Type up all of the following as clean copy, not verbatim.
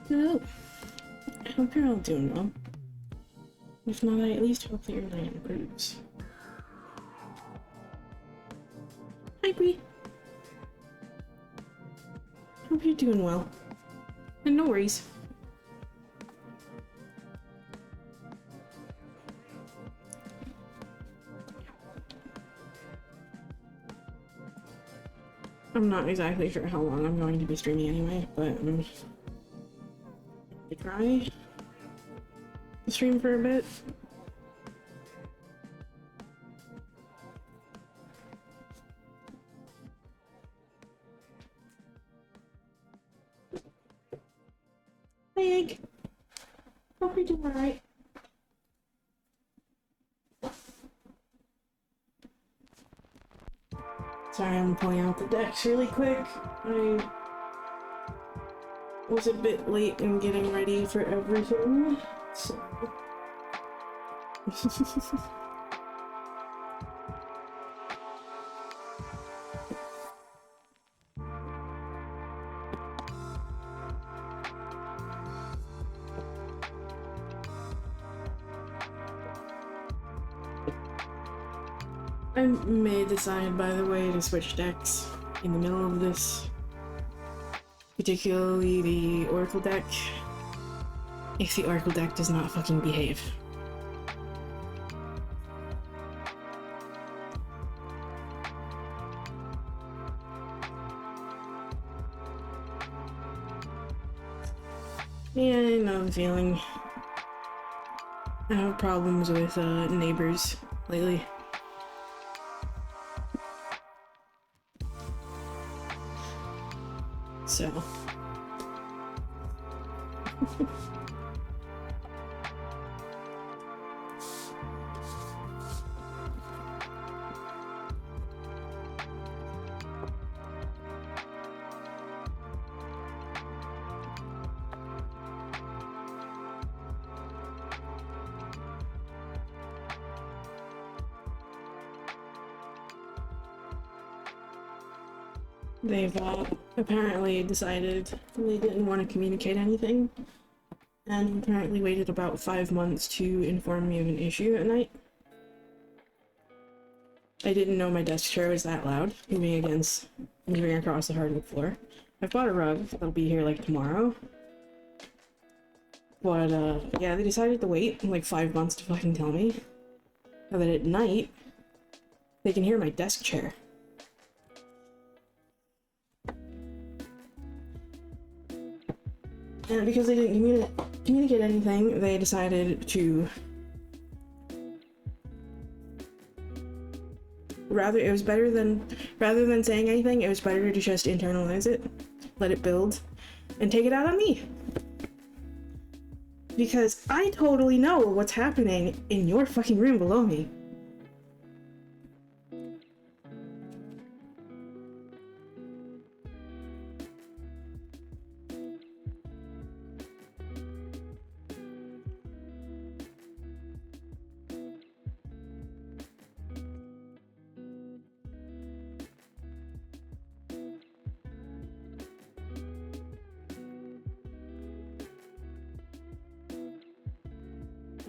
Hello. I hope you're all doing well. If not, I at least hope that your night improves. Hi, Bree. Hope you're doing well. And no worries. I'm not exactly sure how long I'm going to be streaming anyway, but I'm going to try to stream for a bit. Hi, Egg. Hope you're doing alright. Sorry, I'm pulling out the decks really quick. I was a bit late in getting ready for everything, so... I may decide, by the way, to switch decks in the middle of this. Particularly the Oracle deck. If the Oracle deck does not fucking behave. Yeah, I know the feeling. I have problems with neighbors lately. So. They've apparently decided they didn't want to communicate anything, and apparently waited about 5 months to inform me of an issue at night. I didn't know my desk chair was that loud, moving across the hardwood floor. I've bought a rug that'll be here like tomorrow. But yeah, they decided to wait like 5 months to fucking tell me. So that at night, they can hear my desk chair. And because they didn't communicate anything, they decided to... rather than saying anything, it was better to just internalize it, let it build, and take it out on me. Because I totally know what's happening in your fucking room below me.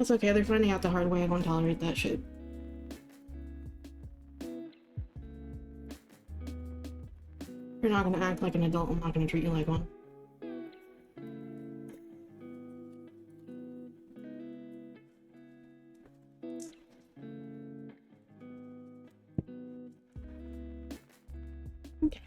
It's okay, they're finding out the hard way. I won't tolerate that shit. If you're not gonna act like an adult, I'm not gonna treat you like one. Okay.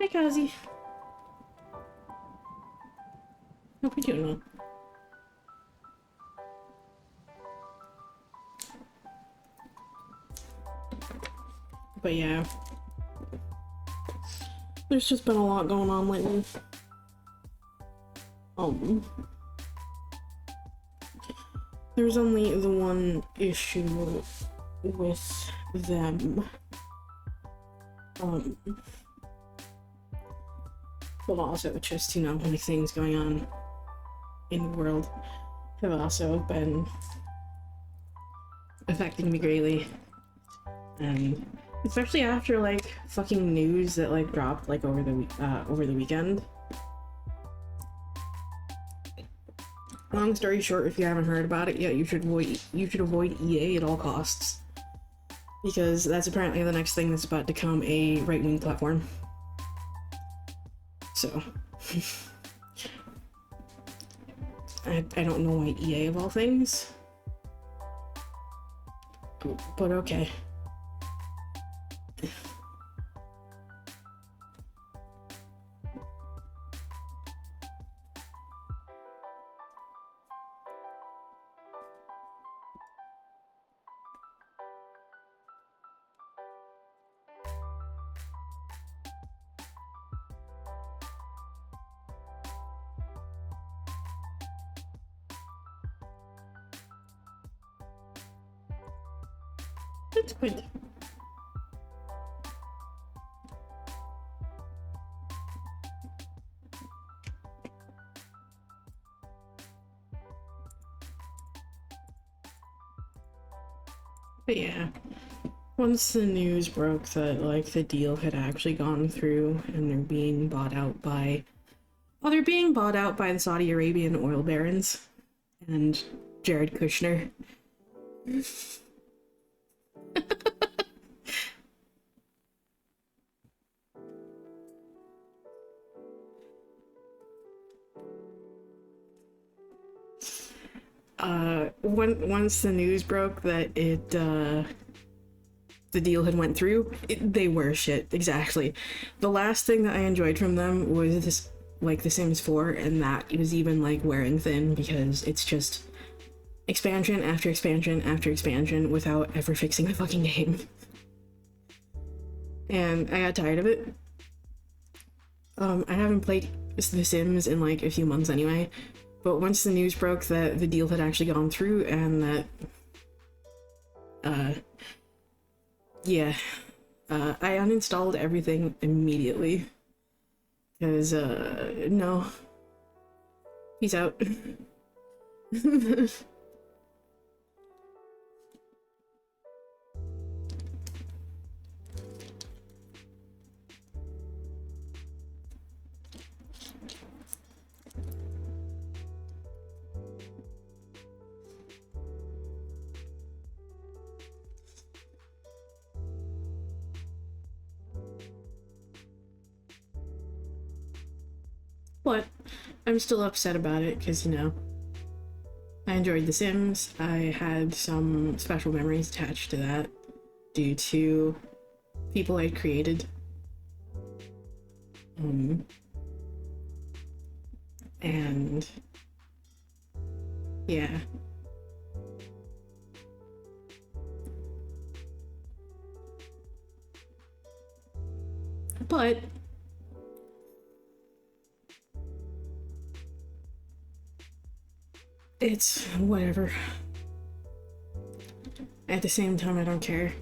Hi, Kazi. Hope you're doing well. But yeah. There's just been a lot going on lately. There's only the one issue with them. But also just, you know, many things going on in the world have also been affecting me greatly. And especially after, like, fucking news that, like, dropped, like, over the weekend. Long story short, if you haven't heard about it yet, you should avoid EA at all costs. Because that's apparently the next thing that's about to come a right-wing platform. So... I don't know why EA of all things. But okay. That's good. But yeah, once the news broke that, like, the deal had actually gone through and they're being bought out by... Well, they're being bought out by the Saudi Arabian oil barons and Jared Kushner. Once the news broke that the deal had went through, they were shit, exactly. The last thing that I enjoyed from them was this, like, The Sims 4, and that was even, like, wearing thin, because it's just expansion after expansion after expansion without ever fixing the fucking game. And I got tired of it. I haven't played The Sims in, like, a few months anyway, but once the news broke that the deal had actually gone through and that, yeah, I uninstalled everything immediately. Because, no. Peace out. But I'm still upset about it because, you know, I enjoyed The Sims. I had some special memories attached to that due to people I'd created. And yeah. But it's whatever. At the same time, I don't care.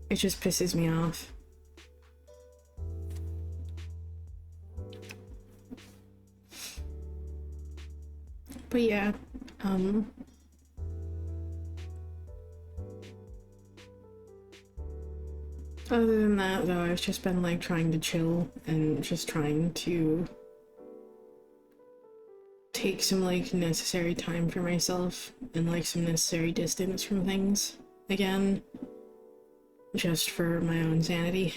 It just pisses me off. But yeah, other than that, though, I've just been, like, trying to chill and just trying to take some, like, necessary time for myself and, like, some necessary distance from things again, just for my own sanity.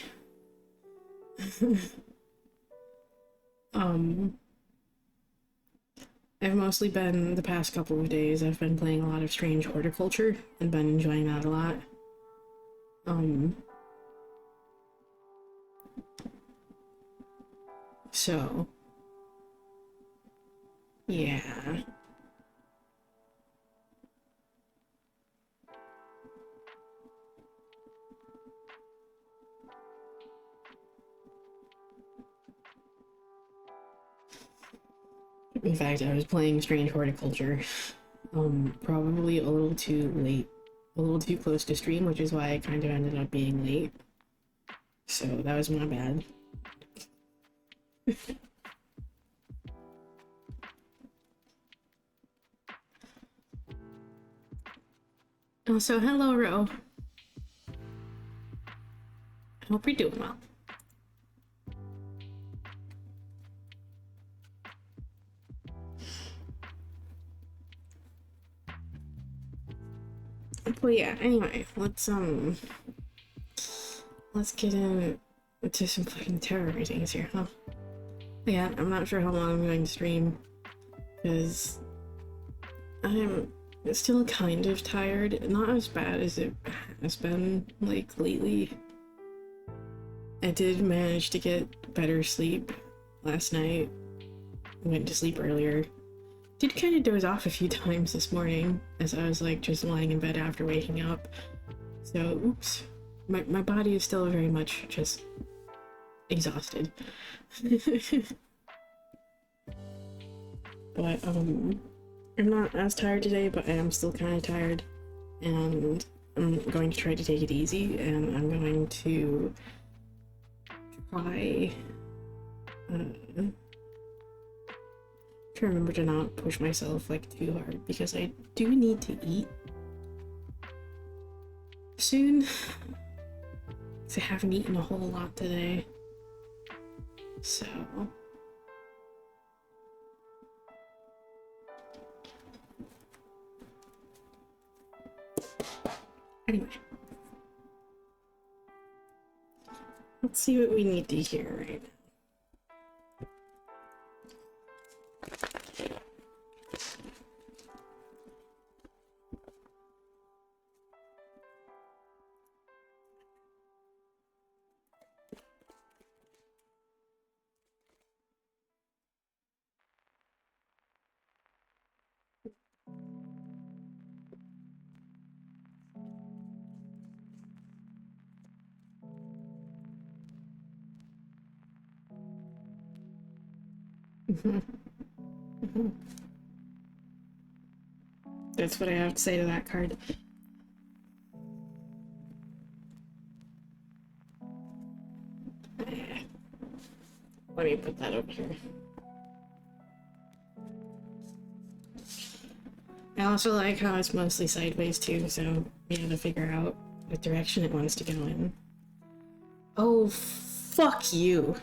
I've mostly been, the past couple of days, I've been playing a lot of Strange Horticulture and been enjoying that a lot. So, yeah. In fact, I was playing Strange Horticulture, probably a little too late, a little too close to stream, which is why I kind of ended up being late. So that was my bad. Also, hello, Ro. I hope you're doing well. But yeah, anyway, let's get into some fucking terror ratings here, huh? Yeah, I'm not sure how long I'm going to stream, because I'm still kind of tired. Not as bad as it has been, like, lately. I did manage to get better sleep last night. I went to sleep earlier. Did kind of doze off a few times this morning as I was like just lying in bed after waking up. So, oops. My body is still very much just exhausted. But, I'm not as tired today, but I am still kind of tired. And I'm going to try to take it easy, and I'm going to try to remember to not push myself like too hard, because I do need to eat soon. I haven't eaten a whole lot today, so anyway, let's see what we need to hear right now. That's what I have to say to that card. Let me put that over here. I also like how it's mostly sideways too, so we have to figure out what direction it wants to go in. Oh, fuck you.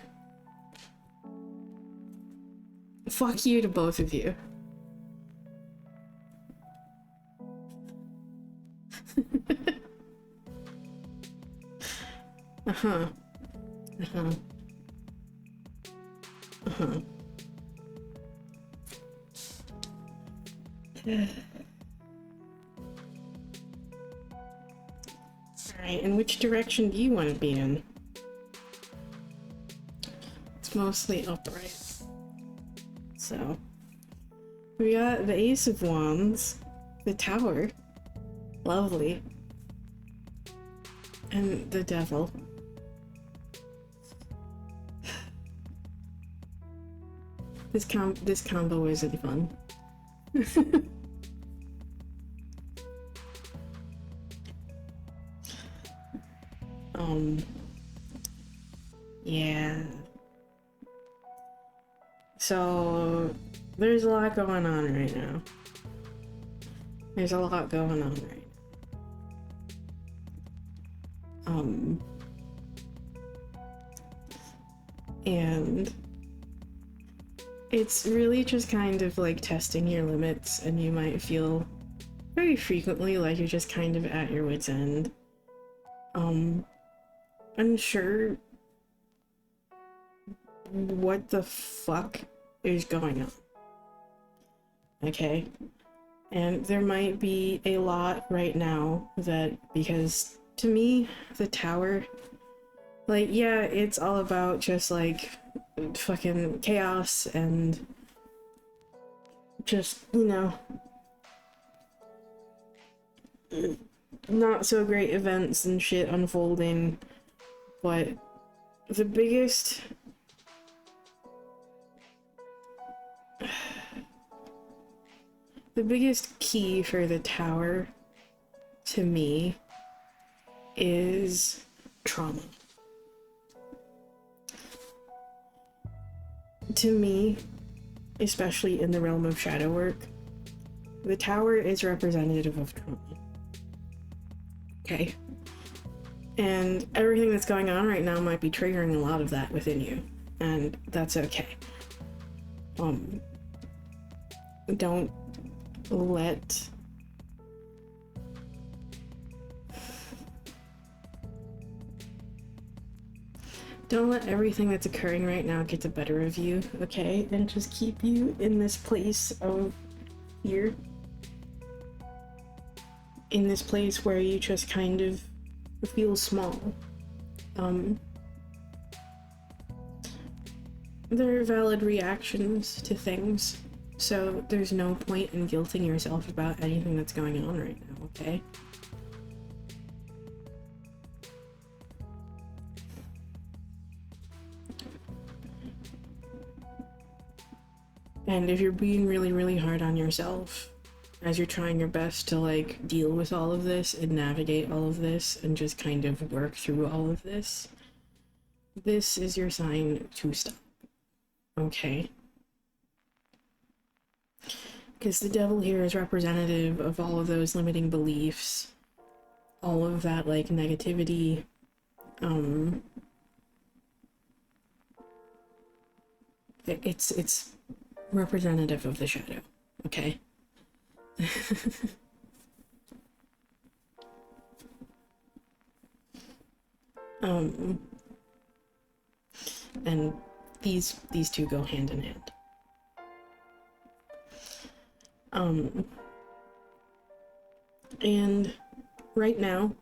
Fuck you to both of you. Uh-huh. Uh-huh. Uh-huh. Alright, and which direction do you want to be in? It's mostly upright. So, we got the Ace of Wands, the Tower, lovely, and the Devil. This combo isn't fun. Yeah. So, there's a lot going on right now. There's a lot going on right now. And it's really just kind of like testing your limits, and you might feel very frequently like you're just kind of at your wit's end. Unsure what the fuck is going on. Okay? And there might be a lot right now that, because to me, the Tower, like, yeah, it's all about just like fucking chaos and just, you know, not so great events and shit unfolding, but the biggest The biggest key for the tower, to me, is trauma. To me, especially in the realm of shadow work, the tower is representative of trauma. Okay? And everything that's going on right now might be triggering a lot of that within you, and that's okay. Don't let everything that's occurring right now get the better of you, okay? And just keep you in this place of fear. In this place where you just kind of feel small. There are valid reactions to things, so there's no point in guilting yourself about anything that's going on right now, okay? And if you're being really, really hard on yourself, as you're trying your best to, like, deal with all of this and navigate all of this and just kind of work through all of this, this is your sign to stop. Okay? Because the devil here is representative of all of those limiting beliefs, all of that, like, negativity, it's representative of the shadow, okay? And these two go hand in hand. And right now,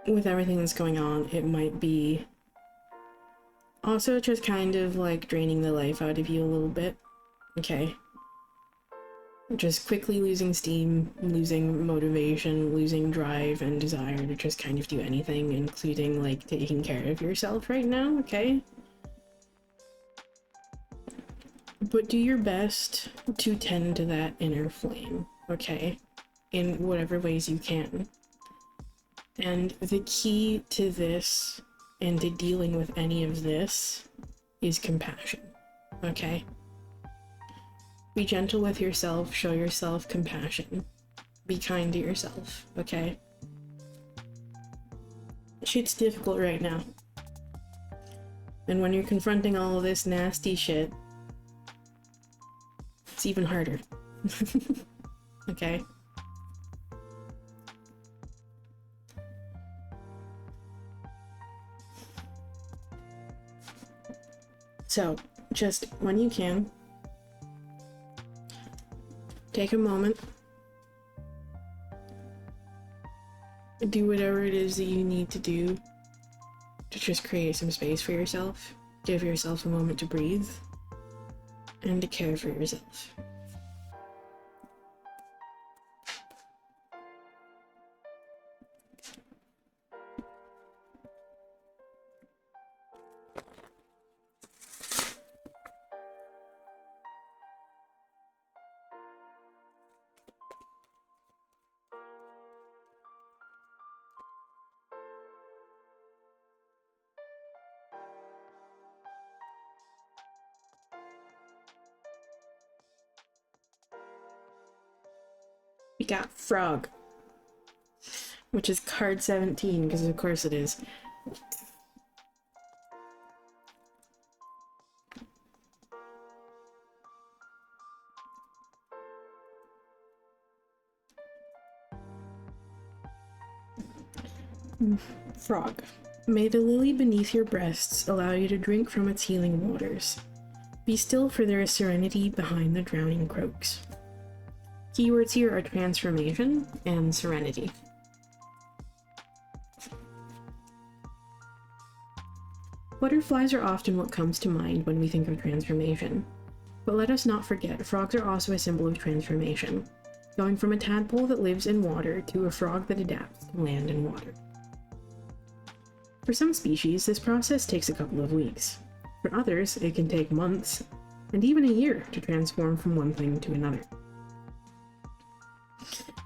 with everything that's going on, it might be also just kind of like draining the life out of you a little bit, okay? Just quickly losing steam, losing motivation, losing drive and desire to just kind of do anything, including like taking care of yourself right now, okay? But do your best to tend to that inner flame, okay? In whatever ways you can. And the key to this and to dealing with any of this is compassion, okay? Be gentle with yourself, show yourself compassion. Be kind to yourself, okay? Shit's difficult right now. And when you're confronting all of this nasty shit, it's even harder. Okay? So, just when you can, take a moment, do whatever it is that you need to do to just create some space for yourself, give yourself a moment to breathe, and to care for yourself. We got Frog, which is card 17, because of course it is. Frog. May the lily beneath your breasts allow you to drink from its healing waters. Be still, for there is serenity behind the drowning croaks. Keywords here are transformation and serenity. Butterflies are often what comes to mind when we think of transformation. But let us not forget, frogs are also a symbol of transformation, going from a tadpole that lives in water to a frog that adapts to land and water. For some species, this process takes a couple of weeks. For others, it can take months and even a year to transform from one thing to another.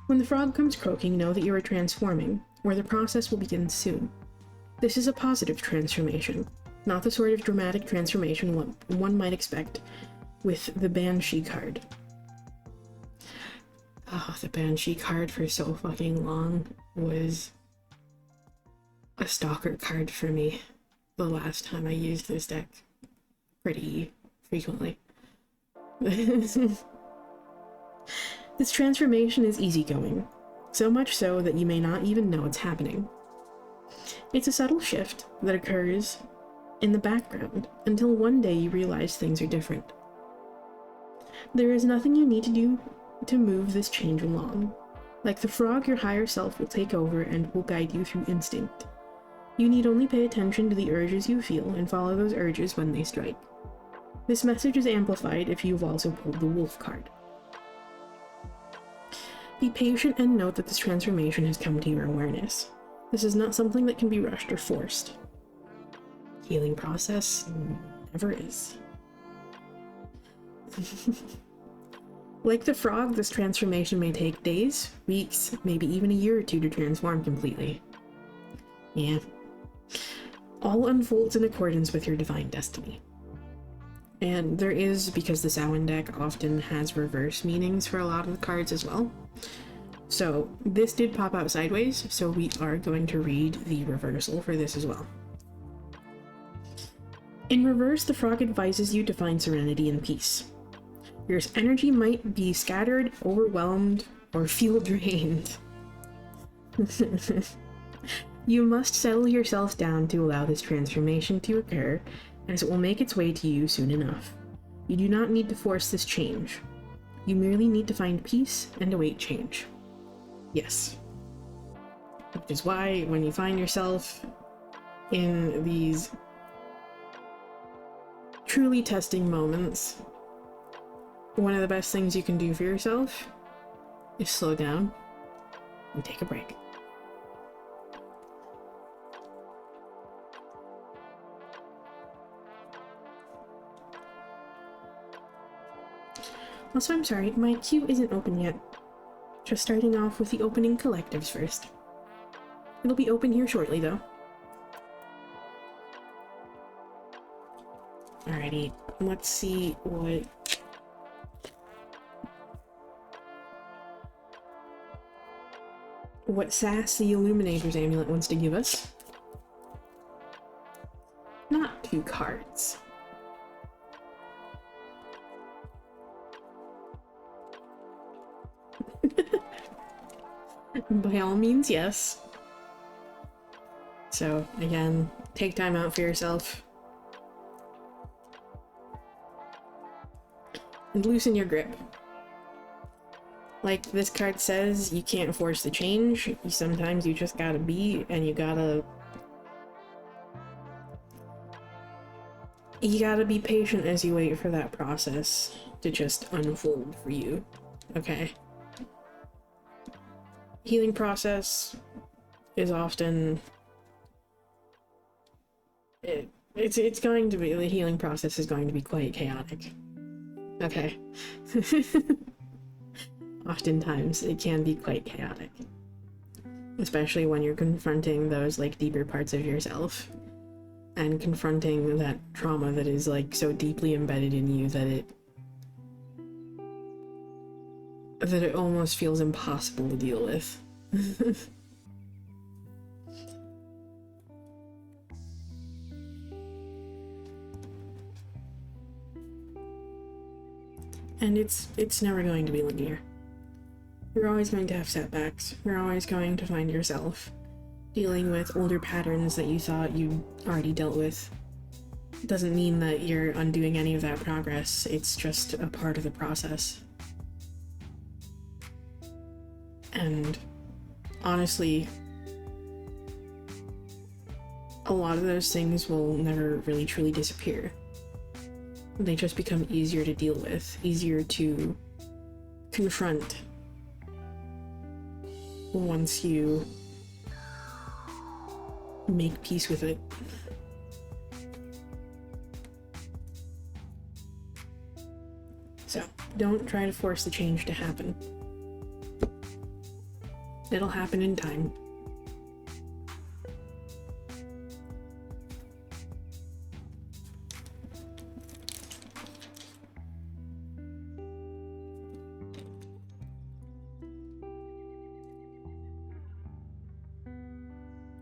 When the frog comes croaking, know that you are transforming, or the process will begin soon. This is a positive transformation, not the sort of dramatic transformation one might expect with the Banshee card. Oh, the Banshee card for so fucking long was a stalker card for me the last time I used this deck pretty frequently. This transformation is easygoing, so much so that you may not even know it's happening. It's a subtle shift that occurs in the background until one day you realize things are different. There is nothing you need to do to move this change along. Like the frog, your higher self will take over and will guide you through instinct. You need only pay attention to the urges you feel and follow those urges when they strike. This message is amplified if you've also pulled the wolf card. Be patient and note that this transformation has come to your awareness. This is not something that can be rushed or forced. Healing process never is. Like the frog, this transformation may take days, weeks, maybe even a year or two to transform completely. Yeah. All unfolds in accordance with your divine destiny. And there is, because the Samhain deck often has reverse meanings for a lot of the cards as well. So this did pop out sideways, so we are going to read the reversal for this as well. In reverse, the frog advises you to find serenity and peace. Your energy might be scattered, overwhelmed, or feel drained. You must settle yourself down to allow this transformation to occur, as it will make its way to you soon enough. You do not need to force this change. You merely need to find peace and await change. Yes. Which is why when you find yourself in these truly testing moments, one of the best things you can do for yourself is slow down and take a break. Also, I'm sorry, my queue isn't open yet. Just starting off with the opening collectives first. It'll be open here shortly, though. Alrighty, let's see what sass the Illuminators amulet wants to give us. Not 2 cards. By all means, yes. So, again, take time out for yourself. And loosen your grip. Like this card says, you can't force the change. Sometimes you just gotta be, and you gotta be patient as you wait for that process to just unfold for you. Okay? Healing process is often... It's going to be... The healing process is going to be quite chaotic. Okay. Oftentimes, it can be quite chaotic. Especially when you're confronting those, like, deeper parts of yourself. And confronting that trauma that is, like, so deeply embedded in you that it almost feels impossible to deal with. And it's never going to be linear. You're always going to have setbacks. You're always going to find yourself dealing with older patterns that you thought you already dealt with. It doesn't mean that you're undoing any of that progress. It's just a part of the process. And honestly, a lot of those things will never really truly disappear. They just become easier to deal with, easier to confront once you make peace with it. Don't try to force the change to happen. It'll happen in time.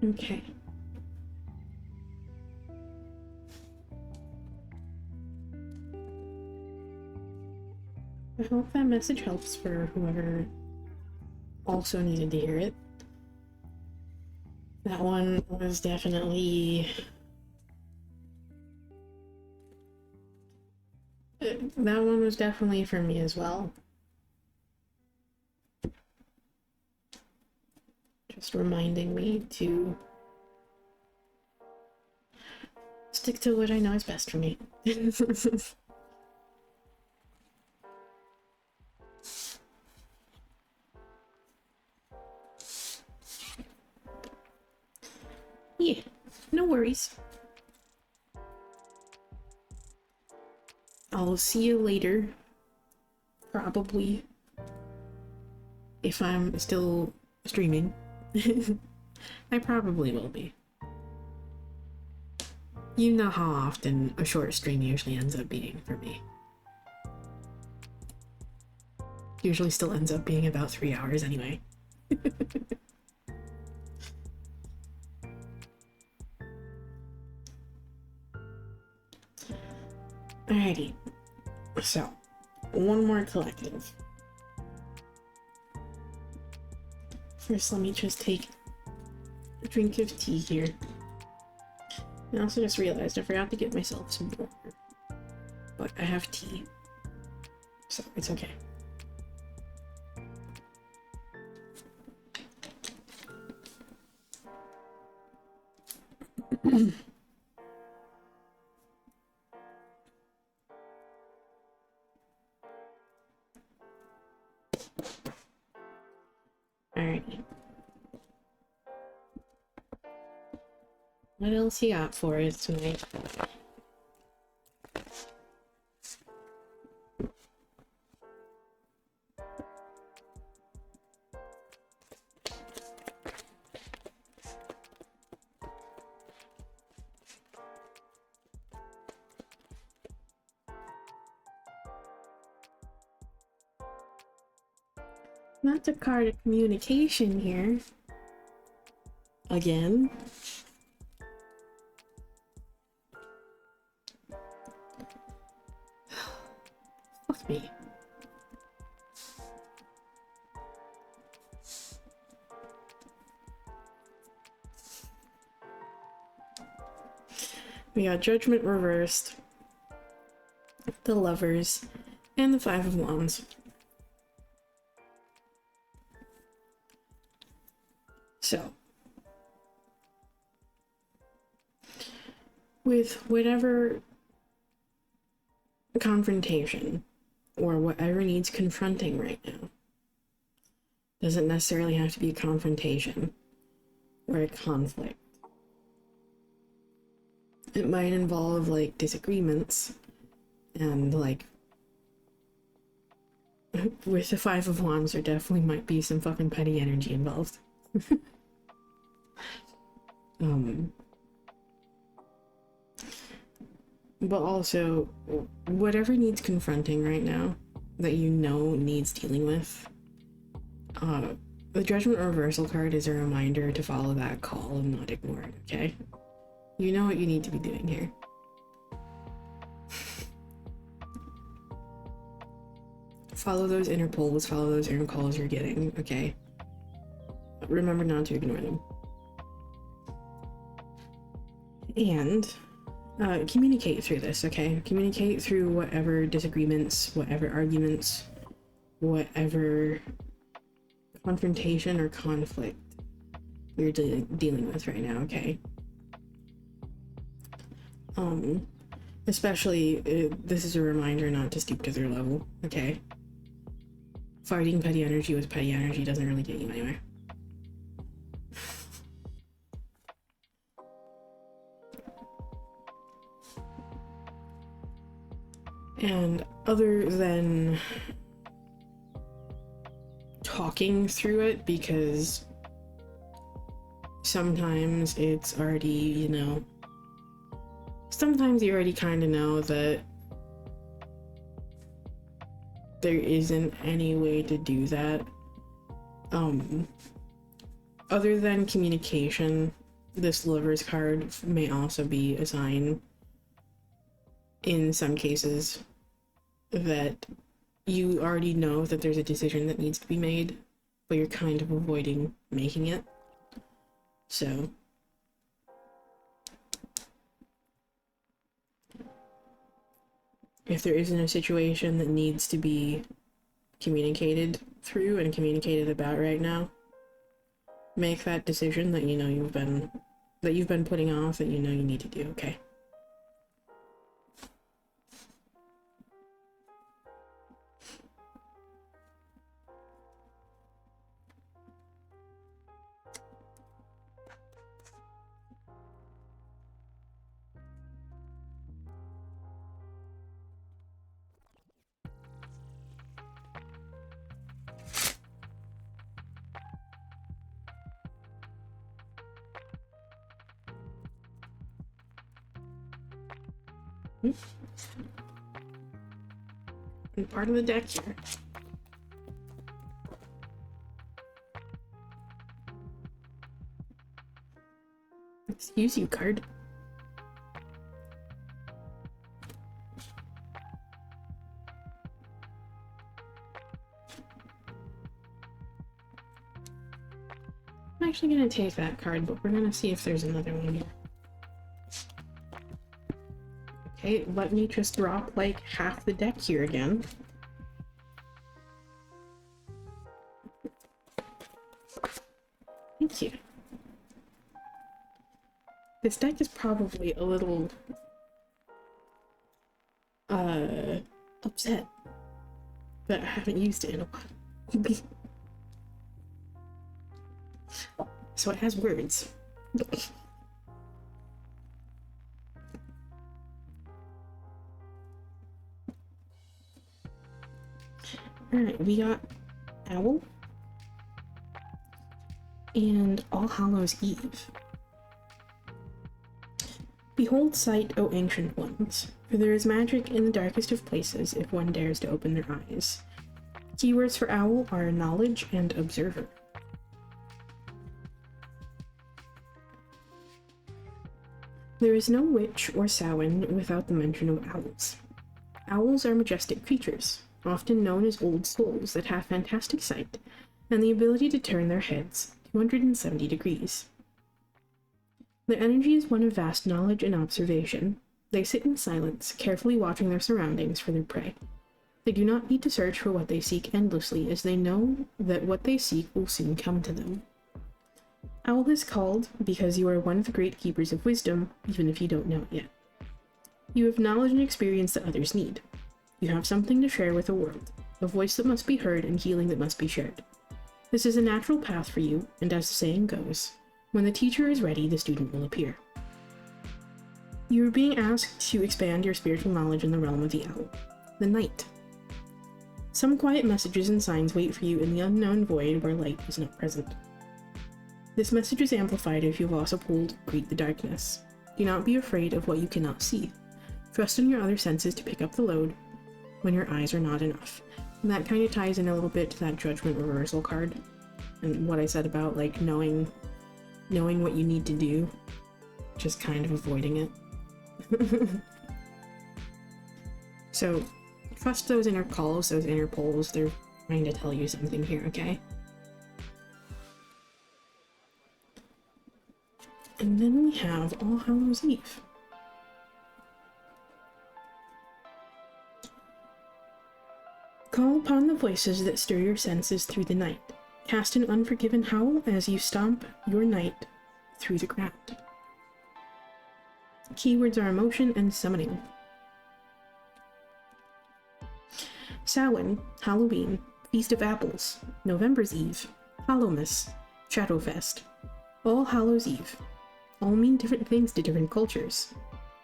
Okay. I hope that message helps for whoever also needed to hear it. That one was definitely... that one was definitely for me as well. Just reminding me to stick to what I know is best for me. Yeah, no worries. I'll see you later. Probably. If I'm still streaming. I probably will be. You know how often a short stream usually ends up being for me. Usually still ends up being about 3 hours anyway. Alrighty. So, one more collective. First, let me just take a drink of tea here. I also just realized I forgot to get myself some water. But I have tea. So, it's okay. Alrighty. What else you got for us tonight? Not the card of communication here. Again. Fuck me. We got Judgment reversed, the Lovers, and the Five of Wands. So, with whatever confrontation or whatever needs confronting right now, doesn't necessarily have to be a confrontation or a conflict. It might involve like disagreements and like with the Five of Wands there definitely might be some fucking petty energy involved. But also, whatever needs confronting right now, that you know needs dealing with, the Judgment Reversal card is a reminder to follow that call and not ignore it, okay? You know what you need to be doing here. Follow those inner pulls, follow those inner calls you're getting, okay? Remember not to ignore them. And communicate through this, okay? Communicate through whatever disagreements, whatever arguments, whatever confrontation or conflict you're dealing with right now, okay? Especially, this is a reminder not to stoop to their level, okay? Fighting petty energy with petty energy doesn't really get you anywhere. And other than talking through it, because sometimes it's already, you know, sometimes you already kind of know that there isn't any way to do that. Other than communication, this lover's card may also be a sign in some cases that you already know that there's a decision that needs to be made, but you're kind of avoiding making it. So if there isn't a situation that needs to be communicated through and communicated about right now, make that decision that you know you've been putting off, that you know you need to do, okay? And part of the deck here. Excuse you, card. I'm actually gonna take that card, but we're gonna see if there's another one here. Okay, let me just drop like half the deck here again. Thank you. This deck is probably a little upset that I haven't used it in a while. So it has words. Alright, we got Owl and All Hallows Eve. Behold sight, O ancient ones, for there is magic in the darkest of places if one dares to open their eyes. Keywords for Owl are knowledge and observer. There is no witch or Samhain without the mention of owls. Owls are majestic creatures, often known as old souls that have fantastic sight and the ability to turn their heads 270 degrees. Their energy is one of vast knowledge and observation. They sit in silence, carefully watching their surroundings for their prey. They do not need to search for what they seek endlessly, as they know that what they seek will soon come to them. Owl is called because you are one of the great keepers of wisdom, even if you don't know it yet. You have knowledge and experience that others need. You have something to share with the world, a voice that must be heard and healing that must be shared. This is a natural path for you, and as the saying goes, when the teacher is ready, the student will appear. You are being asked to expand your spiritual knowledge in the realm of the owl, the night. Some quiet messages and signs wait for you in the unknown void where light is not present. This message is amplified if you've also pulled Greet the Darkness. Do not be afraid of what you cannot see. Trust in your other senses to pick up the load when your eyes are not enough. And that kind of ties in a little bit to that Judgment Reversal card and what I said about like knowing what you need to do, just kind of avoiding it. So trust those inner calls, those inner pulls. They're trying to tell you something here, okay? And then we have All Hallows Eve. Call upon the voices that stir your senses through the night. Cast an unforgiven howl as you stomp your night through the ground. Keywords are emotion and summoning. Samhain, Halloween, Feast of Apples, November's Eve, Hallowmas, Shadowfest, All Hallows Eve. All mean different things to different cultures,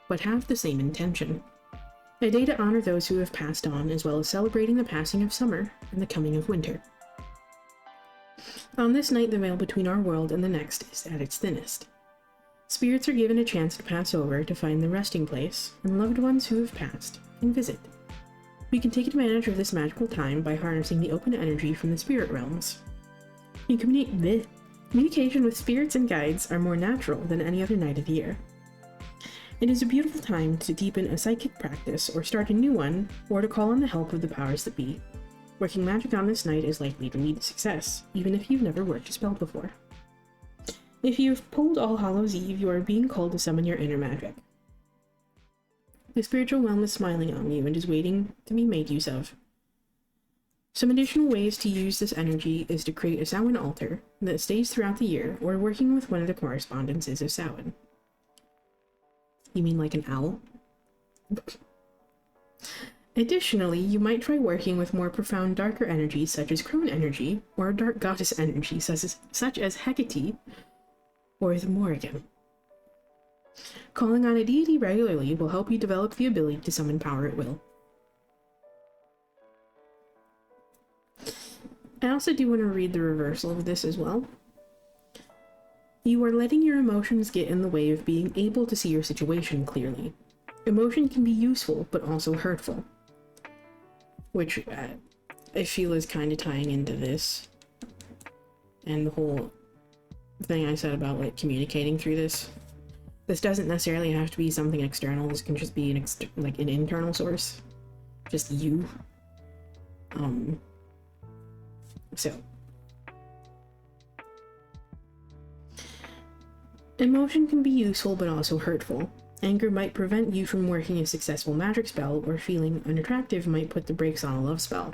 but have the same intention. A day to honor those who have passed on, as well as celebrating the passing of summer and the coming of winter. On this night, the veil between our world and the next is at its thinnest. Spirits are given a chance to pass over to find the resting place, and loved ones who have passed can visit. We can take advantage of this magical time by harnessing the open energy from the spirit realms. Communication with spirits and guides are more natural than any other night of the year. It is a beautiful time to deepen a psychic practice or start a new one, or to call on the help of the powers that be. Working magic on this night is likely to lead to success, even if you've never worked a spell before. If you've pulled All Hallows Eve, you are being called to summon your inner magic. The spiritual realm is smiling on you and is waiting to be made use of. Some additional ways to use this energy is to create a Samhain altar that stays throughout the year, or working with one of the correspondences of Samhain. You mean like an owl? Additionally, you might try working with more profound darker energies such as crone energy, or dark goddess energy such as Hecate or the Morrigan. Calling on a deity regularly will help you develop the ability to summon power at will. I also do want to read the reversal of this as well. You are letting your emotions get in the way of being able to see your situation clearly. Emotion can be useful, but also hurtful. Which I feel is kind of tying into this. And the whole thing I said about like communicating through this. This doesn't necessarily have to be something external. This can just be an internal source. Just you. So. Emotion can be useful but also hurtful. Anger might prevent you from working a successful magic spell, or feeling unattractive might put the brakes on a love spell.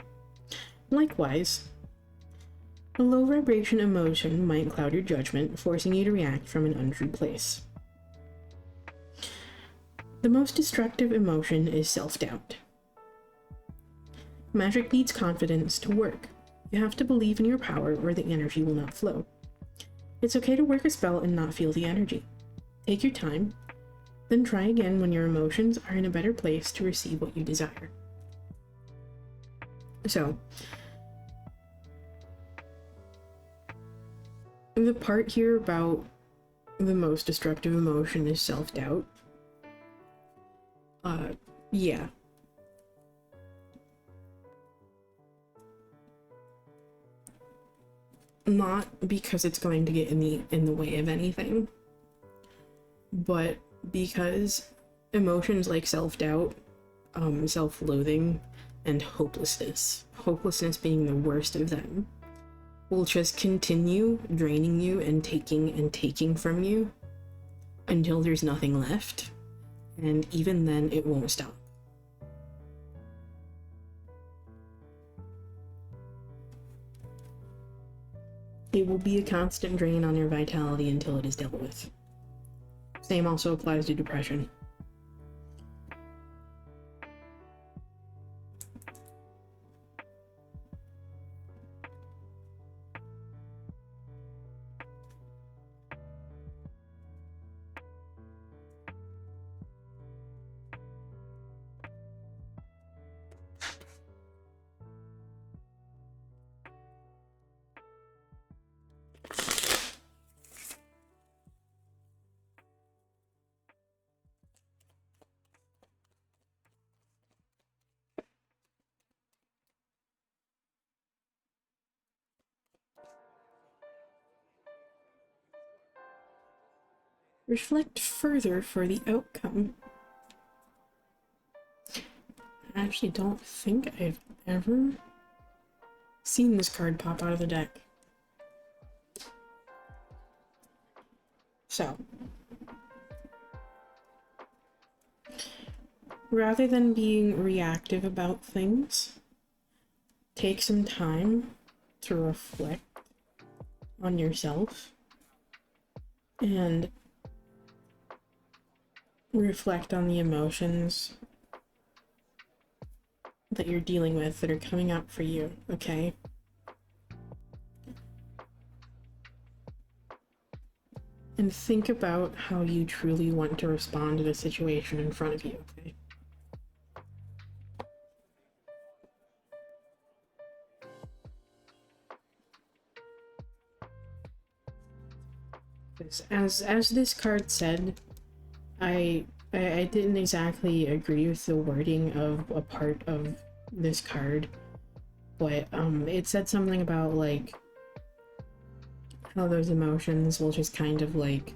Likewise, a low vibration emotion might cloud your judgment, forcing you to react from an untrue place. The most destructive emotion is self-doubt. Magic needs confidence to work. You have to believe in your power or the energy will not flow. It's okay to work a spell and not feel the energy. Take your time, then try again when your emotions are in a better place to receive what you desire. So, the part here about the most destructive emotion is self-doubt. Yeah. Not because it's going to get in the way of anything, but because emotions like self-doubt, self-loathing, and hopelessness being the worst of them, will just continue draining you and taking from you until there's nothing left, and even then it won't stop. It will be a constant drain on your vitality until it is dealt with. Same also applies to depression. Reflect further for the outcome. I actually don't think I've ever seen this card pop out of the deck. So, rather than being reactive about things, take some time to reflect on yourself and reflect on the emotions that you're dealing with that are coming up for you, okay? And think about how you truly want to respond to the situation in front of you, okay? As this card said, I didn't exactly agree with the wording of a part of this card, but it said something about like how those emotions will just kind of like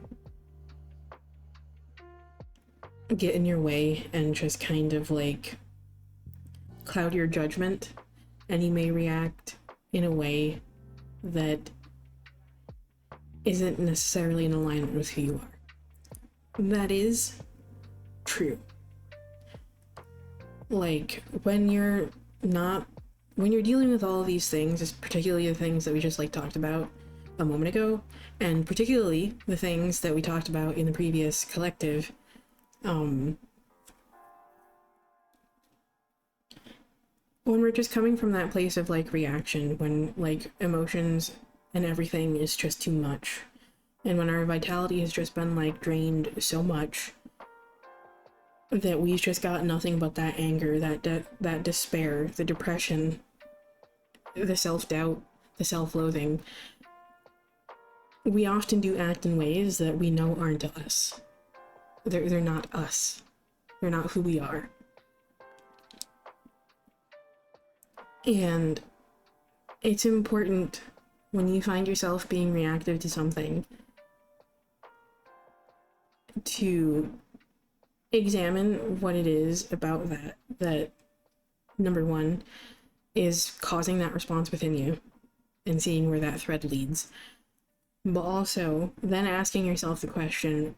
get in your way and just kind of like cloud your judgment, and you may react in a way that isn't necessarily in alignment with who you are. That is true. Like, when you're dealing with all of these things, particularly the things that we just like talked about a moment ago, and particularly the things that we talked about in the previous collective, when we're just coming from that place of like reaction, when like emotions and everything is just too much, and when our vitality has just been like drained so much that we've just got nothing but that anger, that despair, the depression, the self-doubt, the self-loathing, we often do act in ways that we know aren't us. They're not us. They're not who we are. And it's important when you find yourself being reactive to something to examine what it is about that number one is causing that response within you and seeing where that thread leads, but also then asking yourself the question,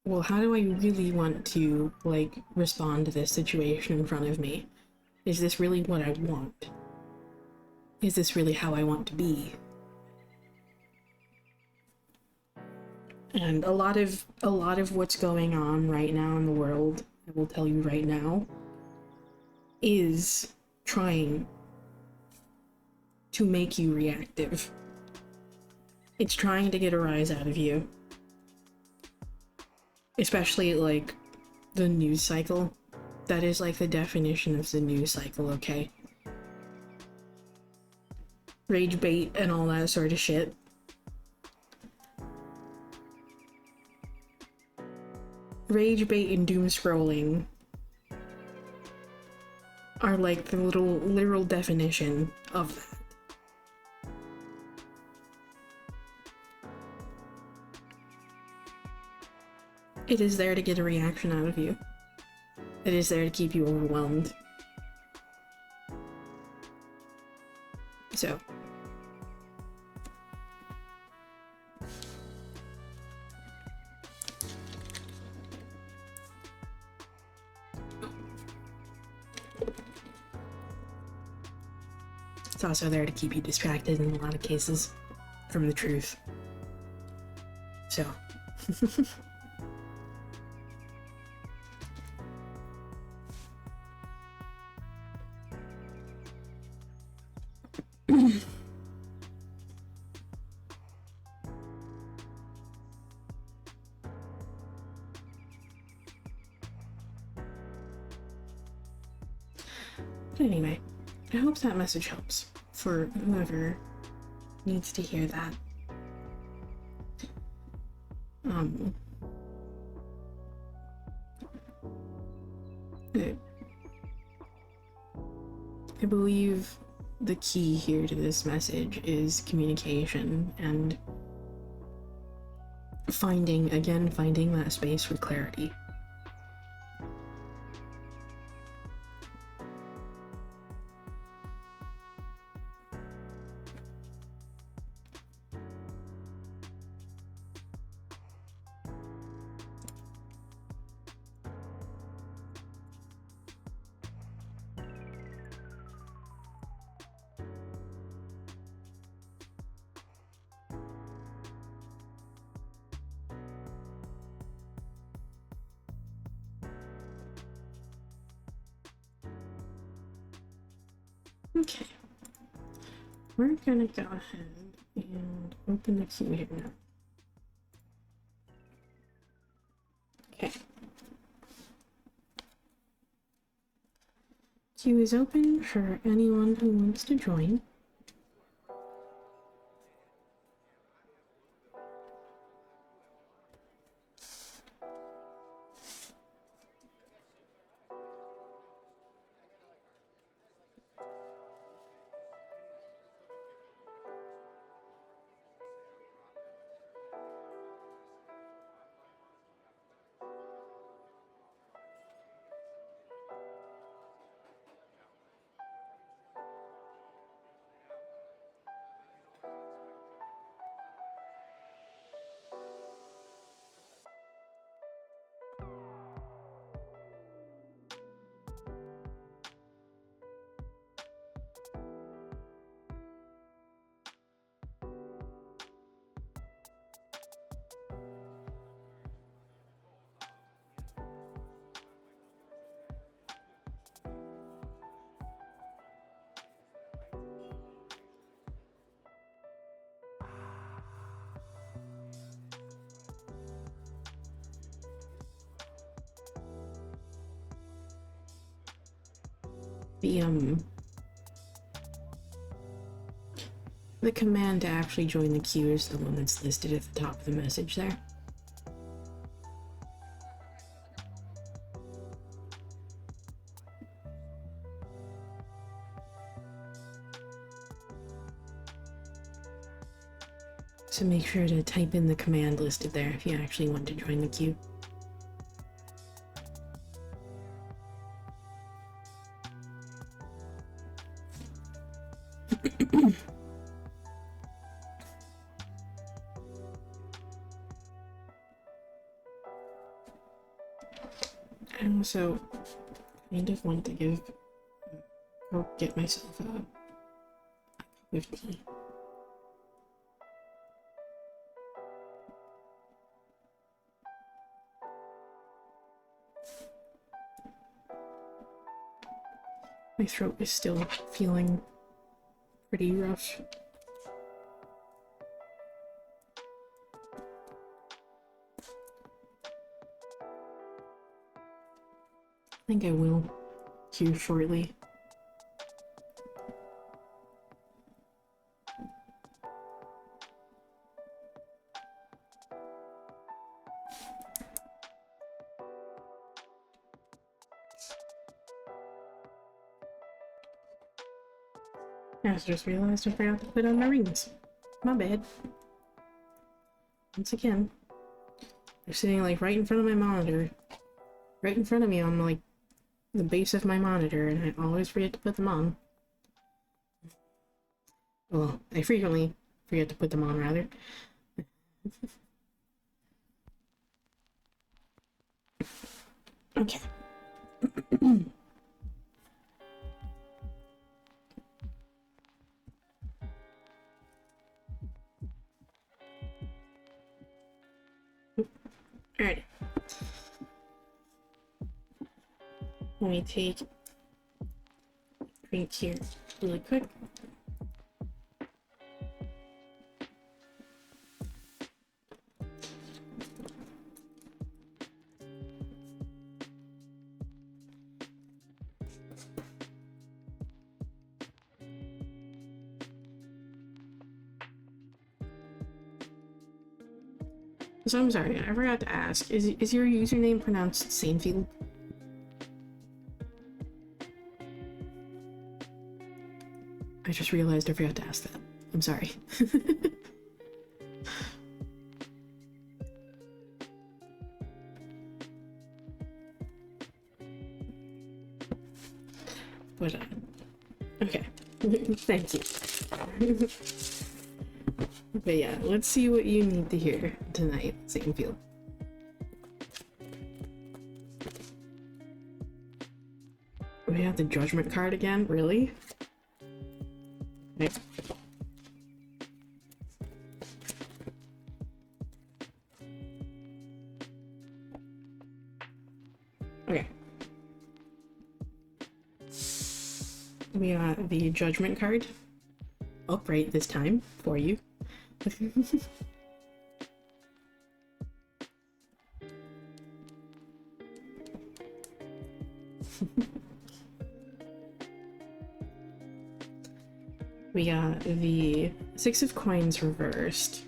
well, how do I really want to like respond to this situation in front of me? Is this really what I want? Is this really how I want to be? And a lot of what's going on right now in the world, I will tell you right now, is trying to make you reactive. It's trying to get a rise out of you. Especially like the news cycle. That is like the definition of the news cycle, okay? Rage bait and all that sort of shit. Rage bait and doom scrolling are like the literal definition of that. It is there to get a reaction out of you. It is there to keep you overwhelmed. So. It's also there to keep you distracted in a lot of cases from the truth. So. But anyway, I hope that message helps for whoever needs to hear that. I believe the key here to this message is communication and finding that space for clarity. Okay, we're gonna go ahead and open the queue here now. Okay. Queue is open for anyone who wants to join. the command to actually join the queue is the one that's listed at the top of the message there. So make sure to type in the command listed there if you actually want to join the queue. I also kind of want to get myself a cup of tea. My throat is still feeling pretty rough. I think I will here shortly. I just realized I forgot to put on my rings. My bad. Once again, they're sitting like right in front of my monitor. Right in front of me on like the base of my monitor, and I always forget to put them on. Well, I frequently forget to put them on, rather. Okay. Alright. Let me take a drink here really quick. So I'm sorry, I forgot to ask. Is your username pronounced Sainfield? I just realized I forgot to ask that. I'm sorry. But, okay. Thank you. But yeah, let's see what you need to hear tonight, Sainfield. We have the judgment card again? Really? Okay. Okay. We got the judgment card upright this time for you. We got the Six of Coins reversed.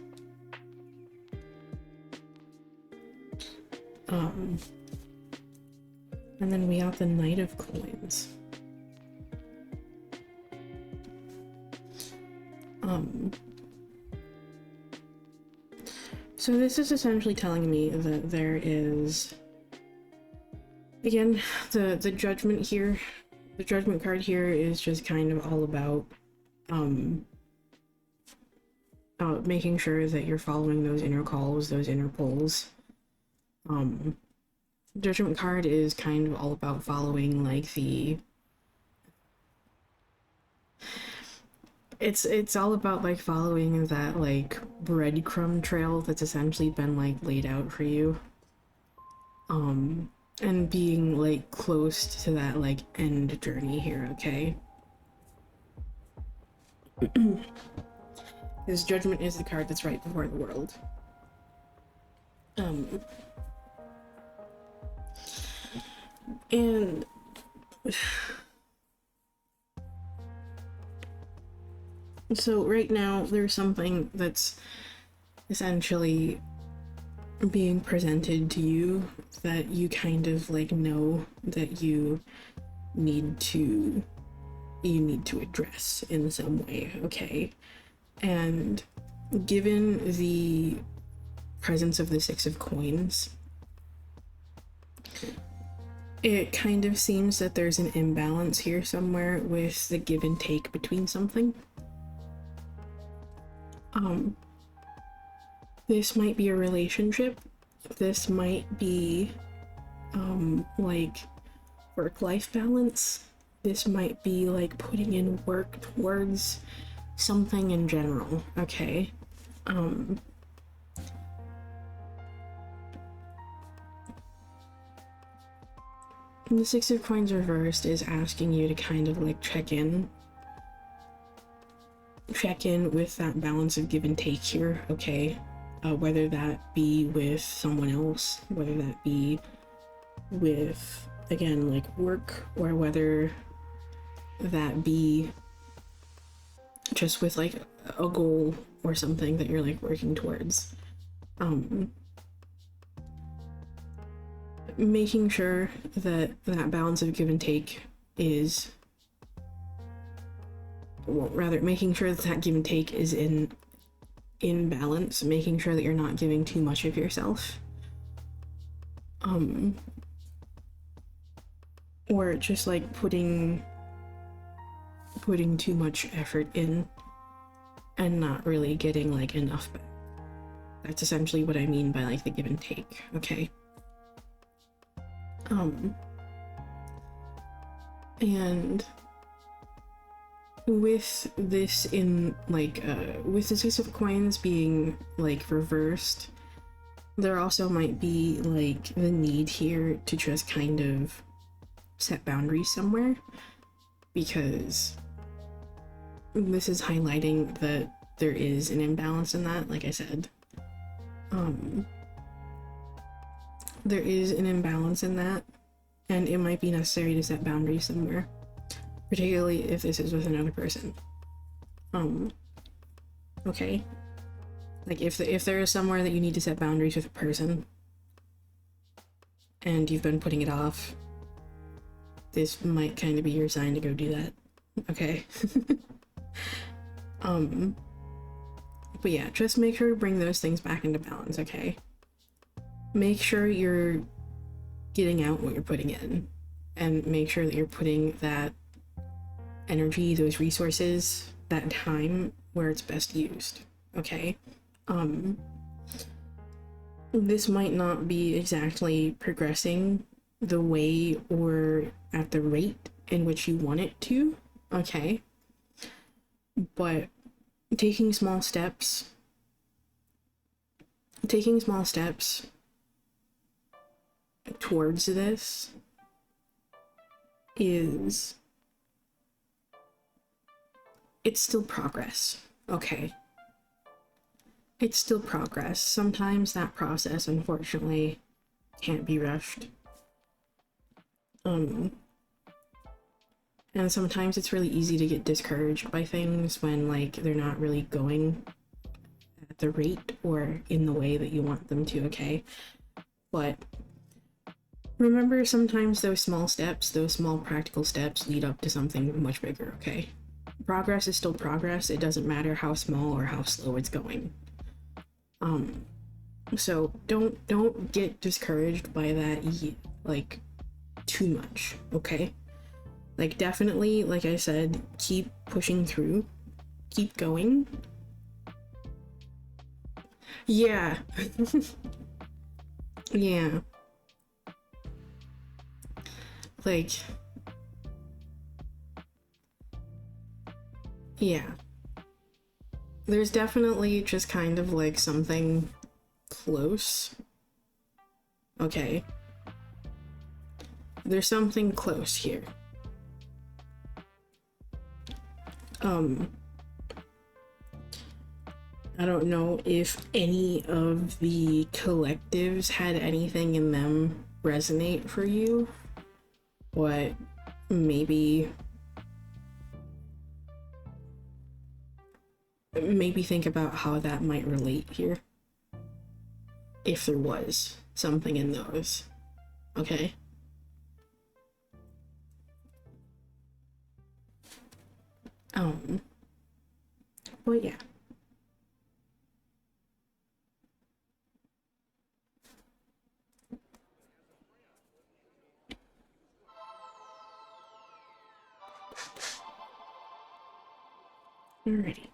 And then we got the Knight of Coins. So this is essentially telling me that there is, again, the judgment here, the judgment card here is just kind of all about making sure that you're following those inner calls, those inner pulls. Judgment card is kind of all about following like the it's all about like following that like breadcrumb trail that's essentially been like laid out for you, and being like close to that like end journey here. Okay. This judgment is the card that's right before the world. And So right now there's something that's essentially being presented to you that you kind of like know that you need to address in some way, okay? And given the presence of the Six of Coins, it kind of seems that there's an imbalance here somewhere with the give and take between something. This might be a relationship. This might be like work-life balance. This might be like putting in work towards something in general, okay? The Six of Coins reversed is asking you to kind of like check in with that balance of give and take here, okay? Whether that be with someone else, whether that be with, again, like work, or whether that be just with like a goal or something that you're like working towards. Making sure that that balance of give and take is, well, rather making sure that that give and take is in balance, making sure that you're not giving too much of yourself, or just like putting too much effort in and not really getting like enough back. That's essentially what I mean by like the give and take, okay? And with this in like with the Six of Coins being like reversed, there also might be like the need here to just kind of set boundaries somewhere, because this is highlighting that there is an imbalance in that, like I said. There is an imbalance in that, and it might be necessary to set boundaries somewhere, particularly if this is with another person. Okay? Like if there is somewhere that you need to set boundaries with a person, and you've been putting it off, this might kind of be your sign to go do that. Okay? But yeah, just make sure to bring those things back into balance, okay? Make sure you're getting out what you're putting in, and make sure that you're putting that energy, those resources, that time where it's best used, okay? This might not be exactly progressing the way or at the rate in which you want it to, okay? But taking small steps towards this is, it's still progress, okay? It's still progress. Sometimes that process, unfortunately, can't be rushed. And sometimes it's really easy to get discouraged by things when, like, they're not really going at the rate or in the way that you want them to, okay? But remember, sometimes those small steps, those small practical steps lead up to something much bigger, okay? Progress is still progress. It doesn't matter how small or how slow it's going. So don't get discouraged by that, like, too much, okay? Like, definitely, like I said, keep pushing through, keep going. Yeah. Yeah. Like, yeah. There's definitely just kind of like something close. Okay. There's something close here. I don't know if any of the collectives had anything in them resonate for you, but maybe maybe think about how that might relate here. If there was something in those. Okay? But yeah. Alrighty.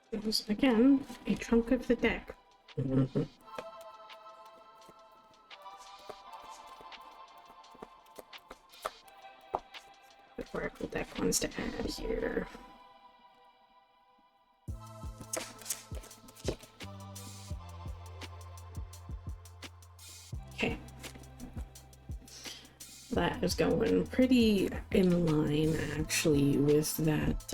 There's, again, a chunk of the deck. The Oracle deck wants to add here. Okay. That is going pretty in line, actually, with that,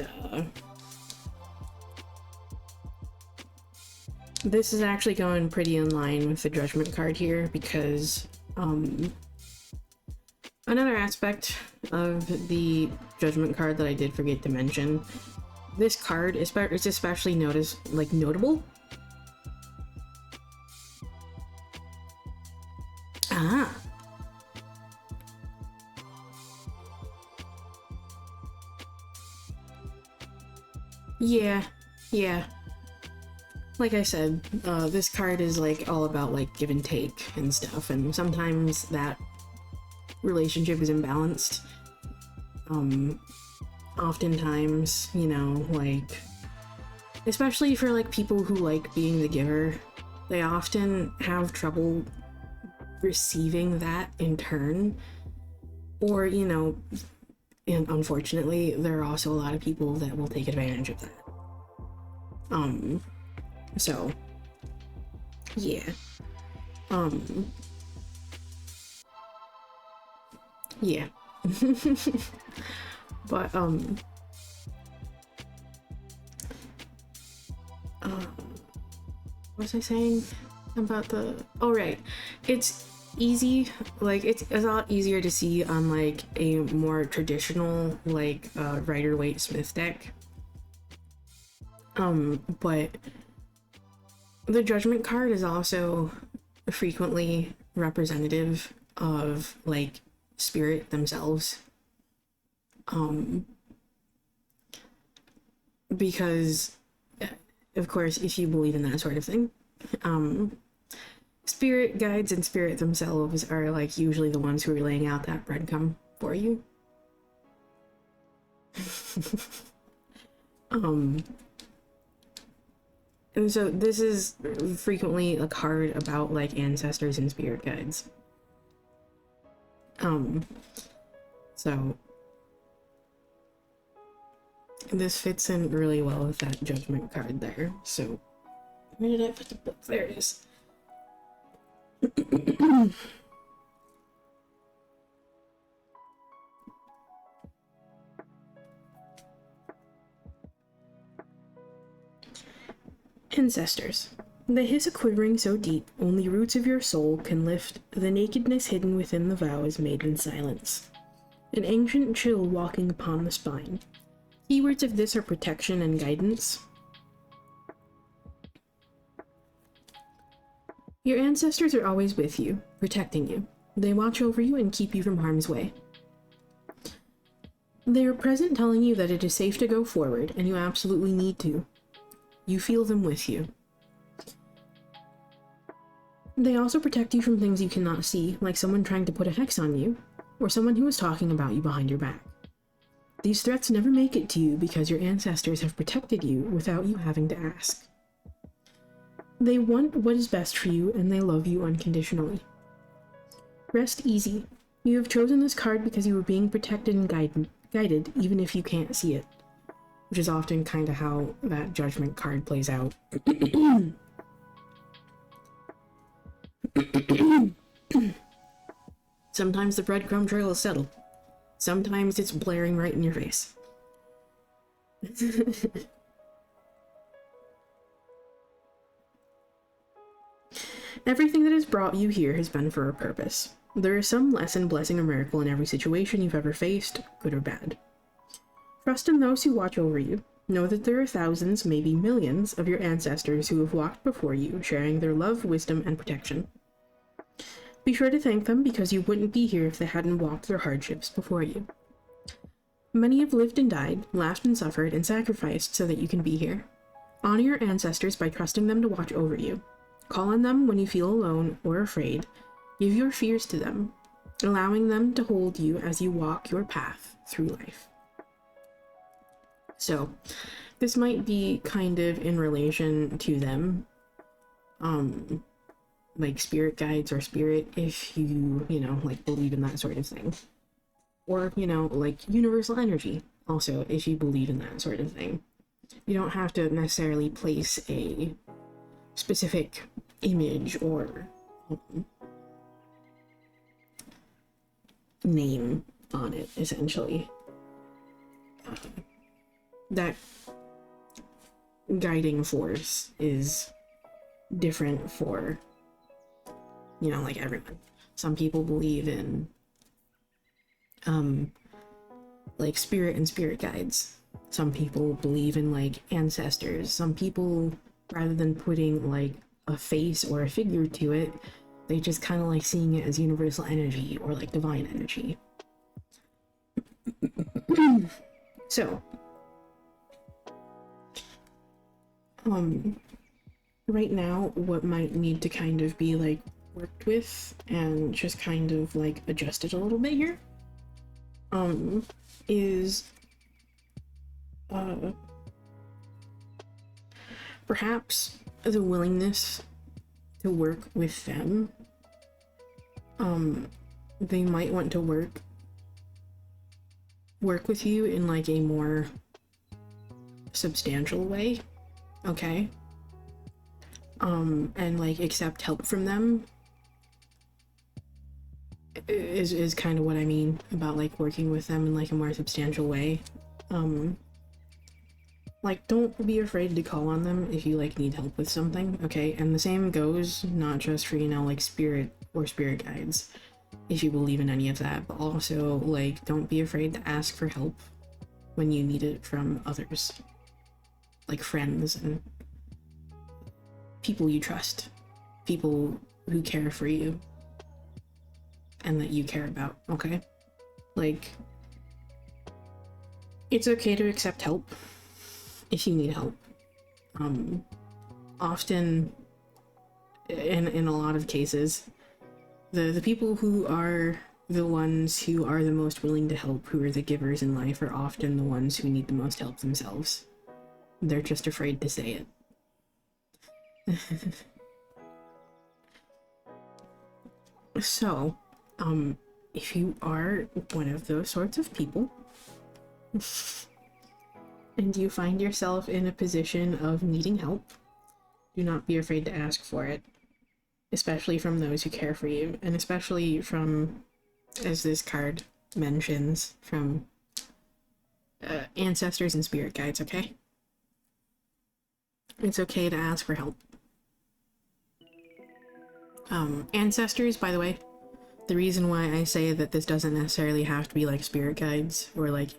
this is actually going pretty in line with the Judgment card here, because, another aspect of the Judgment card that I did forget to mention, this card is especially notable. Ah. Yeah. Like I said, this card is like all about like give and take and stuff, and sometimes that relationship is imbalanced. Oftentimes, you know, like, especially for like people who like being the giver, they often have trouble receiving that in turn, or, you know, and unfortunately there are also a lot of people that will take advantage of that. So yeah. Yeah. But what was I saying about the, oh right, it's easy, like it's a lot easier to see on like a more traditional like Rider-Waite Smith deck, but the Judgment card is also frequently representative of like spirit themselves, because of course if you believe in that sort of thing, spirit guides and spirit themselves are like usually the ones who are laying out that breadcrumb for you. And so this is frequently a card about like ancestors and spirit guides. So this fits in really well with that Judgment card there. So where did I put the book? There it is. Ancestors. The hiss a quivering so deep, only roots of your soul can lift the nakedness hidden within the vows made in silence. An ancient chill walking upon the spine. Keywords of this are protection and guidance. Your ancestors are always with you, protecting you. They watch over you and keep you from harm's way. They are present, telling you that it is safe to go forward, and you absolutely need to. You feel them with you. They also protect you from things you cannot see, like someone trying to put a hex on you, or someone who is talking about you behind your back. These threats never make it to you because your ancestors have protected you without you having to ask. They want what is best for you, and they love you unconditionally. Rest easy. You have chosen this card because you were being protected and guided, even if you can't see it. Which is often kind of how that Judgment card plays out. Sometimes the breadcrumb trail is settled. Sometimes it's blaring right in your face. Everything that has brought you here has been for a purpose. There is some lesson, blessing, or miracle in every situation you've ever faced, good or bad. Trust in those who watch over you. Know that there are thousands, maybe millions, of your ancestors who have walked before you, sharing their love, wisdom, and protection. Be sure to thank them because you wouldn't be here if they hadn't walked their hardships before you. Many have lived and died, laughed and suffered, and sacrificed so that you can be here. Honor your ancestors by trusting them to watch over you. Call on them when you feel alone or afraid. Give your fears to them, allowing them to hold you as you walk your path through life. So, this might be kind of in relation to them, like spirit guides or spirit, if you, like believe in that sort of thing. Or, like universal energy, also, if you believe in that sort of thing. You don't have to necessarily place a specific image or name on it, essentially. That guiding force is different for, like everyone. Some people believe in, like spirit and spirit guides. Some people believe in, like, ancestors. Some people, rather than putting, like, a face or a figure to it, they just kind of like seeing it as universal energy or, like, divine energy. So, right now, what might need to kind of be, like, worked with and just kind of, like, adjusted a little bit here, is perhaps the willingness to work with them. They might want to work with you in like a more substantial way, okay? And like accept help from them is kind of what I mean about like working with them in like a more substantial way. Like, don't be afraid to call on them if you, like, need help with something, okay? And the same goes not just for, like, spirit or spirit guides, if you believe in any of that, but also, like, don't be afraid to ask for help when you need it from others. Like, friends and people you trust. People who care for you and that you care about, okay? Like, it's okay to accept help if you need help. Often, in a lot of cases, the people who are the ones who are the most willing to help, who are the givers in life, are often the ones who need the most help themselves. They're just afraid to say it. So, if you are one of those sorts of people, and you find yourself in a position of needing help, do not be afraid to ask for it, especially from those who care for you, and especially from, as this card mentions, from ancestors and spirit guides, okay? It's okay to ask for help. Ancestors, by the way, the reason why I say that this doesn't necessarily have to be like spirit guides or like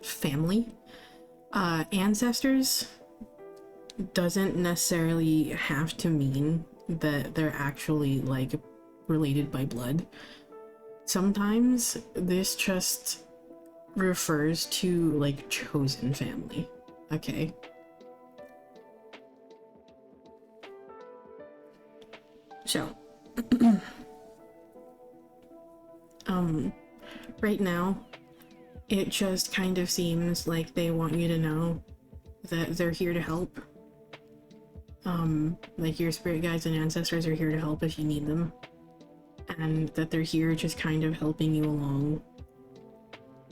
family, ancestors doesn't necessarily have to mean that they're actually like related by blood. Sometimes this just refers to like chosen family, okay? So, right now, it just kind of seems like they want you to know that they're here to help. Like your spirit guides and ancestors are here to help if you need them. And that they're here just kind of helping you along,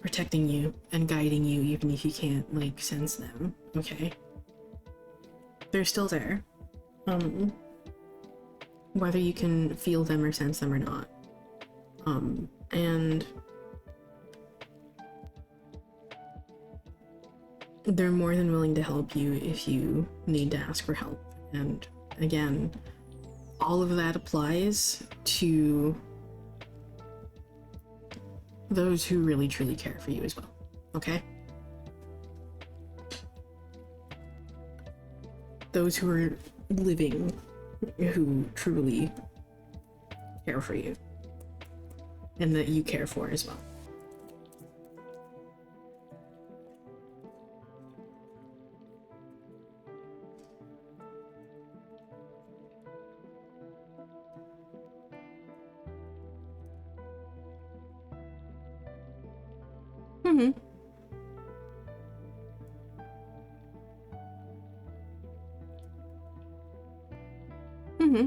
protecting you and guiding you even if you can't, like, sense them, okay? They're still there. Whether you can feel them or sense them or not. And they're more than willing to help you if you need to ask for help. And again, all of that applies to those who really truly care for you as well, okay? Those who are living, who truly care for you, and that you care for as well. Mm-hmm. Mm-hmm.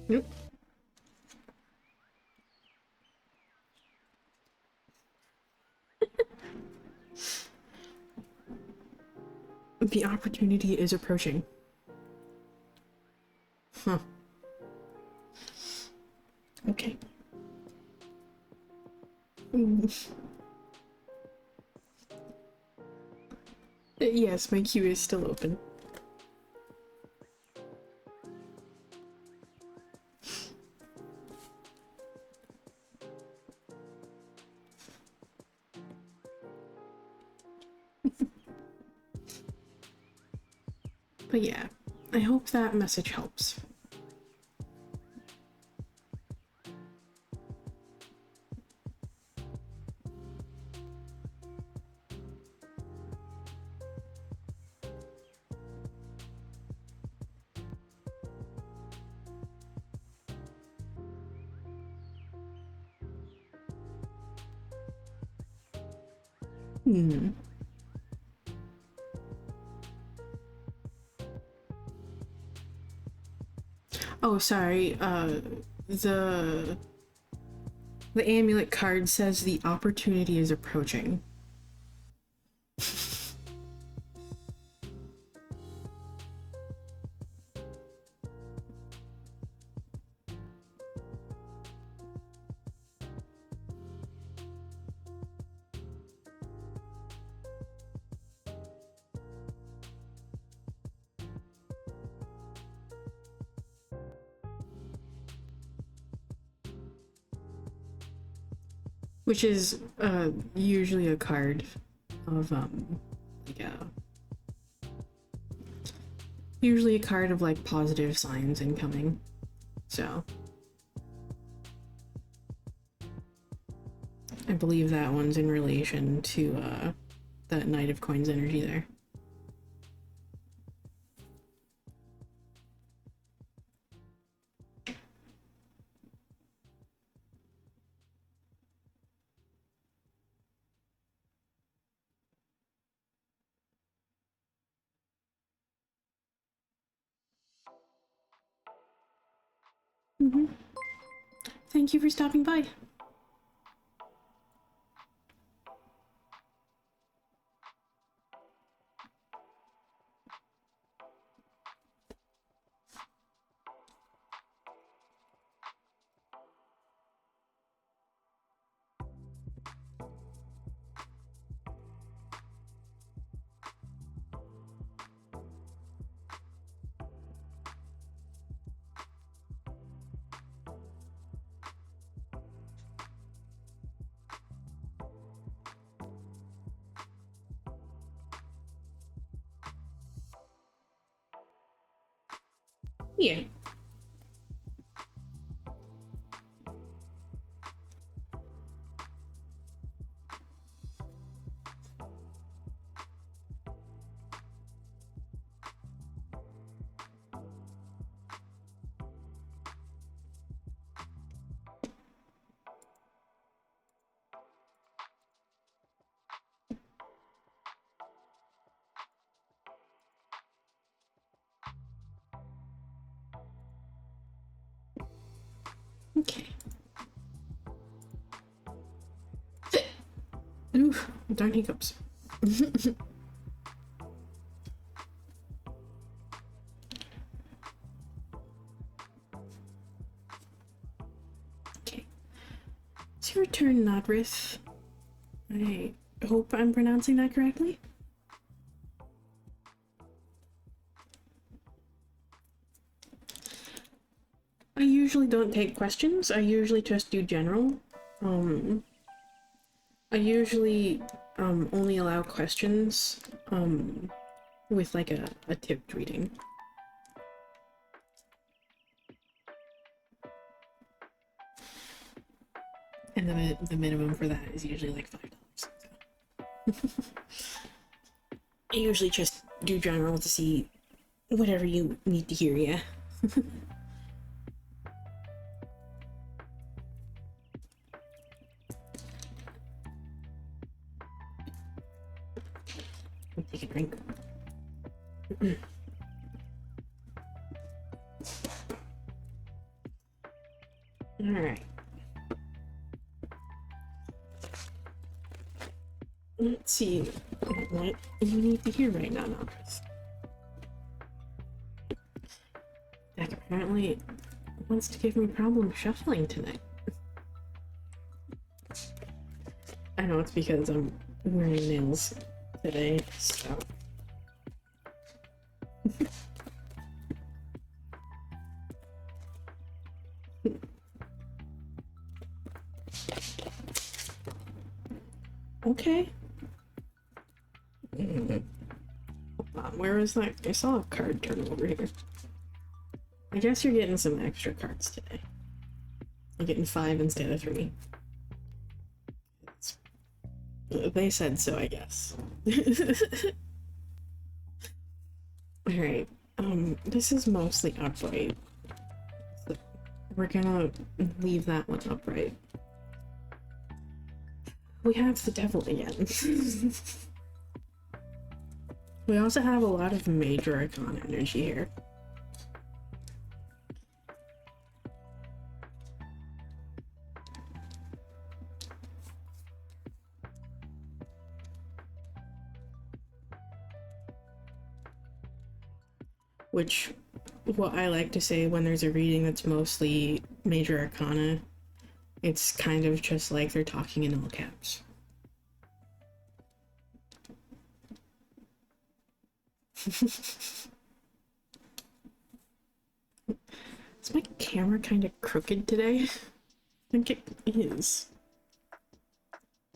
Yep. The opportunity is approaching. Huh. Okay. Yes, my queue is still open. But yeah, I hope that message helps. Oh, sorry, the amulet card says the opportunity is approaching. Which is usually a card of usually a card of like positive signs incoming. So I believe that one's in relation to that Knight of Coins energy there. Thank you for stopping by. Yeah. Okay. Oof, darn hiccups. Okay. It's your turn, Nodrith. I hope I'm pronouncing that correctly. I usually don't take questions. I usually just do general. I usually only allow questions with like a tipped reading. And the minimum for that is usually like $5. So. I usually just do general to see whatever you need to hear, yeah. I'll take a drink. Alright. Let's see what you need to hear right now, Chris. That apparently wants to give me problem shuffling tonight. I know it's because I'm wearing nails today, so. Okay. Hold on, where is that? I saw a card turn over here. I guess you're getting some extra cards today. You're getting 5 instead of 3. They said so, I guess. Alright, this is mostly upright. So we're gonna leave that one upright. We have the devil again. We also have a lot of major arcana energy here. Which, what I like to say when there's a reading that's mostly major arcana, it's kind of just like they're talking in all caps. Is my camera kind of crooked today? I think it is.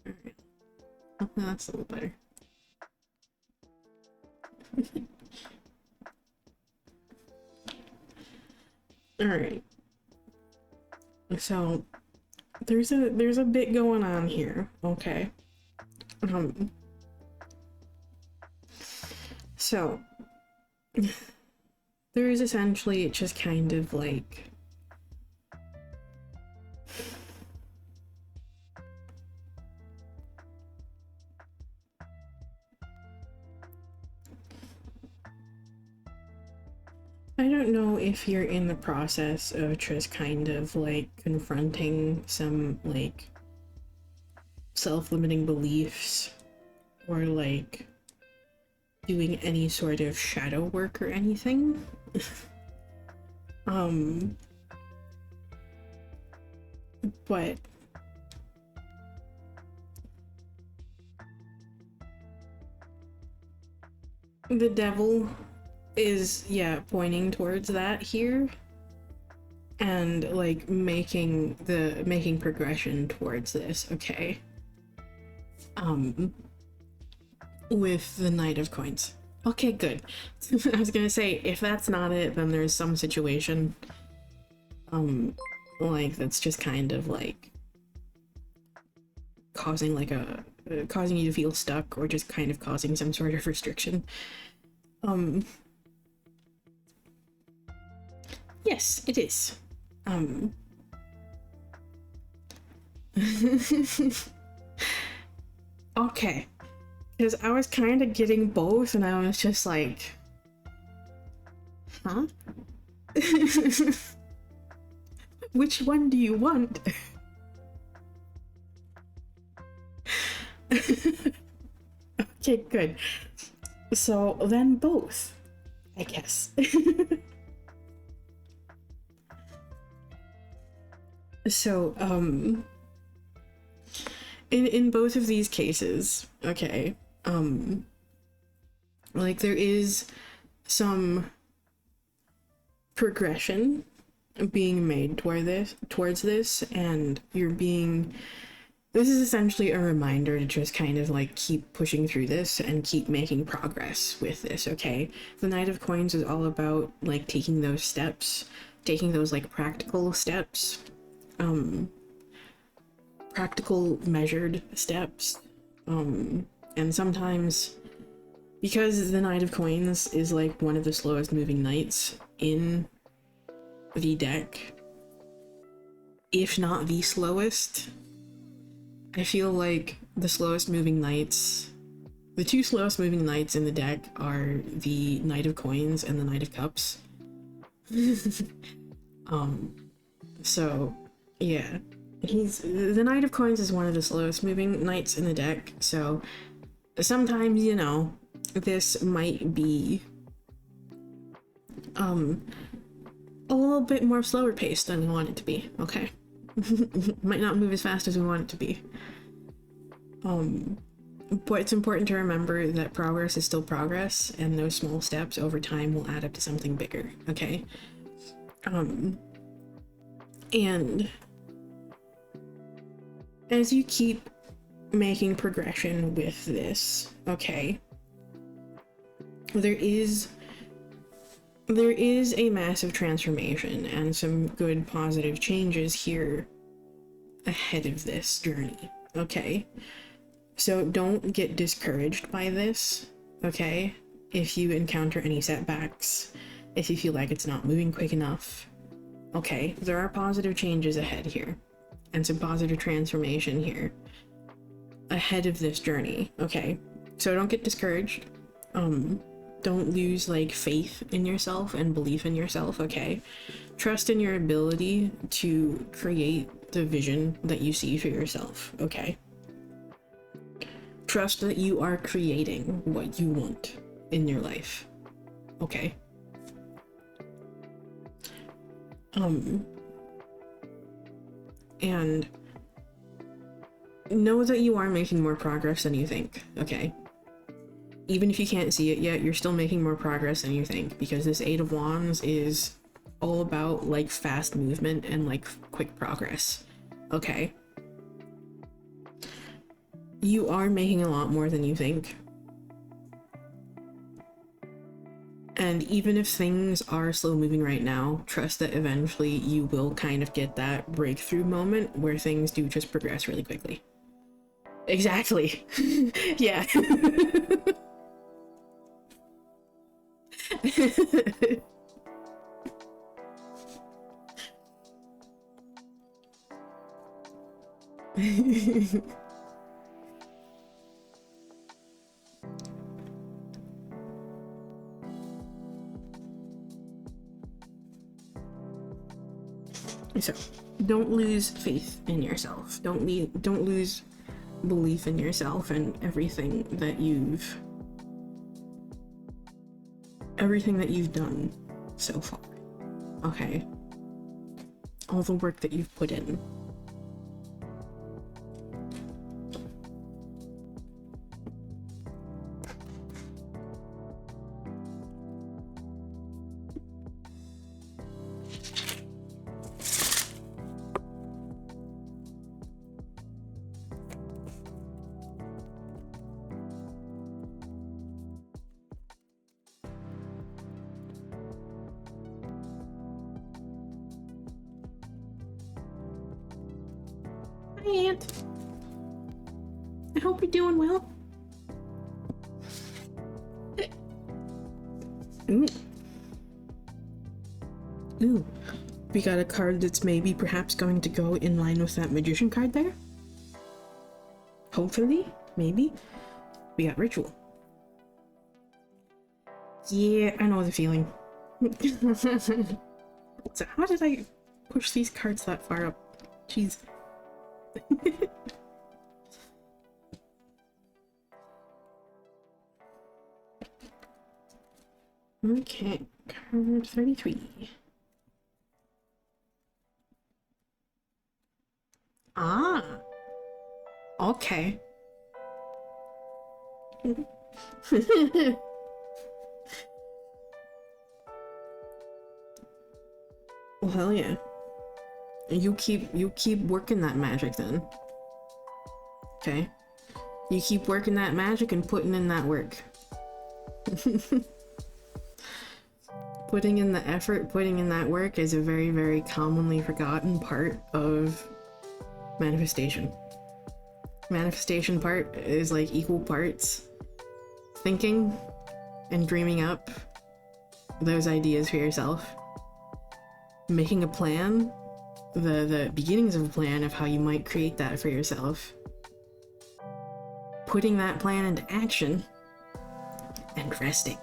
Alright. Oh, no, that's a little better. Alright. So there's a bit going on here, okay? So there is essentially just kind of like I don't know if you're in the process of just kind of like confronting some like self-limiting beliefs or like doing any sort of shadow work or anything. But the devil is, yeah, pointing towards that here and like making progression towards this, okay? With the Knight of Coins. Okay, good. I was gonna say, if that's not it, then there's some situation like that's just kind of like causing like causing you to feel stuck or just kind of causing some sort of restriction. Yes, it is. Okay. Because I was kind of getting both and I was just like, huh? Which one do you want? Okay, good. So then both, I guess. So, in both of these cases, okay, like there is some progression being made towards this, and this is essentially a reminder to just kind of like keep pushing through this and keep making progress with this, okay? The Knight of Coins is all about like taking those steps, taking those like practical steps, practical measured steps, and sometimes because the Knight of Coins is like one of the slowest moving knights in the deck, if not the slowest, I feel like the slowest moving knights, the two slowest moving knights in the deck are the Knight of Coins and the Knight of Cups. So yeah, the Knight of Coins is one of the slowest moving knights in the deck, so sometimes, you know, this might be a little bit more slower paced than we want it to be, okay? Might not move as fast as we want it to be. But it's important to remember that progress is still progress, and those small steps over time will add up to something bigger, okay? And as you keep making progression with this, okay, there is a massive transformation and some good positive changes here ahead of this journey, okay? So don't get discouraged by this, okay? If you encounter any setbacks, if you feel like it's not moving quick enough, okay, there are positive changes ahead here and some positive transformation here ahead of this journey, okay? So don't get discouraged. Don't lose like faith in yourself and belief in yourself, okay? Trust in your ability to create the vision that you see for yourself, okay? Trust that you are creating what you want in your life, okay? And know that you are making more progress than you think, okay? Even if you can't see it yet, you're still making more progress than you think, because this Eight of Wands is all about like fast movement and like quick progress, okay? You are making a lot more than you think. And even if things are slow moving right now, trust that eventually you will kind of get that breakthrough moment where things do just progress really quickly. Exactly. Yeah. So, don't lose faith in yourself. Don't lose belief in yourself and everything that you've done so far. Okay? All the work that you've put in. Hi, Aunt. I hope you're doing well. Ooh. Ooh. We got a card that's maybe perhaps going to go in line with that magician card there. Hopefully, maybe. We got ritual. Yeah, I know the feeling. So how did I push these cards that far up? Jeez. Okay, card 33. Ah, okay. Well, hell yeah. You keep working that magic then. Okay? You keep working that magic and putting in that work. Putting in the effort, putting in that work is a very, very commonly forgotten part of manifestation. Manifestation part is like equal parts thinking and dreaming up those ideas for yourself. Making a plan, the beginnings of a plan of how you might create that for yourself. Putting that plan into action and resting.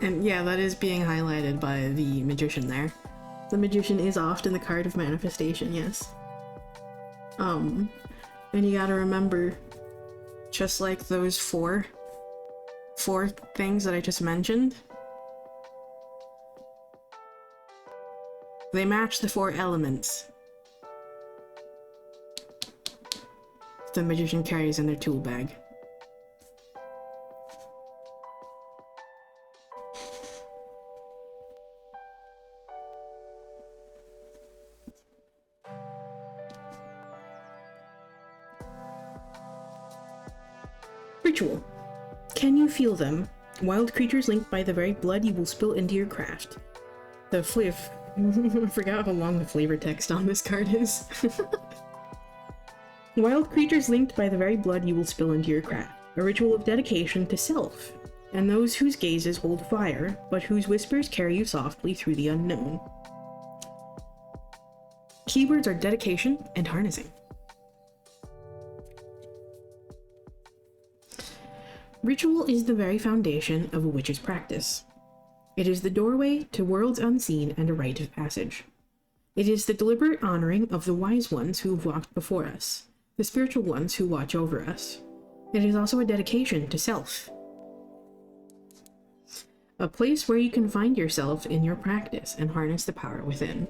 And yeah, that is being highlighted by the magician there. The magician is often the card of manifestation, yes. And you gotta remember, just like those four things that I just mentioned, they match the 4 elements the magician carries in their tool bag. Ritual. Can you feel them? Wild creatures linked by the very blood you will spill into your craft. The I forgot how long the flavor text on this card is. Wild creatures linked by the very blood you will spill into your craft. A ritual of dedication to self, and those whose gazes hold fire, but whose whispers carry you softly through the unknown. Keywords are dedication and harnessing. Ritual is the very foundation of a witch's practice. It is the doorway to worlds unseen and a rite of passage. It is the deliberate honoring of the wise ones who have walked before us, the spiritual ones who watch over us. It is also a dedication to self. A place where you can find yourself in your practice and harness the power within.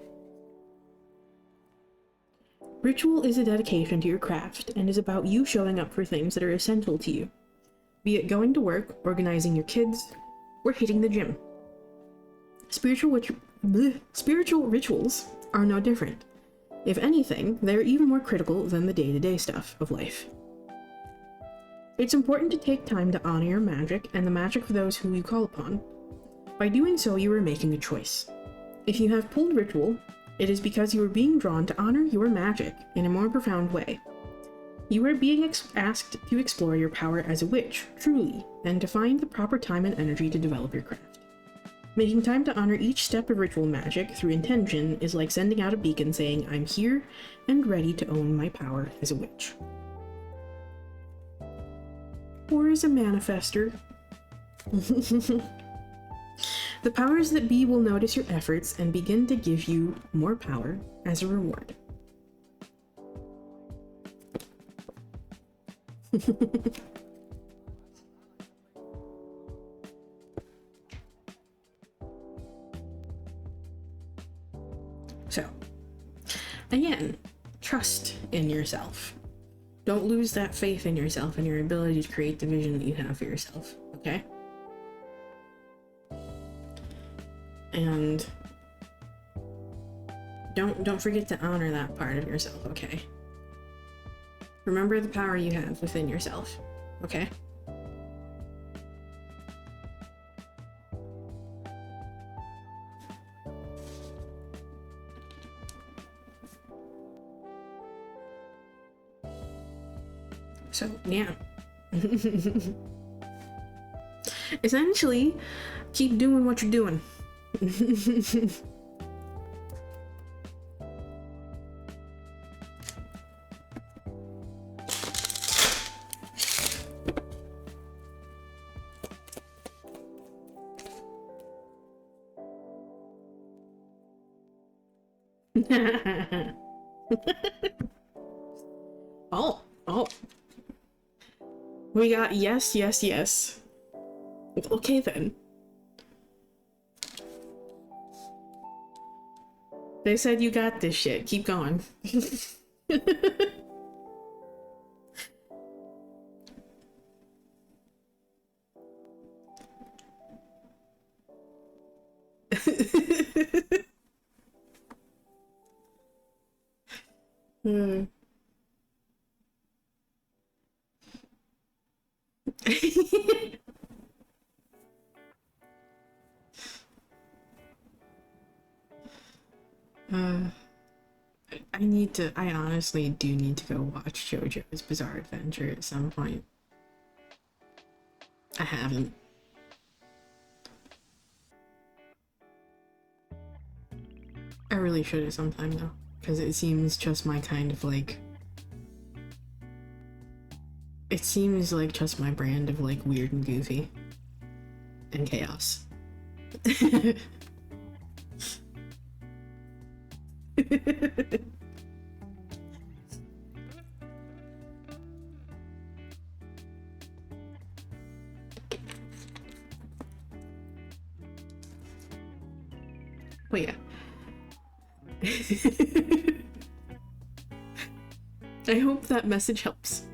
Ritual is a dedication to your craft and is about you showing up for things that are essential to you. Be it going to work, organizing your kids, or hitting the gym. Spiritual rituals are no different. If anything, they're even more critical than the day-to-day stuff of life. It's important to take time to honor your magic and the magic of those who you call upon. By doing so, you are making a choice. If you have pulled ritual, it is because you are being drawn to honor your magic in a more profound way. You are being asked to explore your power as a witch, truly, and to find the proper time and energy to develop your craft. Making time to honor each step of ritual magic through intention is like sending out a beacon saying, I'm here and ready to own my power as a witch. Or as a manifester. The powers that be will notice your efforts and begin to give you more power as a reward. So, again, trust in yourself. Don't lose that faith in yourself and your ability to create the vision that you have for yourself, okay? And don't forget to honor that part of yourself, okay? Remember the power you have within yourself, okay? So, yeah. Essentially, keep doing what you're doing. Oh. We got yes, yes, yes. Okay then. They said you got this shit. Keep going. Hmm. I honestly do need to go watch JoJo's Bizarre Adventure at some point. I haven't. I really should at some time though, because it seems just my kind of like... It seems like just my brand of like weird and goofy. And chaos. But yeah. I hope that message helps.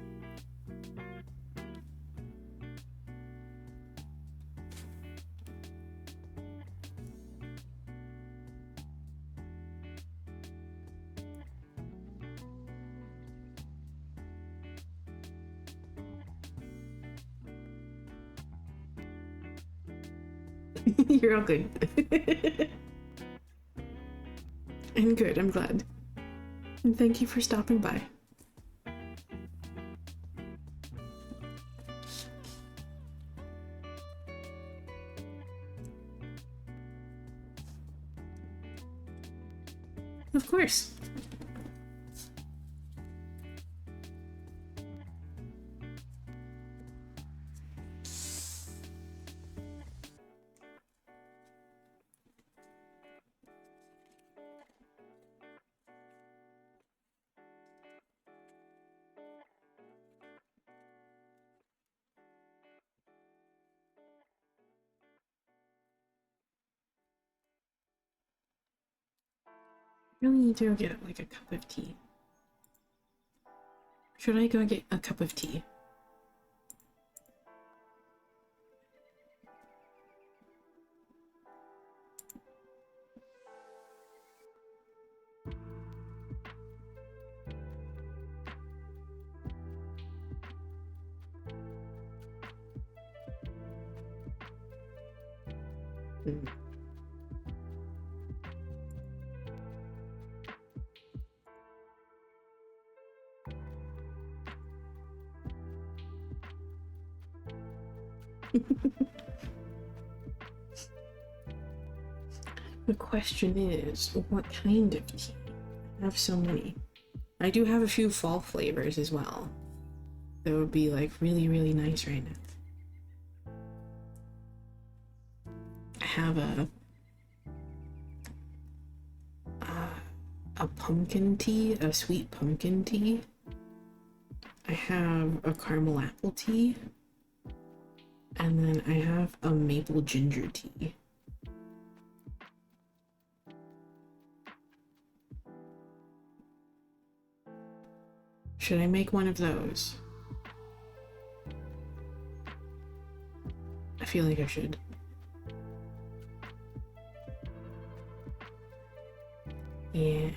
You're all good. I'm good, I'm glad. And thank you for stopping by. Of course. Really need to go get like a cup of tea. Should I go get a cup of tea? Mm. The question is, what kind of tea? I have so many. I do have a few fall flavors as well. That would be like really, really nice right now. I have a pumpkin tea, a sweet pumpkin tea. I have a caramel apple tea. And then I have a maple ginger tea. Should I make one of those? I feel like I should. Yeah.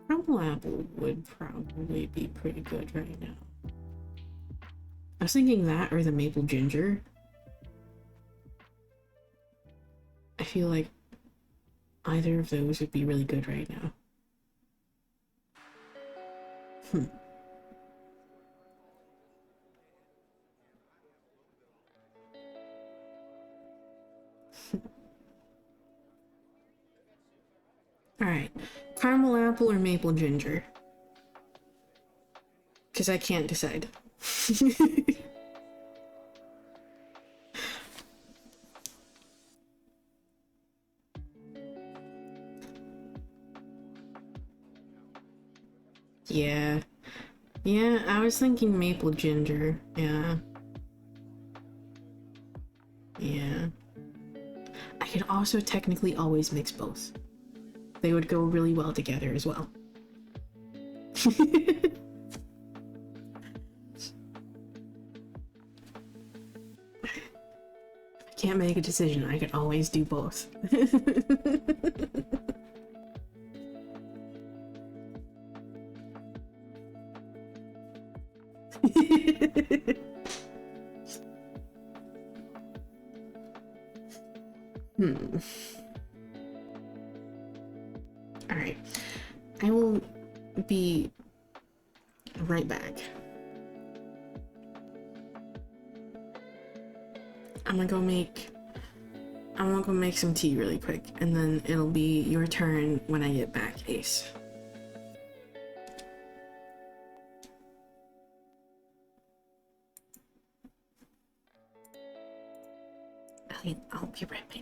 Caramel apple would probably be pretty good right now. I was thinking that or the maple ginger. I feel like either of those would be really good right now. Alright. Caramel apple or maple ginger? Because I can't decide. Yeah. Yeah, I was thinking maple ginger. Yeah. Yeah. I could also technically always mix both. They would go really well together as well. I can't make a decision. I could always do both. Hmm. Alright. I will be right back. I'm gonna go make some tea really quick, and then it'll be your turn when I get back, Ace. I'll be right back.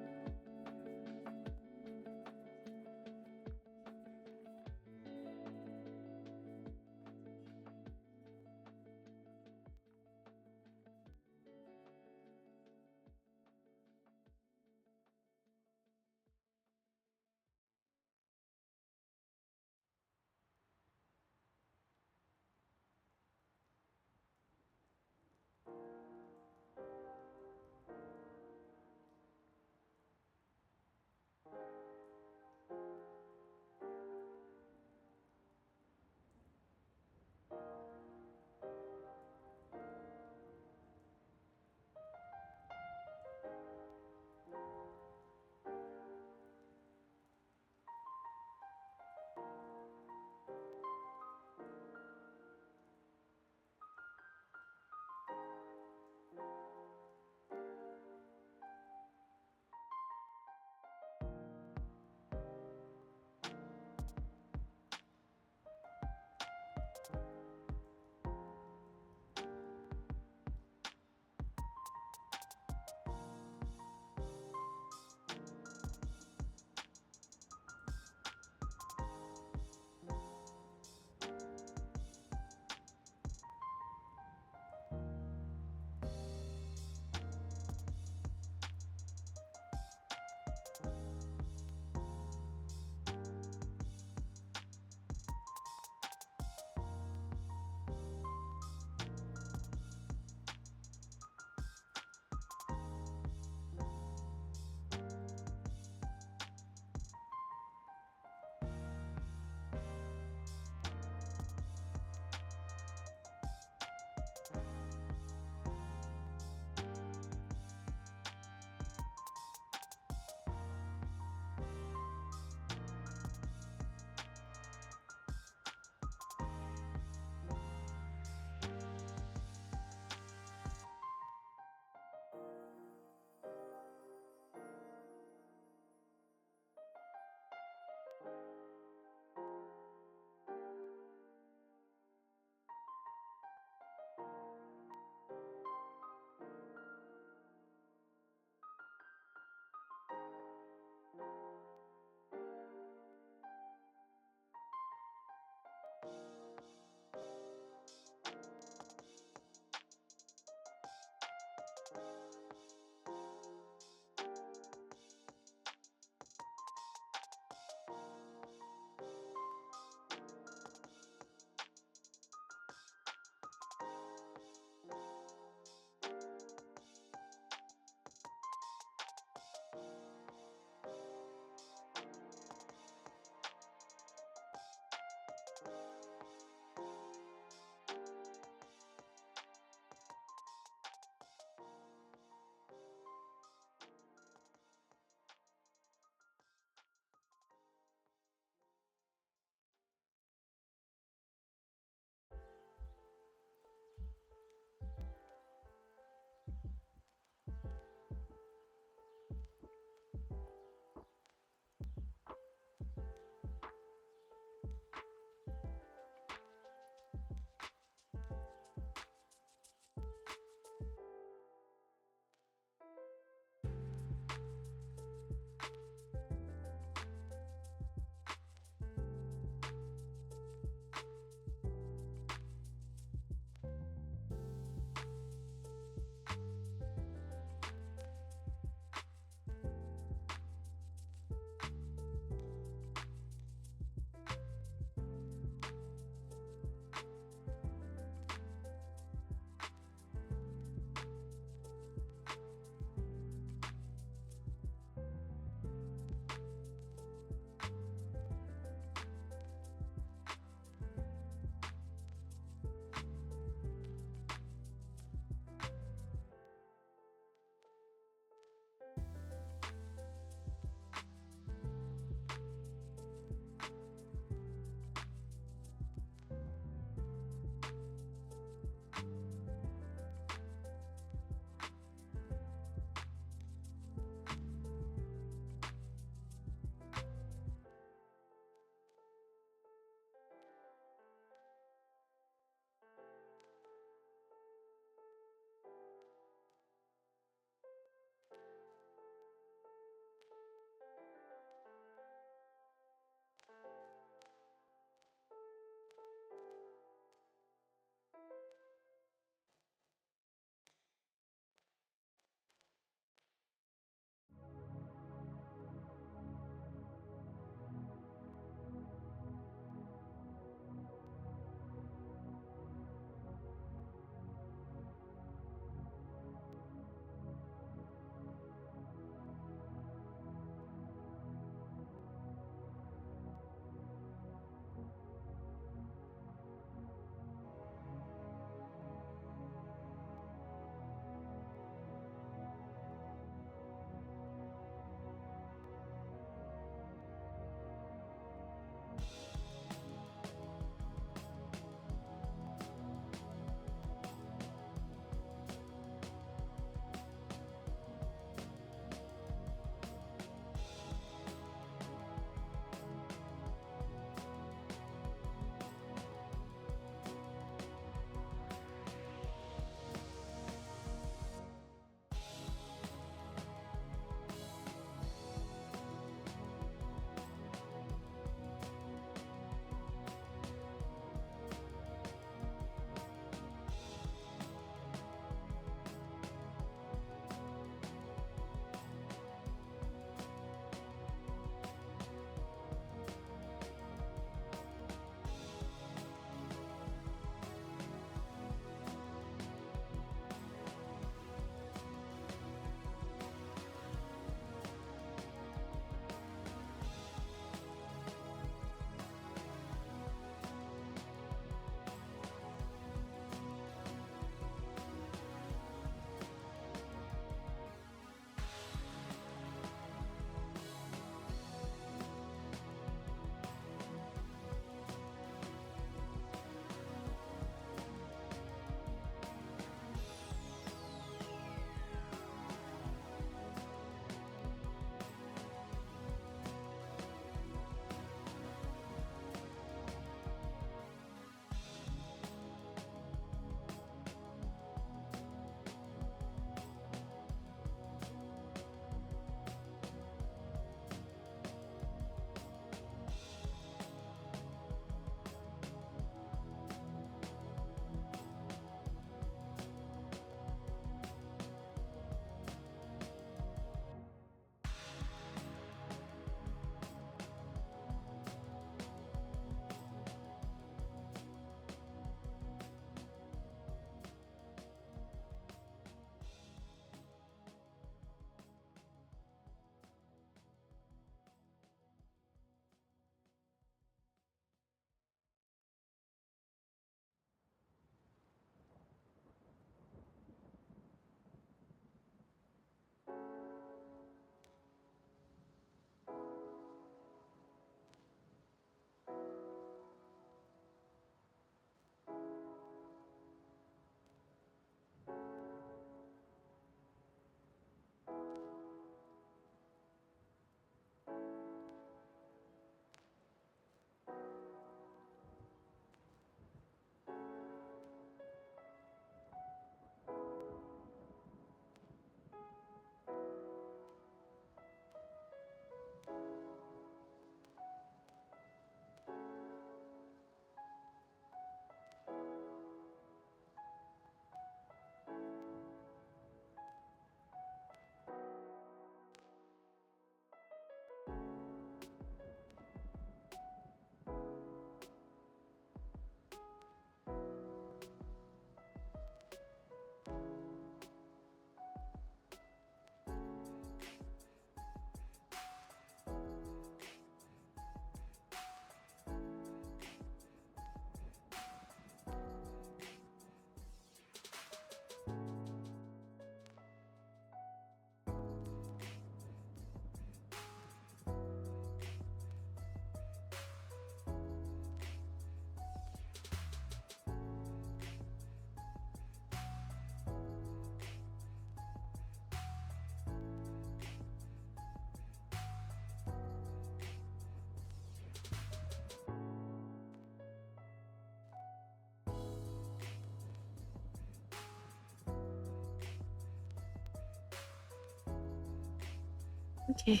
Okay,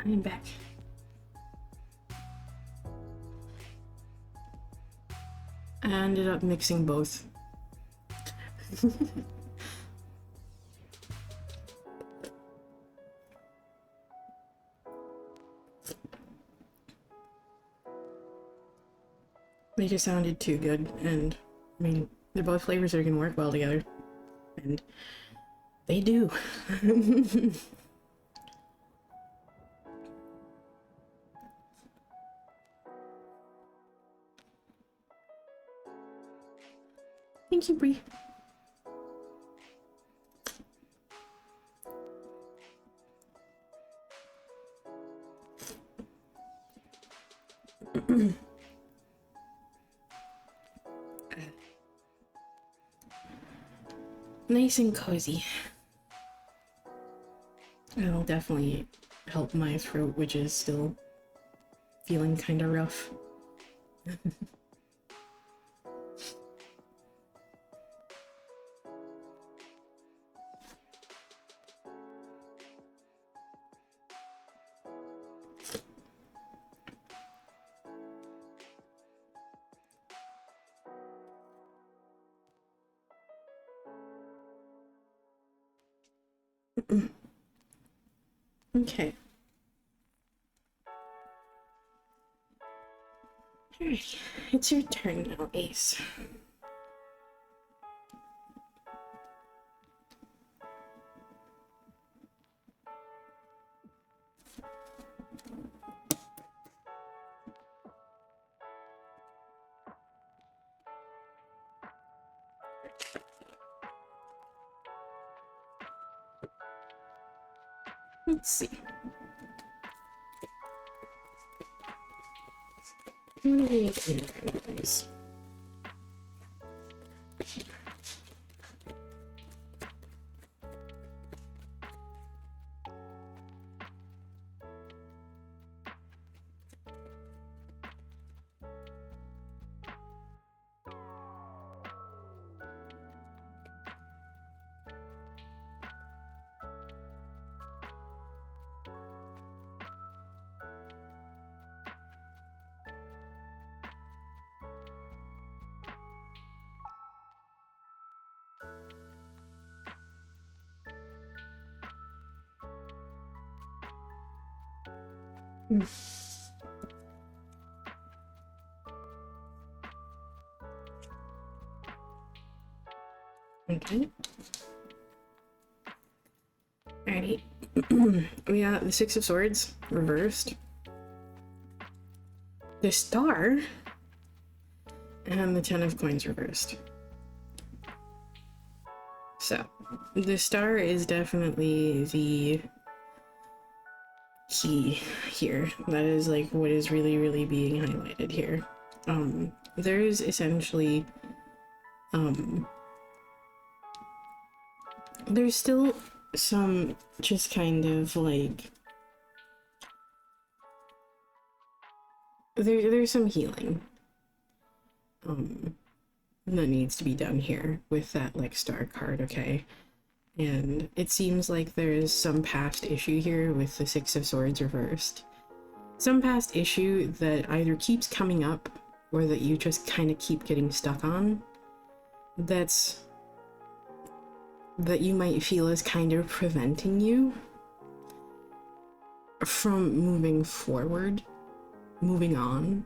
I'm back. I ended up mixing both. They just sounded too good, and I mean, they're both flavors that are gonna work well together. And they do. Thank you, Brie. Nice and cozy. It'll definitely help my throat, which is still feeling kind of rough. Okay. Alright, it's your turn now, Ace. Let's see. What do we recognize? Okay. Alrighty. We got the Six of Swords reversed, the Star, and the Ten of Coins reversed. So, the Star is definitely the key here. That is like what is really, really being highlighted here. There's essentially, there's still some just kind of like, there's some healing that needs to be done here with that like Star card, okay? And it seems like there's some past issue here with the Six of Swords reversed. Some past issue that either keeps coming up or that you just kind of keep getting stuck on. That you might feel is kind of preventing you from moving forward, moving on.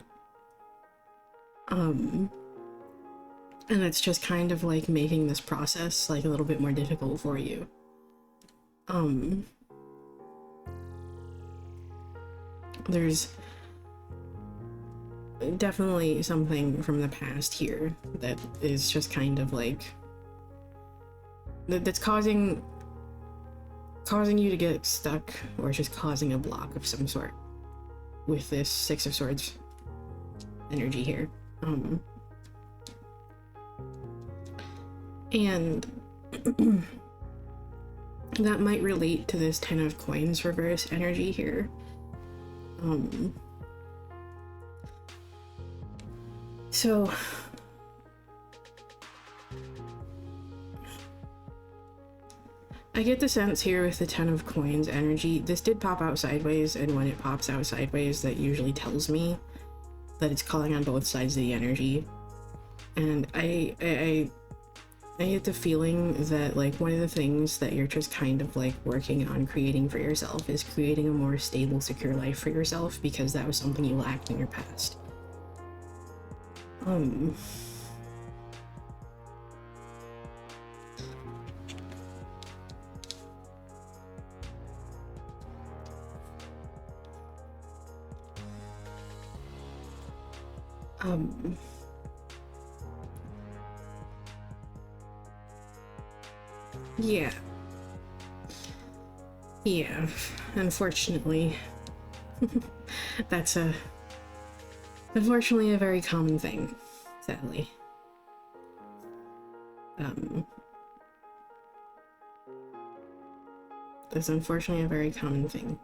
And it's just kind of like making this process like a little bit more difficult for you. There's definitely something from the past here that is just kind of like that's causing you to get stuck, or just causing a block of some sort with this Six of Swords energy here. And that might relate to this Ten of Coins reverse energy here. So I get the sense here with the Ten of Coins energy, this did pop out sideways, and when it pops out sideways, that usually tells me that it's calling on both sides of the energy. And I get the feeling that, like, one of the things that you're just kind of, like, working on creating for yourself is creating a more stable, secure life for yourself, because that was something you lacked in your past. Yeah. Yeah, unfortunately. That's unfortunately a very common thing, sadly. That's unfortunately a very common thing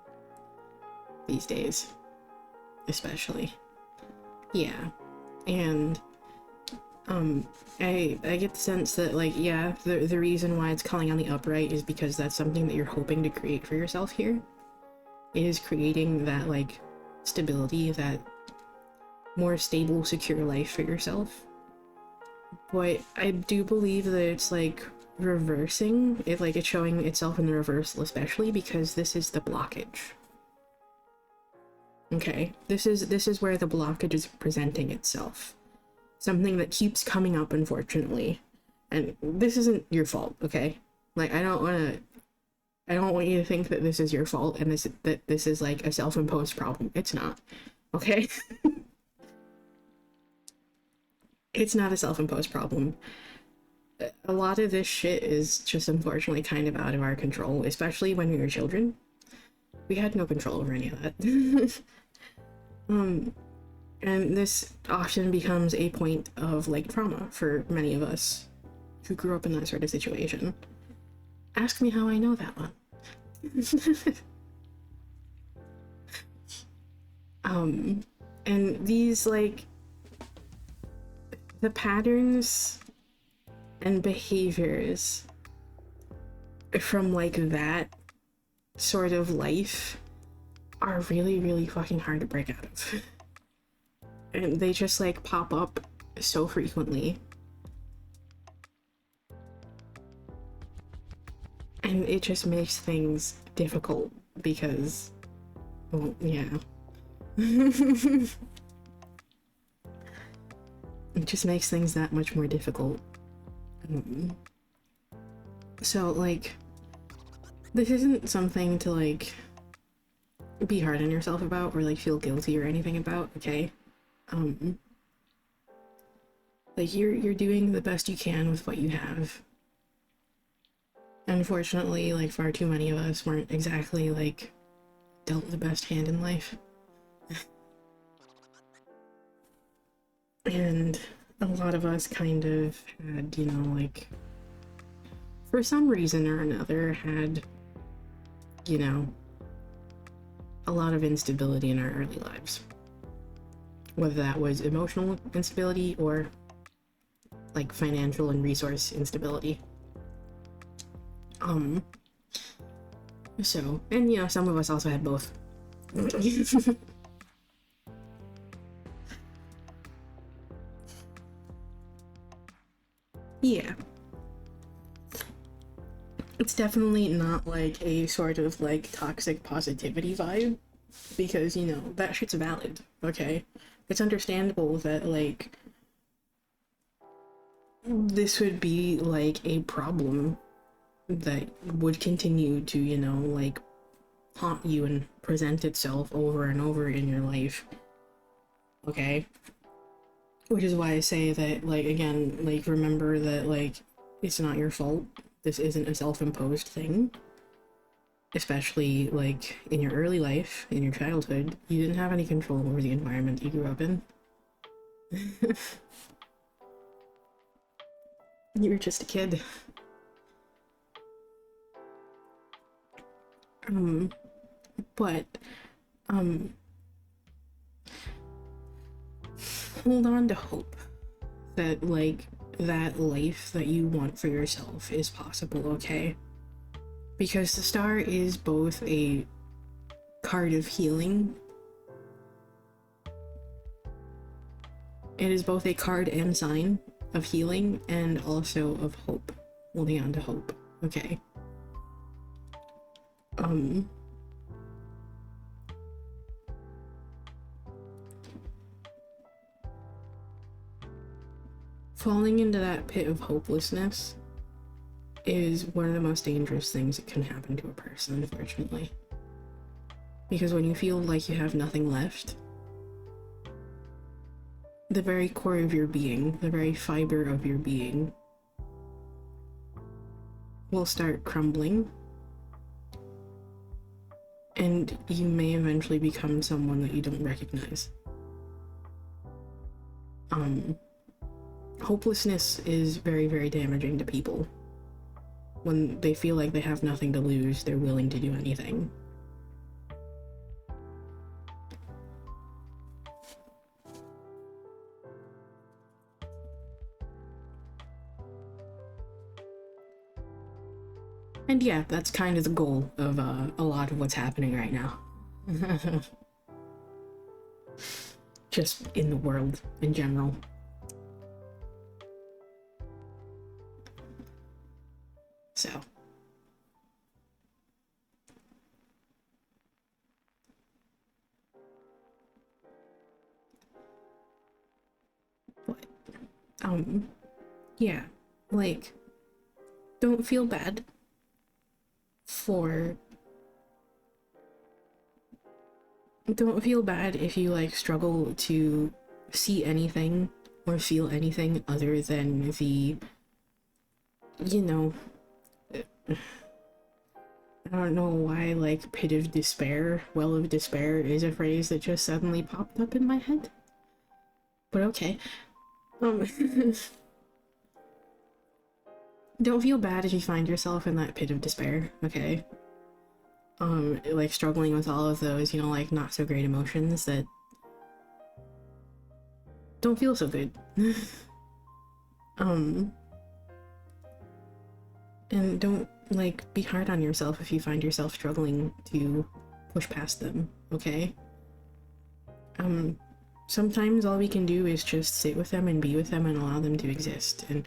these days, especially. Yeah, and I get the sense that, like, yeah, the reason why it's calling on the upright is because that's something that you're hoping to create for yourself here. It is creating that, like, stability, that more stable, secure life for yourself. But I do believe that it's, like, reversing it, like, it's showing itself in the reversal, especially because this is the blockage. Okay, this is where the blockage is presenting itself. Something that keeps coming up, unfortunately. And this isn't your fault, okay? Like, I don't want you to think that this is your fault and that this is like a self-imposed problem. It's not, okay? It's not a self-imposed problem. A lot of this shit is just unfortunately kind of out of our control, especially when we were children. We had no control over any of that. And this often becomes a point of, like, trauma for many of us who grew up in that sort of situation. Ask me how I know that one. And these, like, the patterns and behaviors from, like, that sort of life are really, really fucking hard to break out of. And they just, like, pop up so frequently. And it just makes things difficult because, well, yeah. It just makes things that much more difficult. So, like, this isn't something to, like, be hard on yourself about or, like, feel guilty or anything about, okay? Like, you're doing the best you can with what you have. Unfortunately, like, far too many of us weren't exactly, like, dealt the best hand in life. And a lot of us kind of had, you know, like, for some reason or another, had, you know, a lot of instability in our early lives. Whether that was emotional instability or, like, financial and resource instability. So, and, you know, some of us also had both. Yeah. It's definitely not, like, a sort of, like, toxic positivity vibe, because, you know, that shit's valid, okay? It's understandable that, like, this would be, like, a problem that would continue to, you know, like, haunt you and present itself over and over in your life, okay? Which is why I say that, like, again, like, remember that, like, it's not your fault. This isn't a self-imposed thing. Especially, like, in your early life, in your childhood, you didn't have any control over the environment you grew up in. You were just a kid. But, hold on to hope that, like, that life that you want for yourself is possible, okay? Because the star is both a card of healing. It is both a card and sign of healing and also of hope. Holding on to hope. Okay. Falling into that pit of hopelessness is one of the most dangerous things that can happen to a person, unfortunately. Because when you feel like you have nothing left, the very core of your being, the very fiber of your being, will start crumbling. And you may eventually become someone that you don't recognize. Hopelessness is very, very damaging to people. When they feel like they have nothing to lose, they're willing to do anything. And yeah, that's kind of the goal of a lot of what's happening right now. Just in the world in general. So. But, yeah, like, don't feel bad don't feel bad if you, like, struggle to see anything or feel anything other than the, you know, I don't know why, like, pit of despair, well of despair is a phrase that just suddenly popped up in my head. But okay. Don't feel bad if you find yourself in that pit of despair, okay? Like, struggling with all of those, you know, like, not so great emotions that don't feel so good. And don't, like, be hard on yourself if you find yourself struggling to push past them, okay? Sometimes all we can do is just sit with them and be with them and allow them to exist, and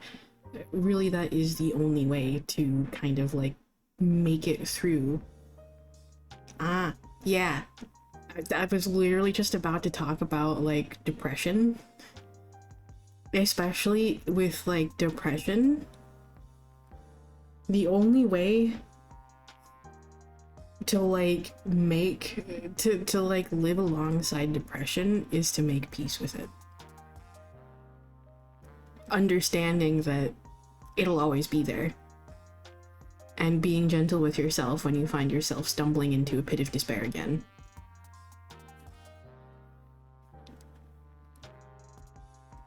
really that is the only way to kind of, like, make it through. Yeah. I was literally just about to talk about, like, depression. Especially with, like, depression. The only way to, like, to like, live alongside depression is to make peace with it. Understanding that it'll always be there. And being gentle with yourself when you find yourself stumbling into a pit of despair again.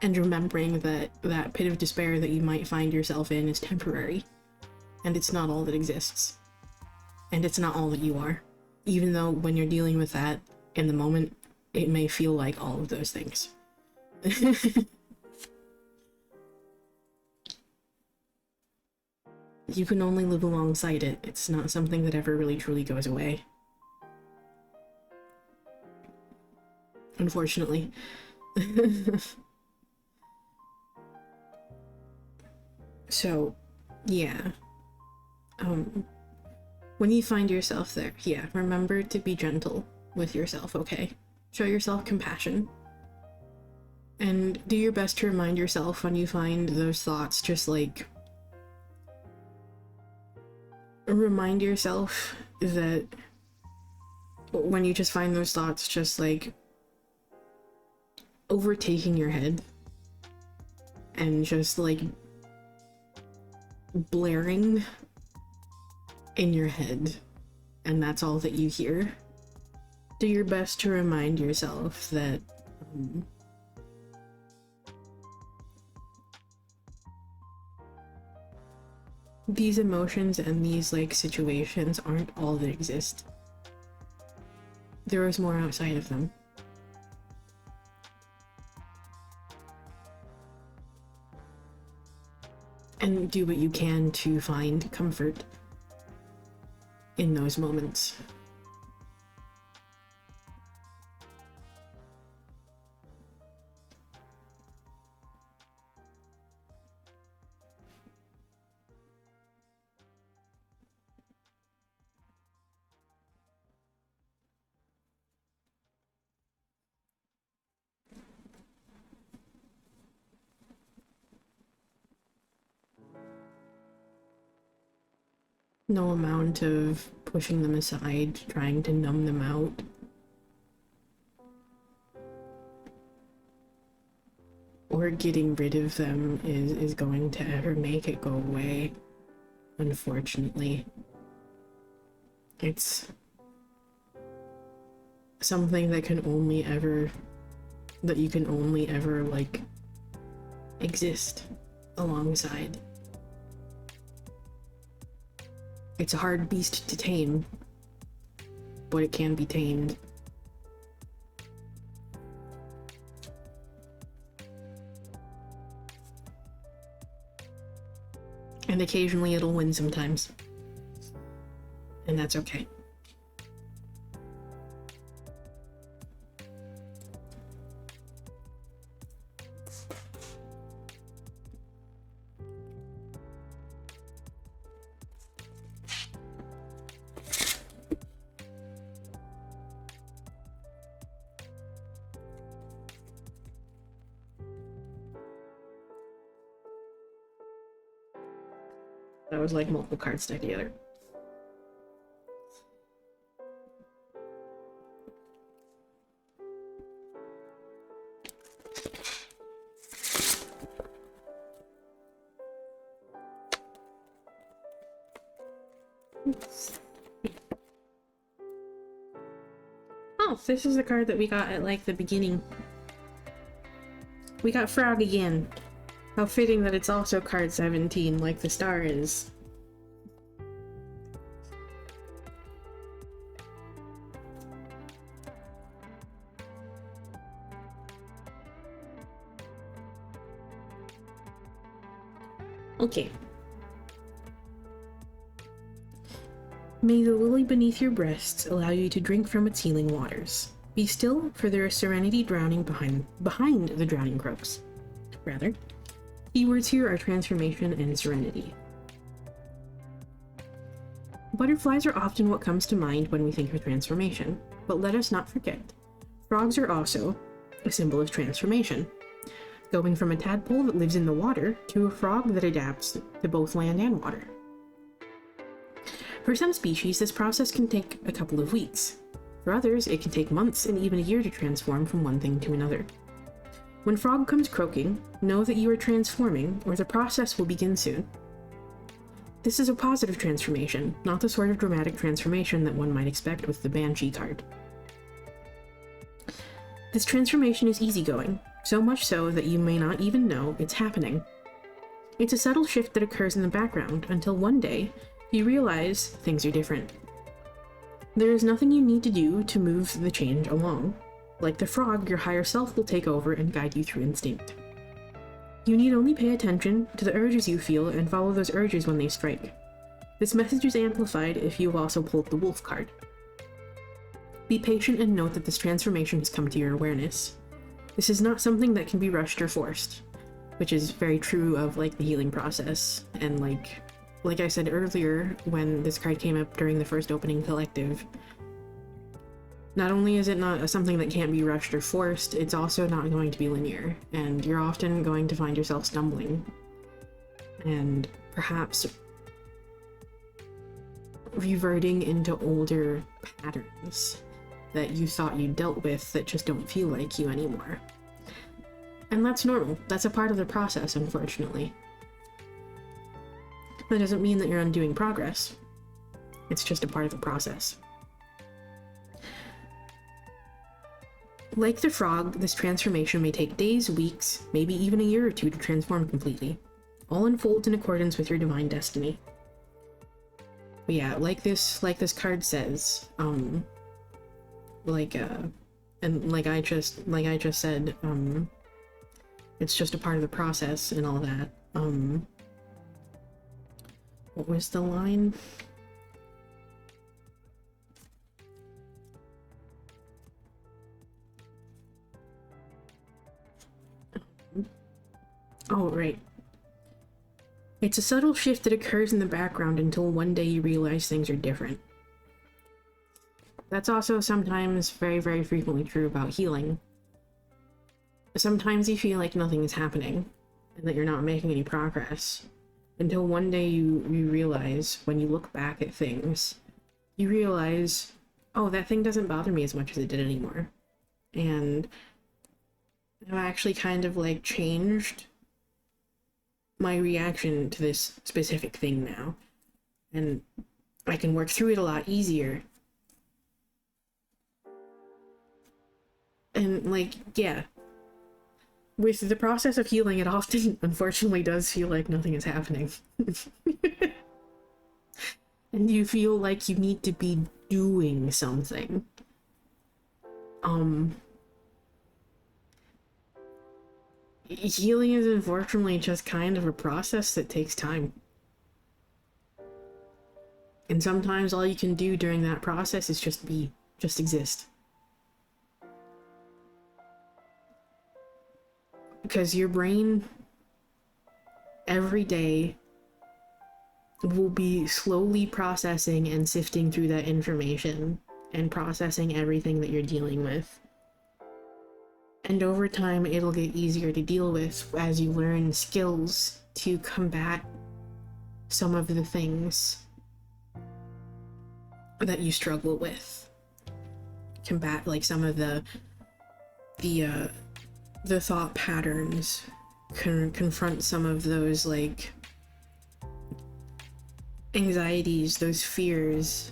And remembering that that pit of despair that you might find yourself in is temporary. And it's not all that exists. And it's not all that you are. Even though when you're dealing with that in the moment, it may feel like all of those things. You can only live alongside it. It's not something that ever really truly goes away. Unfortunately. So, yeah. When you find yourself there, yeah, remember to be gentle with yourself, okay? Show yourself compassion. And do your best to remind yourself when you find those thoughts, just, like, remind yourself that when you just find those thoughts just, like, overtaking your head and just, like, blaring in your head, and that's all that you hear, do your best to remind yourself that these emotions and these, like, situations aren't all that exist. There is more outside of them. And do what you can to find comfort in those moments. No amount of pushing them aside, trying to numb them out. Or getting rid of them is going to ever make it go away, unfortunately. It's something that can only ever, that you can only ever, like, exist alongside. It's a hard beast to tame, but it can be tamed. And occasionally it'll win sometimes. And that's okay. That was like multiple cards stuck together. Oh, this is the card that we got at like the beginning. We got Frog again. How fitting that it's also card 17, like the star is. Okay. May the lily beneath your breasts allow you to drink from its healing waters. Be still, for there is serenity drowning behind the drowning croaks. Rather. Keywords here are transformation and serenity. Butterflies are often what comes to mind when we think of transformation, but let us not forget, frogs are also a symbol of transformation, going from a tadpole that lives in the water to a frog that adapts to both land and water. For some species, this process can take a couple of weeks. For others, it can take months and even a year to transform from one thing to another. When frog comes croaking, know that you are transforming, or the process will begin soon. This is a positive transformation, not the sort of dramatic transformation that one might expect with the Banshee card. This transformation is easygoing, so much so that you may not even know it's happening. It's a subtle shift that occurs in the background until one day you realize things are different. There is nothing you need to do to move the change along. Like the frog, your higher self will take over and guide you through instinct. You need only pay attention to the urges you feel and follow those urges when they strike. This message is amplified if you have also pulled the wolf card. Be patient and note that this transformation has come to your awareness. This is not something that can be rushed or forced, which is very true of like the healing process. And like I said earlier, when this card came up during the first opening collective, not only is it not something that can't be rushed or forced, it's also not going to be linear, and you're often going to find yourself stumbling, and perhaps reverting into older patterns that you thought you dealt with that just don't feel like you anymore. And that's normal. That's a part of the process, unfortunately. That doesn't mean that you're undoing progress. It's just a part of the process. Like the frog, this transformation may take days, weeks, maybe even a year or two to transform completely. All unfolds in accordance with your divine destiny. But yeah, like this card says, and like I just said, it's just a part of the process and all that. What was the line? right. It's a subtle shift that occurs in the background until one day you realize things are different. That's also sometimes very, very frequently true about healing. Sometimes you feel like nothing is happening and that you're not making any progress until one day you realize, when you look back at things, you realize, oh, that thing doesn't bother me as much as it did anymore. And I've actually kind of like changed my reaction to this specific thing now. And I can work through it a lot easier. And like, yeah. With the process of healing, it often, unfortunately, does feel like nothing is happening. And you feel like you need to be doing something. Healing is unfortunately just kind of a process that takes time. And sometimes all you can do during that process is just be, just exist. Because your brain, every day, will be slowly processing and sifting through that information and processing everything that you're dealing with. And over time, it'll get easier to deal with as you learn skills to combat some of the things that you struggle with. Combat, like, some of the thought patterns. Confront some of those, like, anxieties, those fears,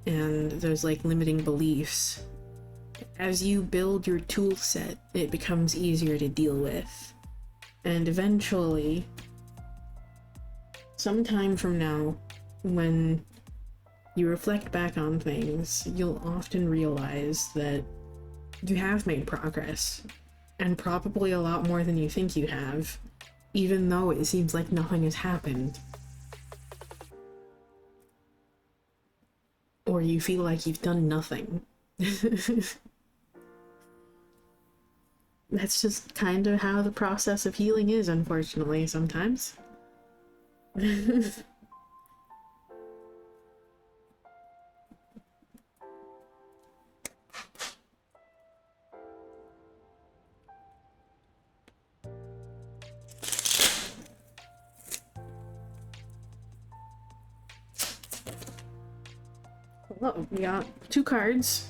and those, like, limiting beliefs. As you build your tool set, it becomes easier to deal with. And eventually, sometime from now, when you reflect back on things, you'll often realize that you have made progress, and probably a lot more than you think you have, even though it seems like nothing has happened. Or you feel like you've done nothing. That's just kind of how the process of healing is, unfortunately, sometimes. Well, we got two cards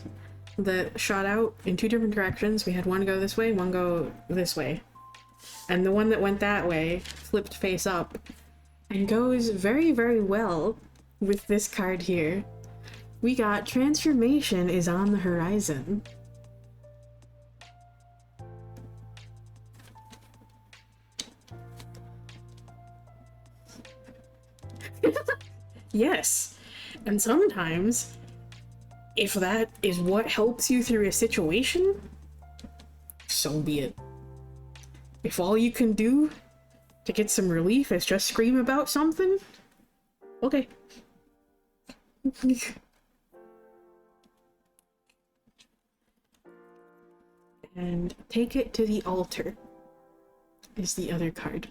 that shot out in two different directions. We had one go this way, one go this way. And the one that went that way flipped face up and goes very, very well with this card here. We got transformation is on the horizon. Yes. And sometimes, if that is what helps you through a situation, so be it. If all you can do to get some relief is just scream about something, okay. And take it to the altar is the other card.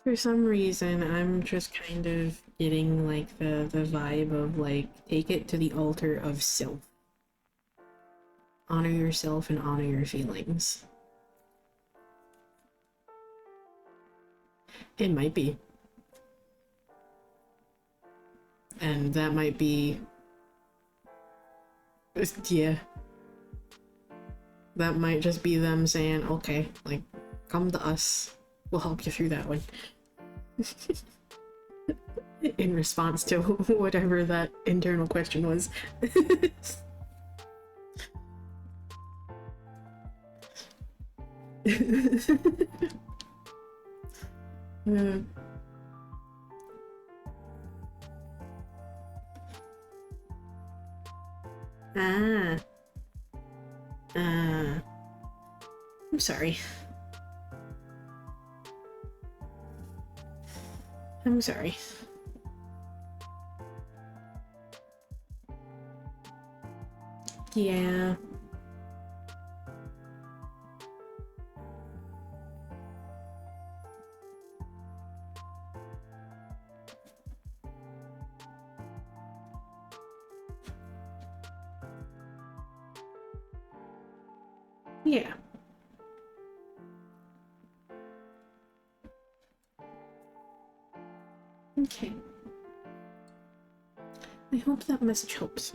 For some reason, I'm just kind of getting, like, the vibe of, like, take it to the altar of self. Honor yourself and honor your feelings. It might be. And that might be... yeah. That might just be them saying, okay, like, come to us. We'll help you through that one. In response to whatever that internal question was. Ah. I'm sorry. I'm sorry. Yeah. Yeah. Okay. I hope that message helps.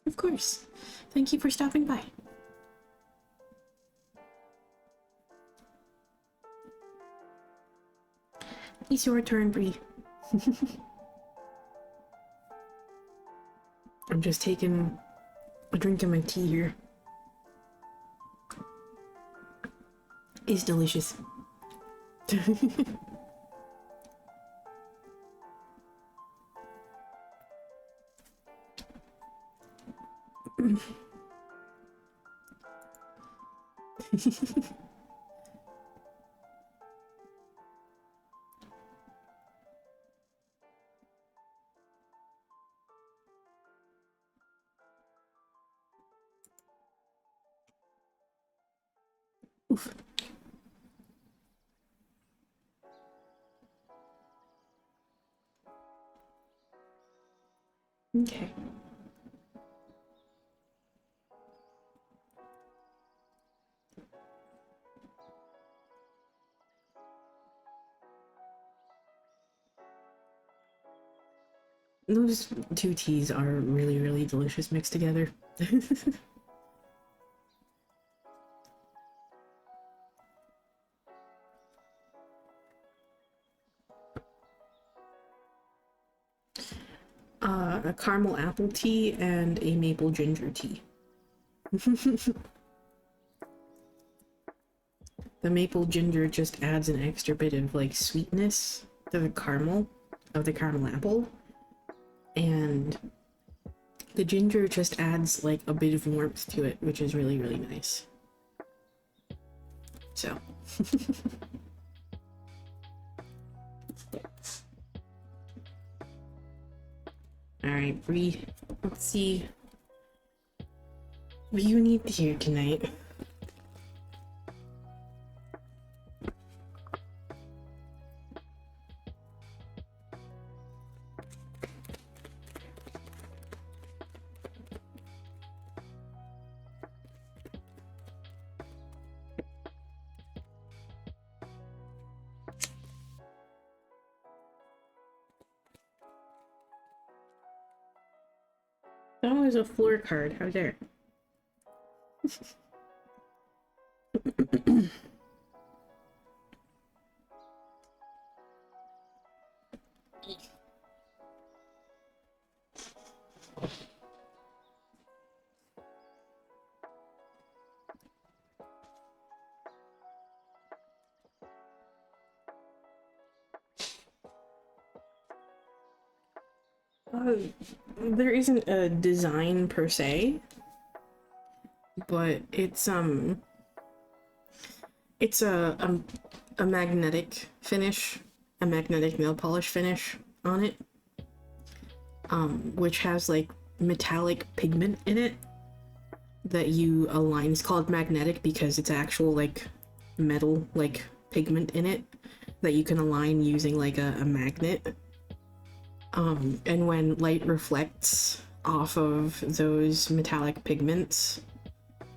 Of course. Thank you for stopping by. It's your turn, Bree. I'm just taking a drink of my tea here. It's delicious. Oof. Okay. Those two teas are really, really delicious mixed together. A caramel apple tea and a maple ginger tea. The maple ginger just adds an extra bit of like sweetness to the caramel of the caramel apple, and the ginger just adds like a bit of warmth to it, which is really, really nice. So alright, Bree, let's see what you need to hear tonight. That was a floor card. How dare. There isn't a design per se, but it's a magnetic finish, a magnetic nail polish finish on it, which has like metallic pigment in it that you align. It's called magnetic because it's actual like metal like pigment in it that you can align using like a magnet. And when light reflects off of those metallic pigments,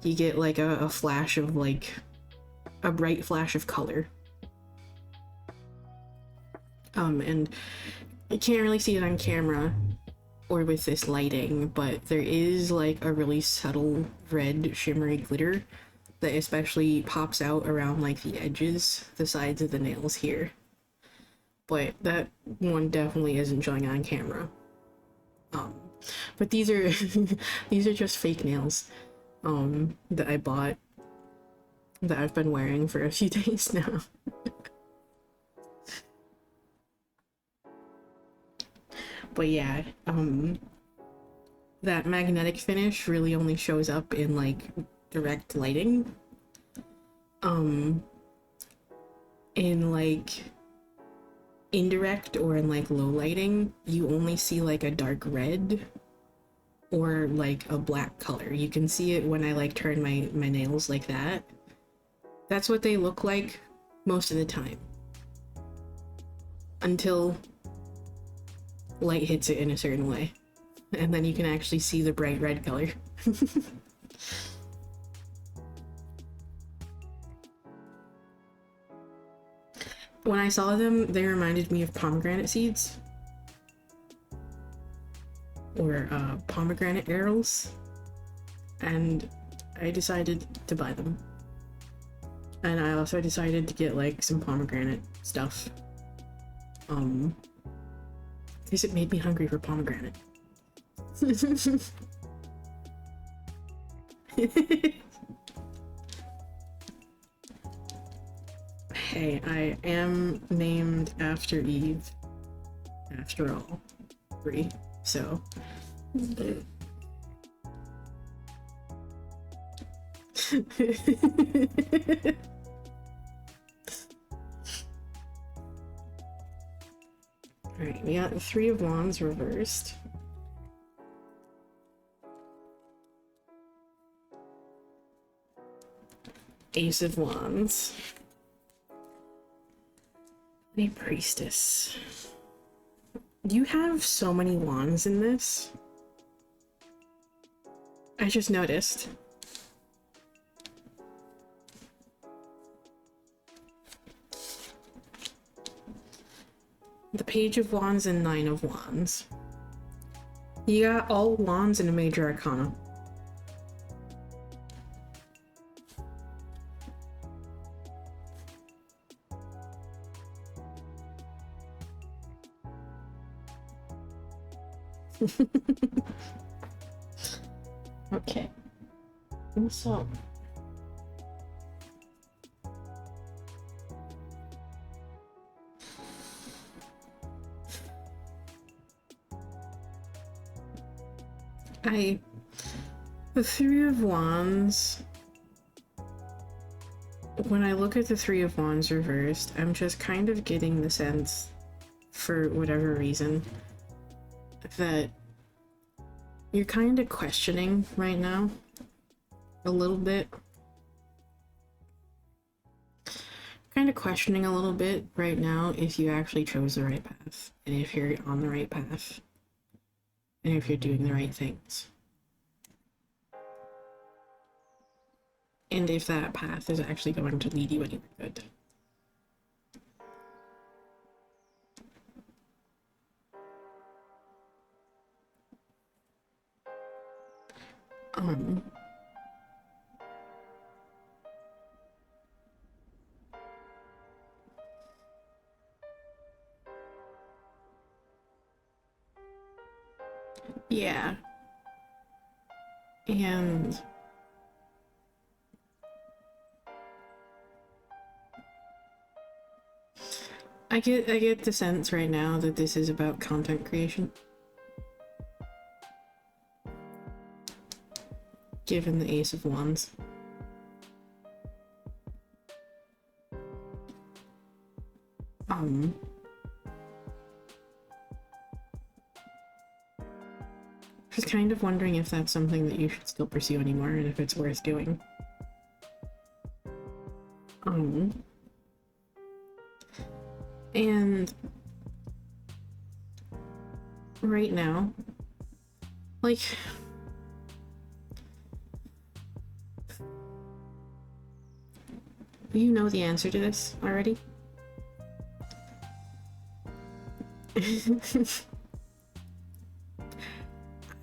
you get like a flash of like a bright flash of color. And you can't really see it on camera or with this lighting, but there is like a really subtle red shimmery glitter that especially pops out around like the edges, the sides of the nails here. But that one definitely isn't showing on camera. But these are these are just fake nails that I bought that I've been wearing for a few days now. But yeah, that magnetic finish really only shows up in like direct lighting. In like indirect or in like low lighting, you only see like a dark red or like a black color. You can see it when I like turn my nails like that. That's what they look like most of the time. Until light hits it in a certain way. And then you can actually see the bright red color. When I saw them, they reminded me of pomegranate seeds. Or pomegranate arrows. And I decided to buy them. And I also decided to get like some pomegranate stuff. Because it made me hungry for pomegranate. Hey, I am named after Eve. After all. Free. So. Alright, we got the Three of Wands reversed. Ace of Wands. A Priestess. You have so many wands in this. I just noticed. The Page of Wands and Nine of Wands. You got all wands in a major arcana. Okay. What's up? The Three of Wands, when I look at the Three of Wands reversed, I'm just kind of getting the sense, for whatever reason, that you're kind of questioning right now, a little bit. Kind of questioning a little bit right now if you actually chose the right path, and if you're on the right path, and if you're doing the right things. And if that path is actually going to lead you anywhere good. Yeah. And I get the sense right now that this is about content creation. Given the Ace of Wands. Just kind of wondering if that's something that you should still pursue anymore and if it's worth doing. And right now, like, you know the answer to this already.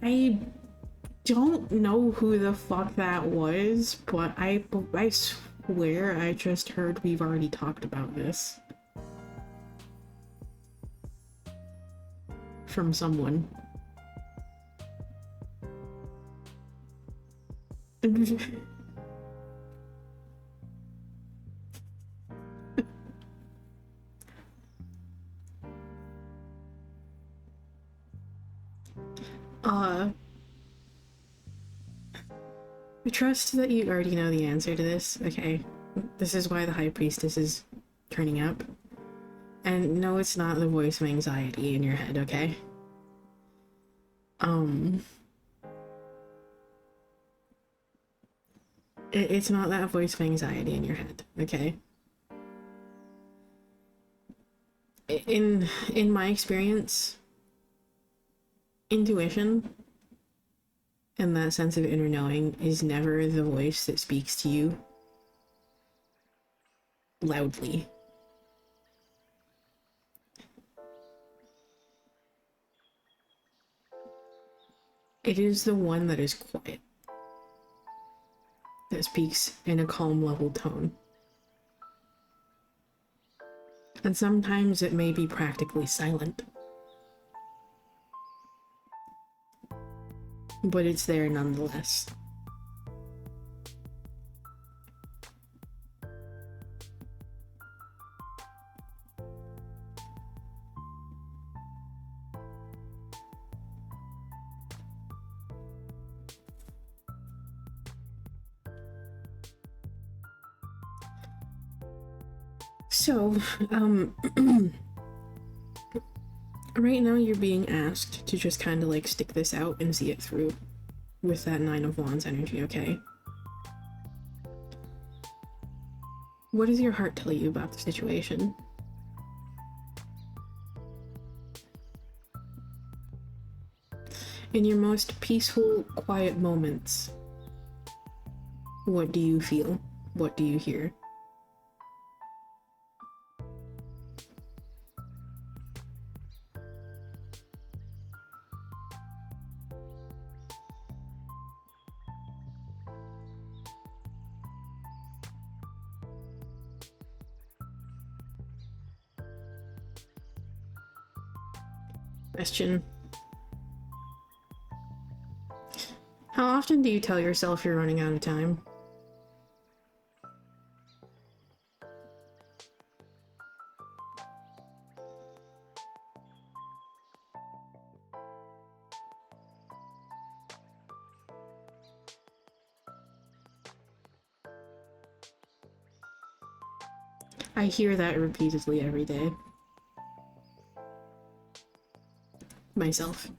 I don't know who the fuck that was, but I swear I just heard we've already talked about this from someone. I trust that you already know the answer to this. Okay, this is why the High Priestess is turning up. And no, it's not the voice of anxiety in your head, okay? It's not that voice of anxiety in your head, okay? In my experience, intuition and that sense of inner knowing is never the voice that speaks to you loudly. It is the one that is quiet, that speaks in a calm, level tone. And sometimes it may be practically silent. But it's there nonetheless. So, right now you're being asked to just kind of like stick this out and see it through with that Nine of Wands energy, okay? What does your heart tell you about the situation? In your most peaceful, quiet moments, what do you feel? What do you hear? Question. How often do you tell yourself you're running out of time? I hear that repeatedly every day. Myself.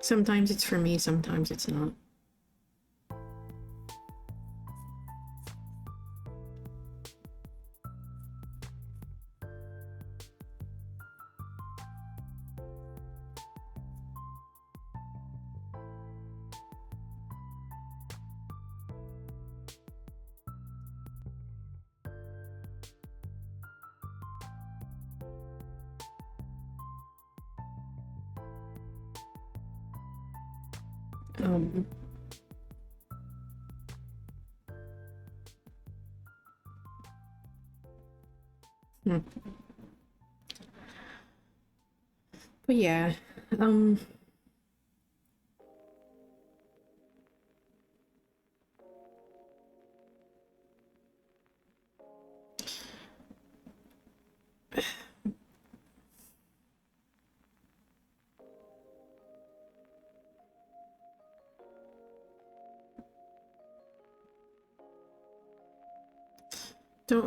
Sometimes it's for me, sometimes it's not. But yeah,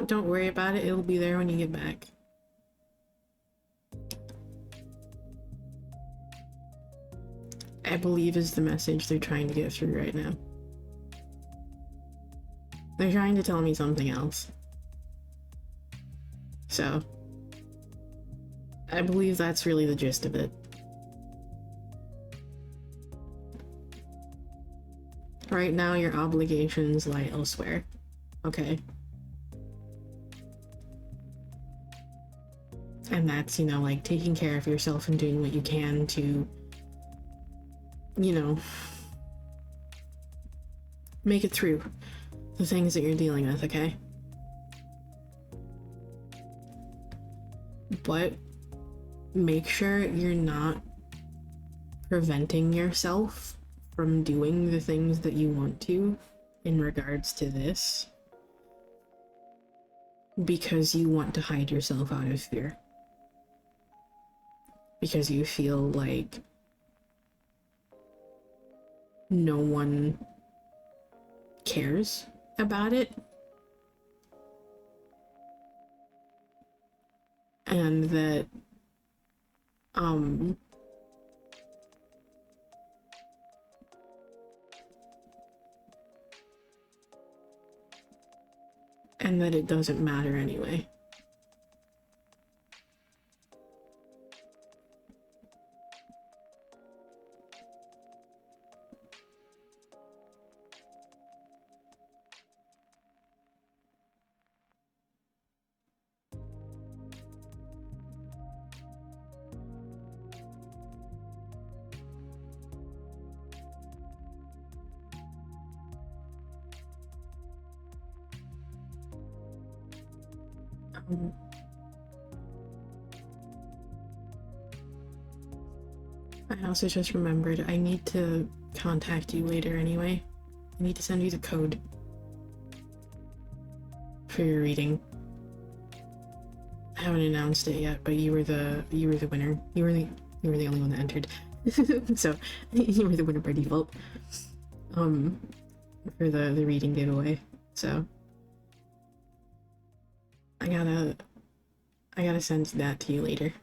don't worry about it, it'll be there when you get back. I believe is the message they're trying to get through right now. They're trying to tell me something else. So I believe that's really the gist of it. Right now, your obligations lie elsewhere. Okay? And that's, you know, like taking care of yourself and doing what you can to, you know, make it through the things that you're dealing with, okay? But make sure you're not preventing yourself from doing the things that you want to in regards to this because you want to hide yourself out of fear. Because you feel like no one cares about it. And that, and that it doesn't matter anyway. I also just remembered I need to contact you later anyway. I need to send you the code for your reading. I haven't announced it yet, but you were the winner. You were the only one that entered. So you were the winner by default. For the reading giveaway. So I gotta send that to you later.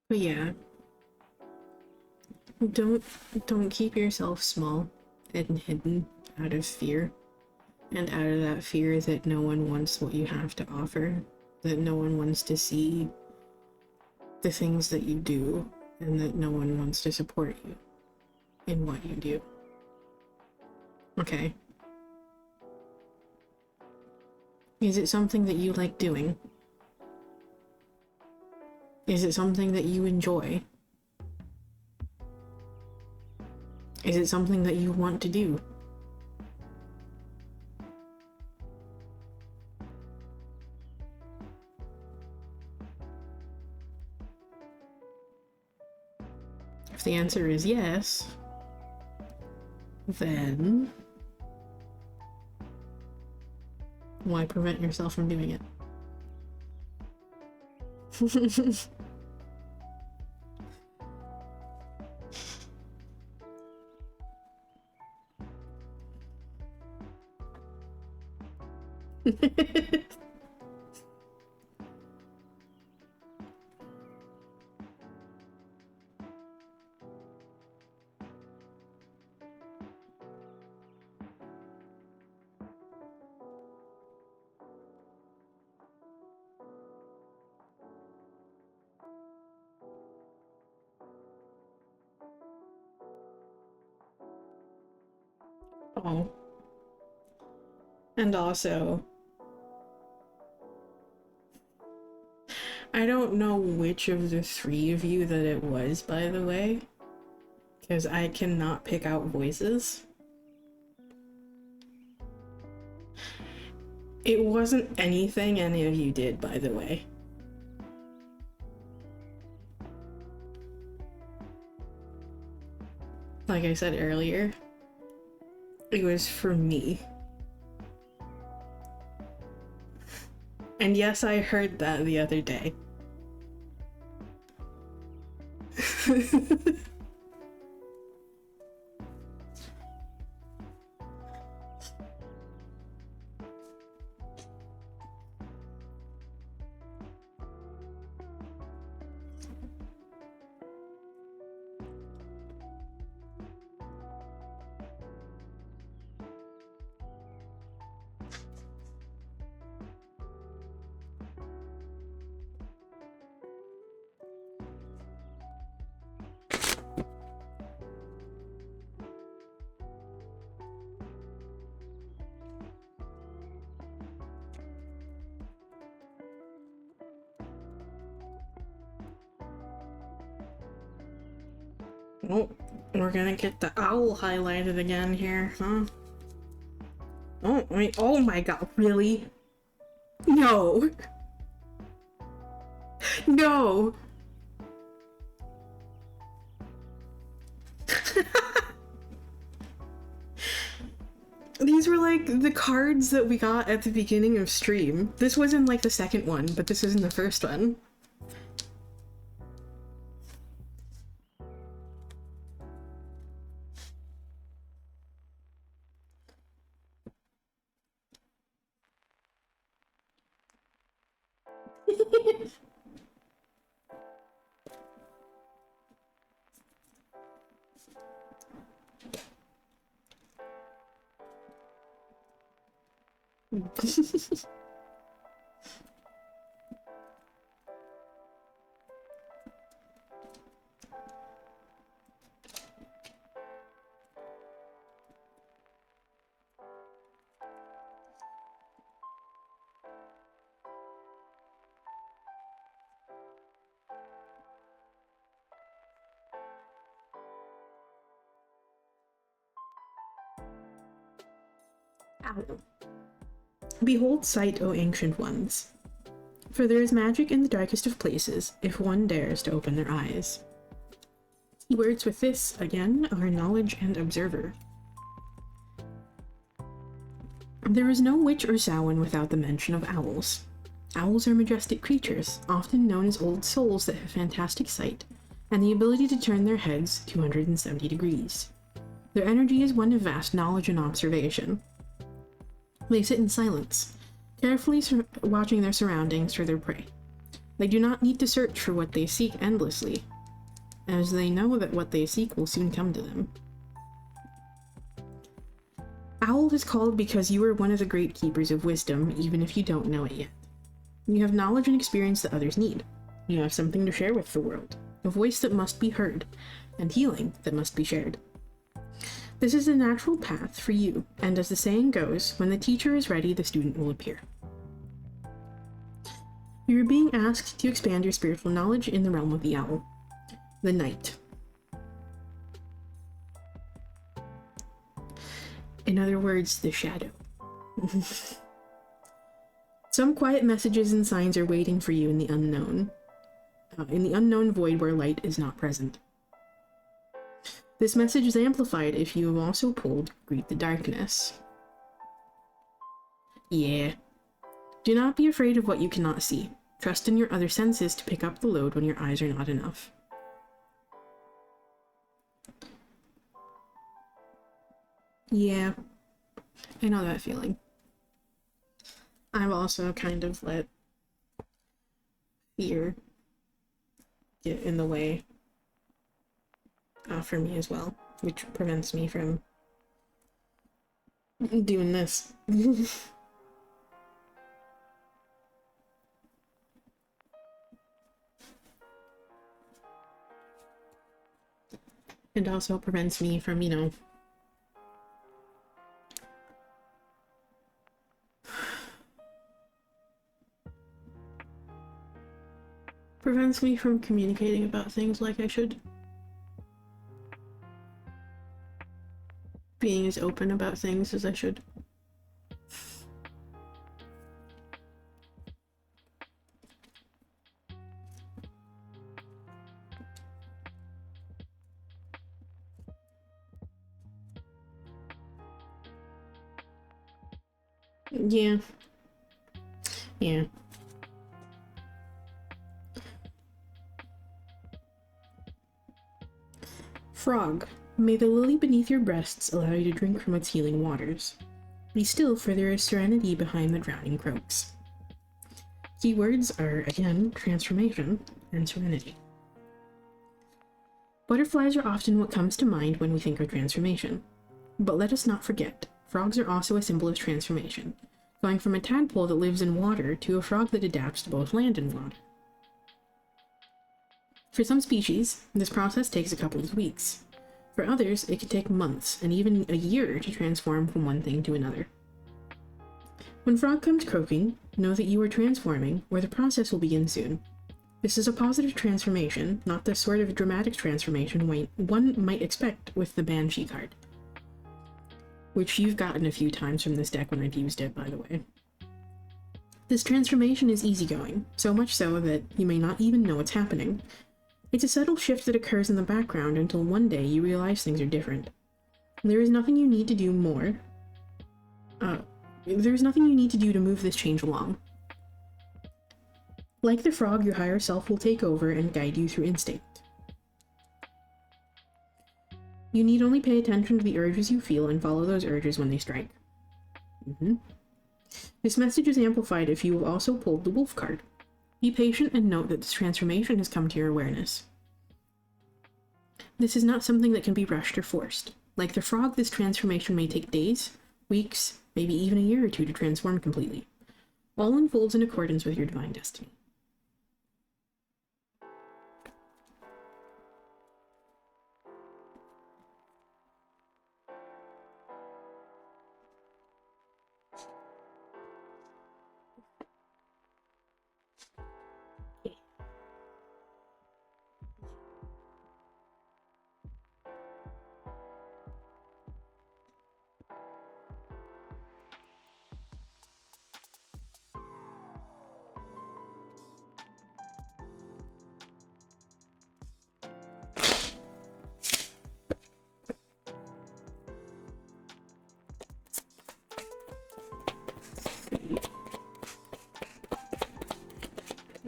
But yeah, don't keep yourself small and hidden out of fear, and out of that fear that no one wants what you have to offer, that no one wants to see the things that you do, and that no one wants to support you in what you do. Okay. Is it something that you like doing? Is it something that you enjoy? Is it something that you want to do? If the answer is yes, then why prevent yourself from doing it? Oh. And also, I don't know which of the three of you that it was, by the way, because I cannot pick out voices. It wasn't anything any of you did, by the way. Like I said earlier, it was for me. And yes, I heard that the other day. Oh, we're gonna get the owl highlighted again here, huh? Oh, wait, oh my god, really? No! No! These were like the cards that we got at the beginning of stream. This wasn't like the second one, but this was in the first one. Owl. Behold sight, O ancient ones, for there is magic in the darkest of places if one dares to open their eyes. Words with this, again, are knowledge and observer. There is no witch or Samhain without the mention of owls. Owls are majestic creatures, often known as old souls that have fantastic sight and the ability to turn their heads 270 degrees. Their energy is one of vast knowledge and observation. They sit in silence, carefully watching their surroundings for their prey. They do not need to search for what they seek endlessly, as they know that what they seek will soon come to them. Owl is called because you are one of the great keepers of wisdom, even if you don't know it yet. You have knowledge and experience that others need. You have something to share with the world, a voice that must be heard, and healing that must be shared. This is a natural path for you, and as the saying goes, when the teacher is ready, the student will appear. You are being asked to expand your spiritual knowledge in the realm of the owl, the night. In other words, the shadow. Some quiet messages and signs are waiting for you in the unknown void where light is not present. This message is amplified if you have also pulled Greet the Darkness. Yeah. Do not be afraid of what you cannot see. Trust in your other senses to pick up the load when your eyes are not enough. Yeah. I know that feeling. I've also kind of let fear get in the way for me as well, which prevents me from doing this. And also prevents me from, prevents me from communicating about things like I should. Being as open about things as I should. Yeah. Yeah. Frog. May the lily beneath your breasts allow you to drink from its healing waters. Be still, for there is serenity behind the drowning croaks. Keywords are, again, transformation and serenity. Butterflies are often what comes to mind when we think of transformation. But let us not forget, frogs are also a symbol of transformation, going from a tadpole that lives in water to a frog that adapts to both land and water. For some species, this process takes a couple of weeks. For others, it can take months and even a year to transform from one thing to another. When frog comes croaking, know that you are transforming, or the process will begin soon. This is a positive transformation, not the sort of dramatic transformation one might expect with the Banshee card. Which you've gotten a few times from this deck when I've used it, by the way. This transformation is easygoing, so much so that you may not even know it's happening. It's a subtle shift that occurs in the background until one day you realize things are different. There is nothing you need to do more. There's nothing you need to do to move this change along. Like the frog, your higher self will take over and guide you through instinct. You need only pay attention to the urges you feel and follow those urges when they strike. This message is amplified if you have also pulled the wolf card. Be patient and note that this transformation has come to your awareness. This is not something that can be rushed or forced. Like the frog, this transformation may take days, weeks, maybe even a year or two to transform completely. All unfolds in accordance with your divine destiny.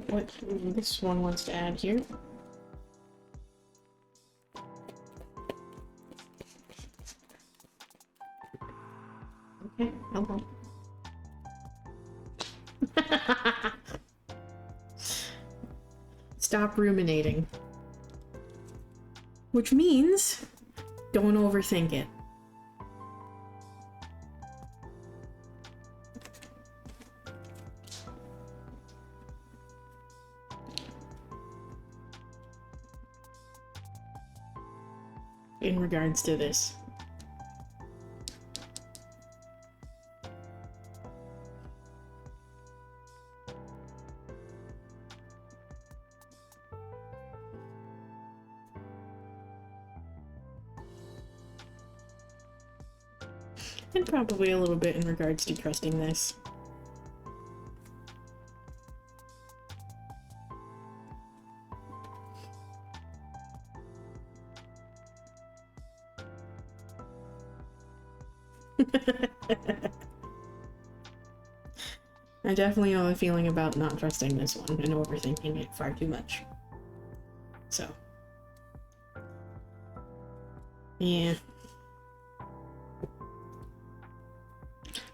What this one wants to add here. Okay, hello. Stop ruminating. Which means, don't overthink it. In regards to this. And probably a little bit in regards to trusting this. I definitely know the feeling about not trusting this one and overthinking it far too much. So. Yeah.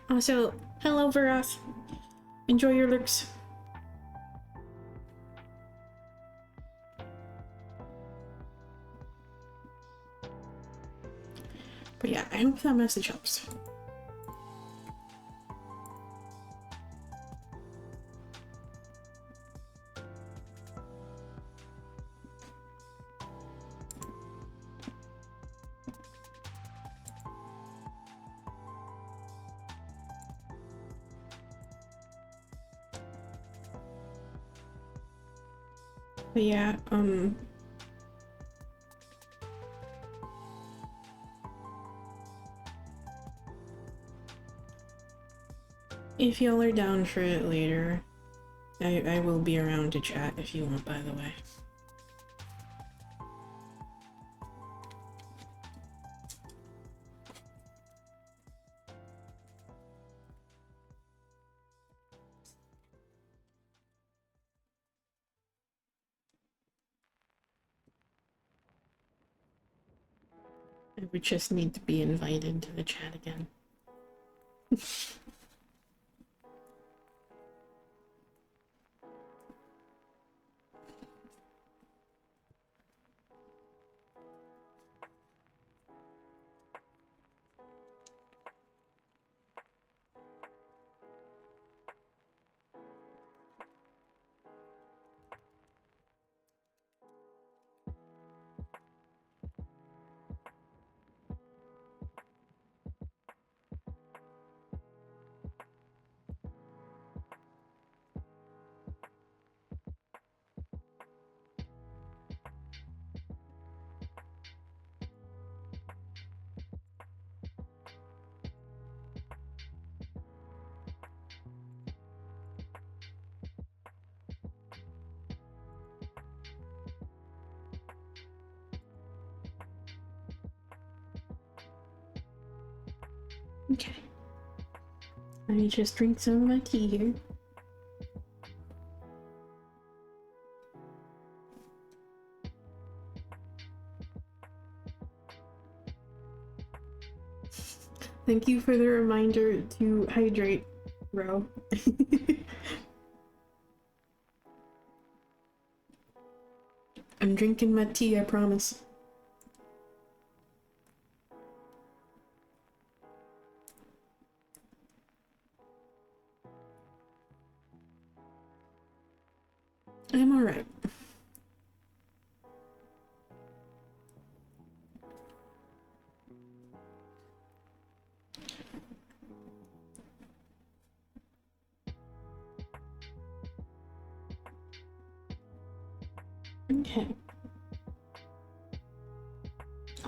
Also, hello Veroth. Enjoy your lurks. But yeah, I hope that message helps. But yeah, if y'all are down for it later, I will be around to chat if you want, by the way. I would just need to be invited to the chat again. Okay. Let me just drink some of my tea here. Thank you for the reminder to hydrate, bro. I'm drinking my tea, I promise. I'm alright. Okay.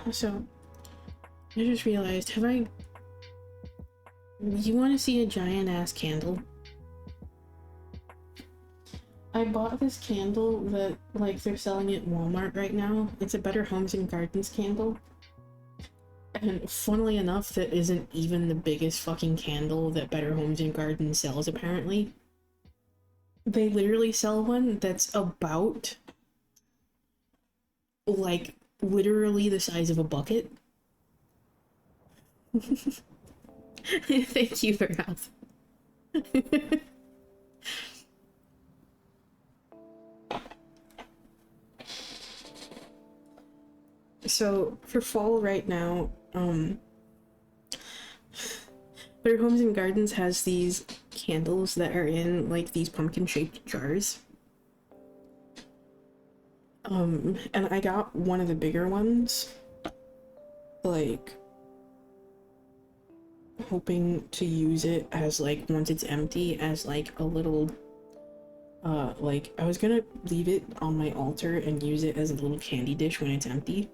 Also, I just realized, you want to see a giant ass candle? I bought this candle that, like, they're selling at Walmart right now. It's a Better Homes and Gardens candle. And funnily enough, that isn't even the biggest fucking candle that Better Homes and Gardens sells, apparently. They literally sell one that's about, like, literally the size of a bucket. Thank you for help. So, for fall right now, Better Homes and Gardens has these candles that are in, like, these pumpkin-shaped jars. And I got one of the bigger ones, like, hoping to use it as, like, once it's empty, as, like, a little, like, I was gonna leave it on my altar and use it as a little candy dish when it's empty.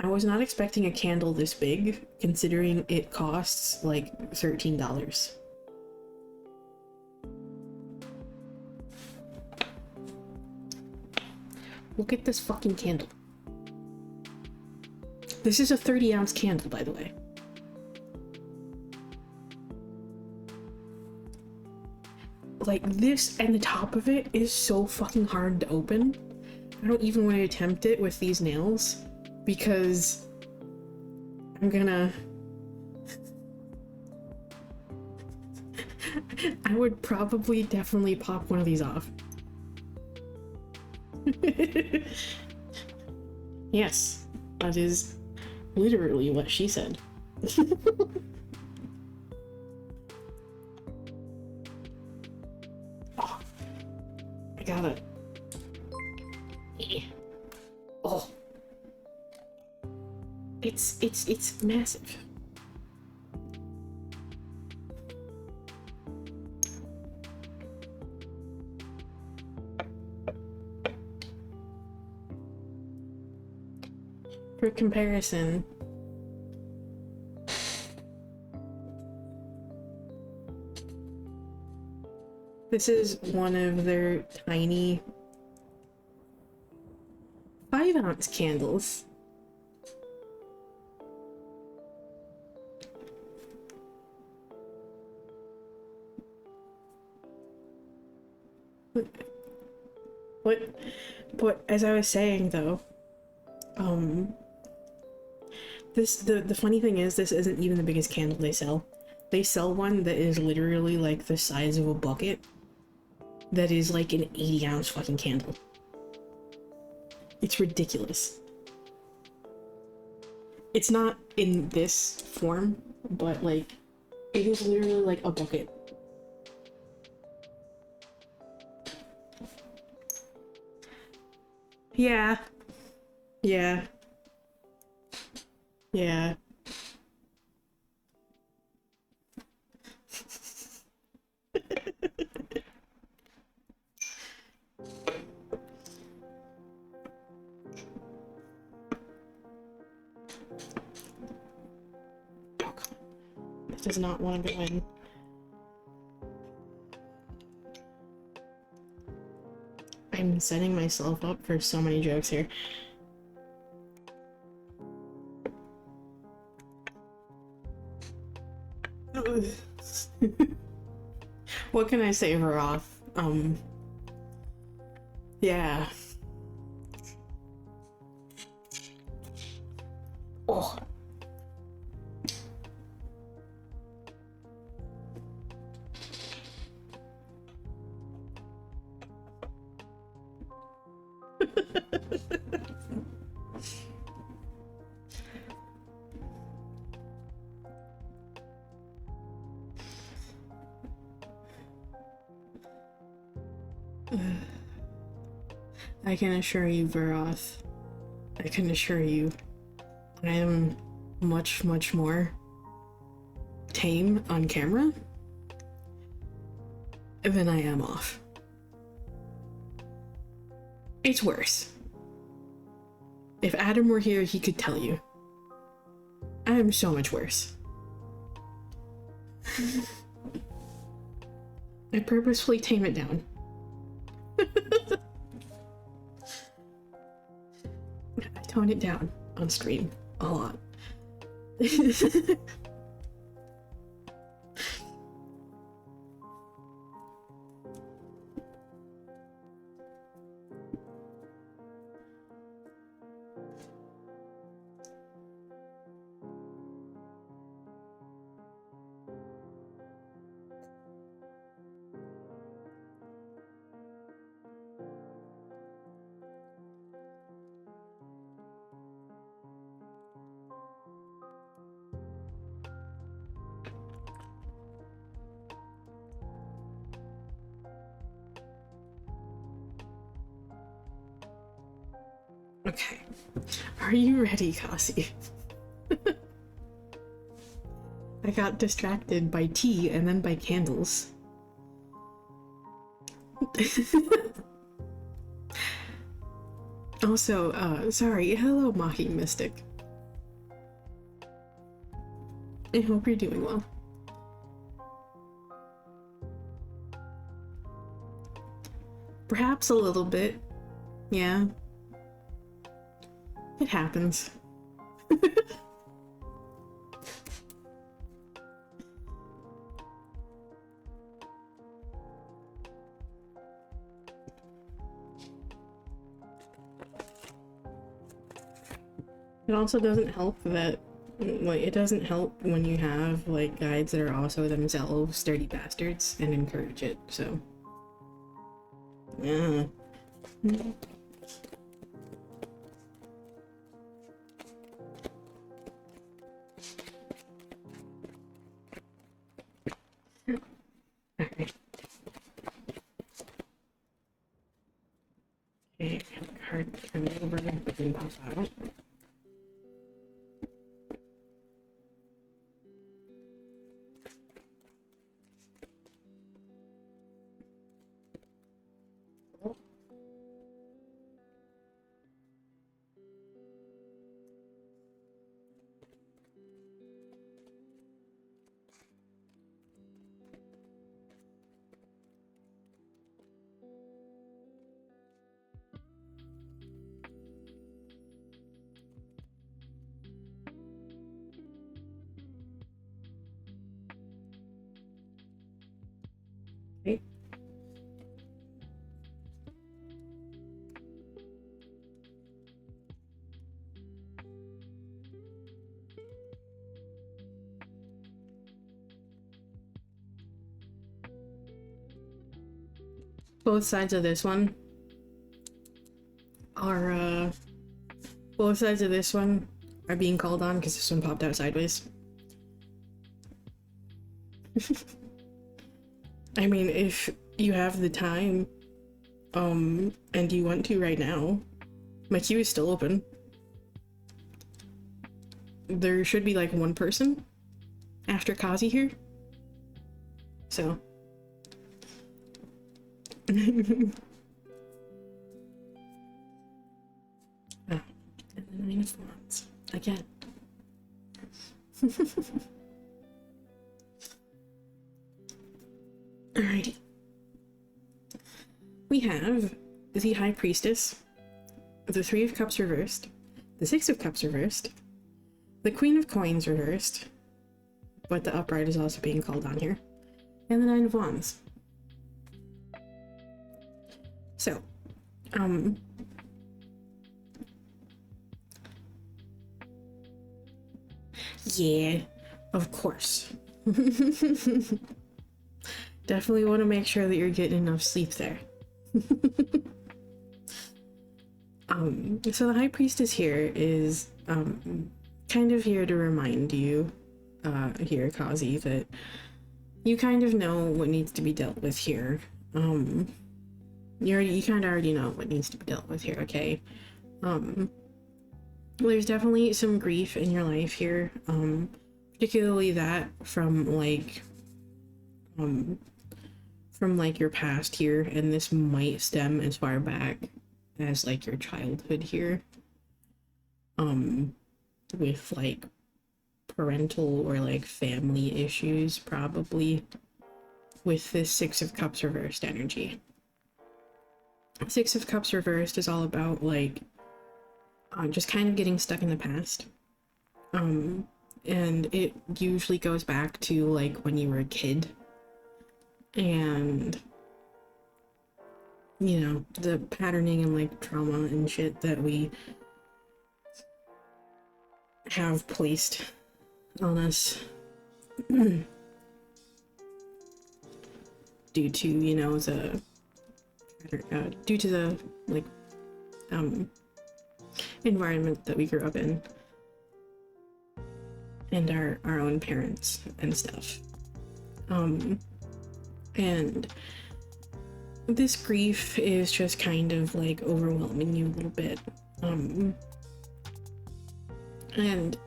I was not expecting a candle this big, considering it costs, like, $13. Look at this fucking candle. This is a 30-ounce candle, by the way. Like, this and the top of it is so fucking hard to open. I don't even want to attempt it with these nails, because I'm gonna... I would probably definitely pop one of these off. Yes, that is literally what she said. Oh, I got it. Oh, it's massive. For comparison, this is one of their tiny 5-ounce candles. But as I was saying though, the funny thing is, this isn't even the biggest candle they sell. They sell one that is literally like the size of a bucket. That is like an 80-ounce fucking candle. It's ridiculous. It's not in this form, but like, it is literally like a bucket. Yeah. Yeah. Yeah. It does not want to go in. I'm setting myself up for so many jokes here. What can I say, Veroth? Yeah. Oh. I can assure you, Veroth, I can assure you, I am much, much more tame on camera than I am off. It's worse. If Adam were here, he could tell you. I am so much worse. I purposefully tame it down. I tone it down on stream a lot. Okay. Are you ready, Cassie? I got distracted by tea and then by candles. Also, sorry, hello, Mocking Mystic. I hope you're doing well. Perhaps a little bit. Yeah. It happens. It also doesn't help that, like, it doesn't help when you have, like, guides that are also themselves dirty bastards and encourage it, so. Yeah. Alright. Okay, I have a card coming over and pop out. Okay. Both sides of this one are, both sides of this one are being called on because this one popped out sideways. I mean, if you have the time, and you want to right now, my queue is still open. There should be like one person after Kazi here. So. Oh, and the Nine of Wands again. Alrighty. We have the High Priestess, the Three of Cups reversed, the Six of Cups reversed, the Queen of Coins reversed, but the upright is also being called on here. And the Nine of Wands. So, yeah, of course. Definitely want to make sure that you're getting enough sleep there. So the High Priestess here is kind of here to remind you, here, Kazi, that you kind of know what needs to be dealt with here. You kind of already know what needs to be dealt with here, okay? There's definitely some grief in your life here, particularly that from your past here, and this might stem as far back as like your childhood here, with like parental or like family issues, probably, with this Six of Cups reversed energy. Six of Cups reversed is all about like just kind of getting stuck in the past, and it usually goes back to like when you were a kid, and you know, the patterning and like trauma and shit that we have placed on us due to, you know, due to the like environment that we grew up in, and our own parents and stuff. And this grief is just kind of like overwhelming you a little bit. And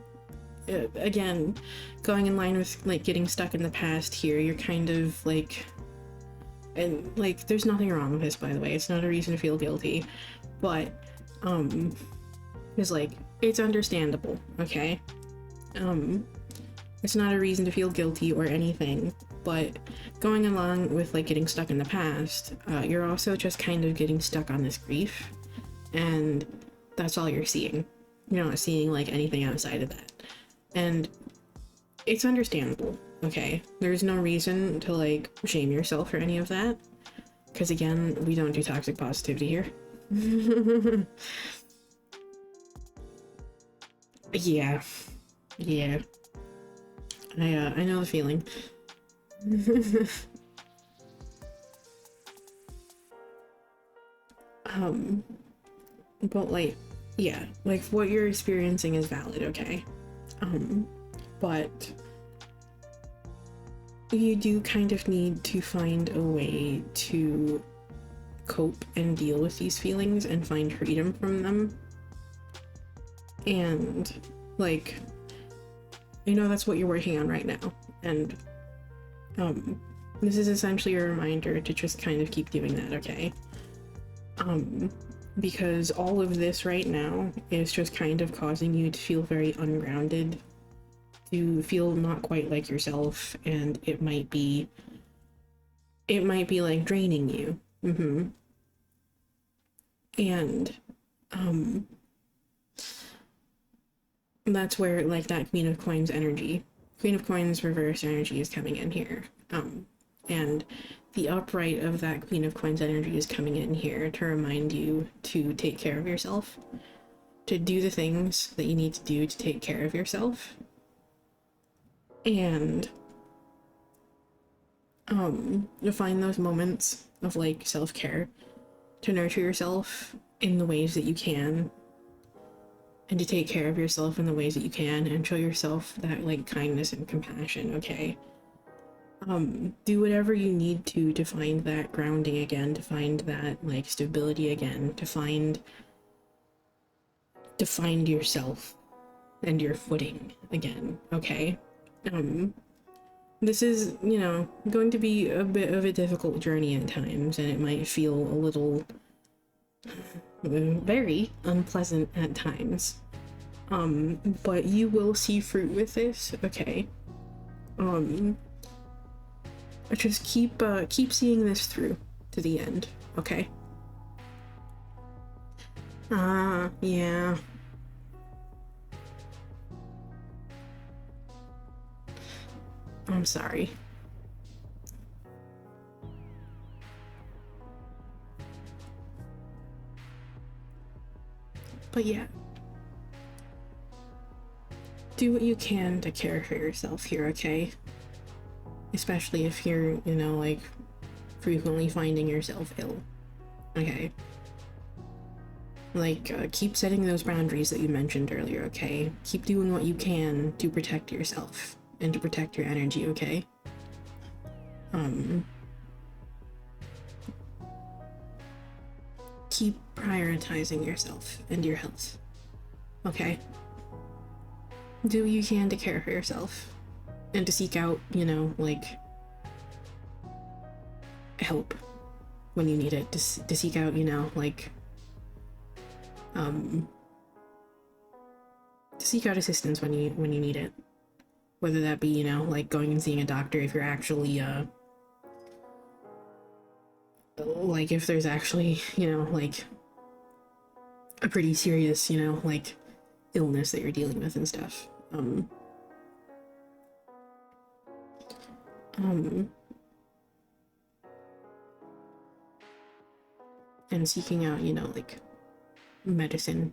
again, going in line with like getting stuck in the past here, you're kind of like, and like there's nothing wrong with this, by the way, it's not a reason to feel guilty, but it's like, it's understandable, okay? It's not a reason to feel guilty or anything, but going along with like getting stuck in the past, you're also just kind of getting stuck on this grief, and that's all you're seeing. You're not seeing like anything outside of that, and it's understandable, okay? There's no reason to like shame yourself for any of that, because again, we don't do toxic positivity here. Yeah, I know the feeling. But like, yeah, like what you're experiencing is valid, okay? But you do kind of need to find a way to cope and deal with these feelings and find freedom from them. And like, I know that's what you're working on right now, and this is essentially a reminder to just kind of keep doing that, okay? Because all of this right now is just kind of causing you to feel very ungrounded, to feel not quite like yourself, and it might be like draining you. And that's where like that Queen of Coins energy, Queen of Coins reverse energy is coming in here. And the upright of that Queen of Coins energy is coming in here to remind you to take care of yourself, to do the things that you need to do to take care of yourself, and to find those moments of like self-care, to nurture yourself in the ways that you can, and to take care of yourself in the ways that you can, and show yourself that like kindness and compassion, okay? Do whatever you need to find that grounding again, to find that like stability again, to find yourself and your footing again, okay? This is, you know, going to be a bit of a difficult journey at times, and it might feel a little very unpleasant at times, but you will see fruit with this, okay? Just keep seeing this through to the end, okay? Yeah. I'm sorry. But yeah. Do what you can to care for yourself here, okay? Especially if you're, you know, like, frequently finding yourself ill. Okay? Like, keep setting those boundaries that you mentioned earlier, okay? Keep doing what you can to protect yourself and to protect your energy, okay? Keep prioritizing yourself and your health, okay? Do what you can to care for yourself and to seek out, you know, like, help when you need it, to seek out, you know, like, to seek out assistance when you need it, whether that be, you know, like going and seeing a doctor if you're actually like if there's actually, you know, like a pretty serious, you know, like illness that you're dealing with and stuff. And seeking out, you know, like medicine.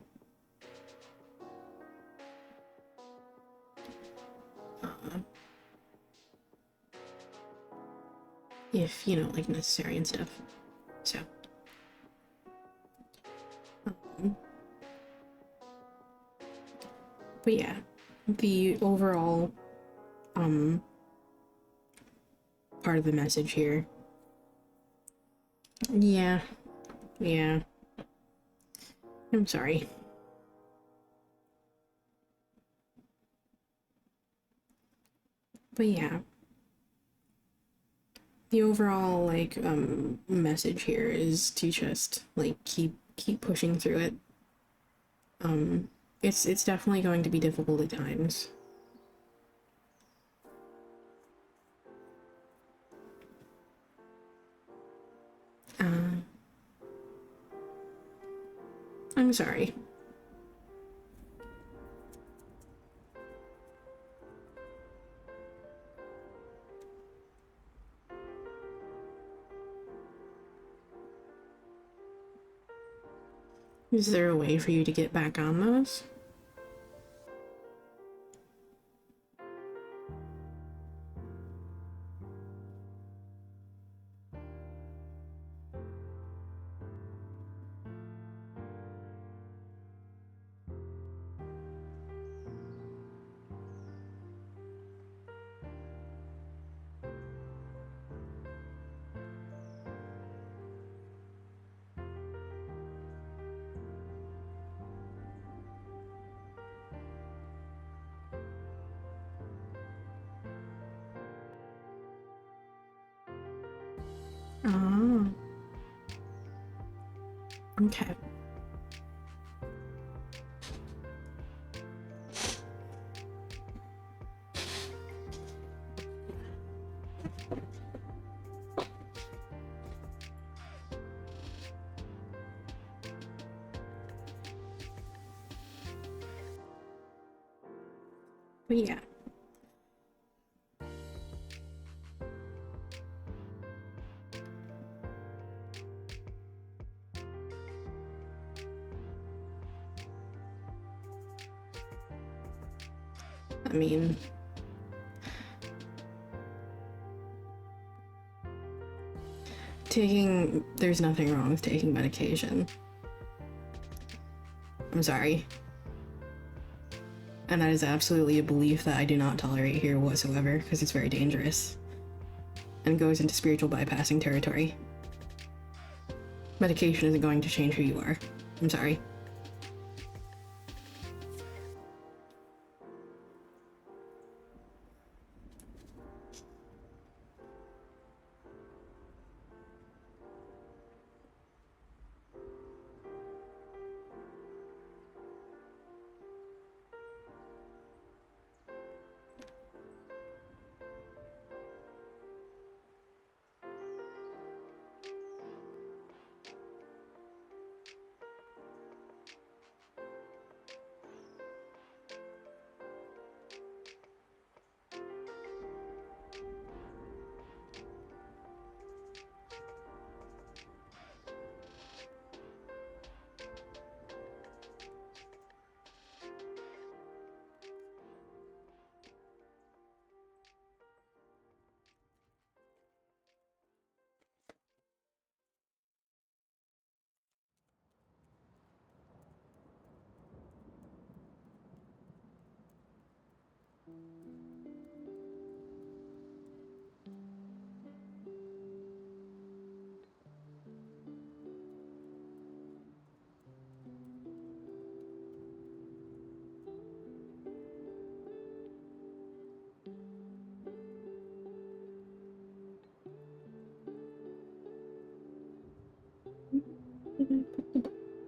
If, you know, like necessary and stuff. So. But yeah, the overall part of the message here. Yeah. I'm sorry. But yeah. The overall like message here is to just like keep pushing through it. It's definitely going to be difficult at times. I'm sorry. Is there a way for you to get back on those? Oh. Okay. But yeah. I mean, there's nothing wrong with taking medication. I'm sorry. And that is absolutely a belief that I do not tolerate here whatsoever, because it's very dangerous. And goes into spiritual bypassing territory. Medication isn't going to change who you are. I'm sorry.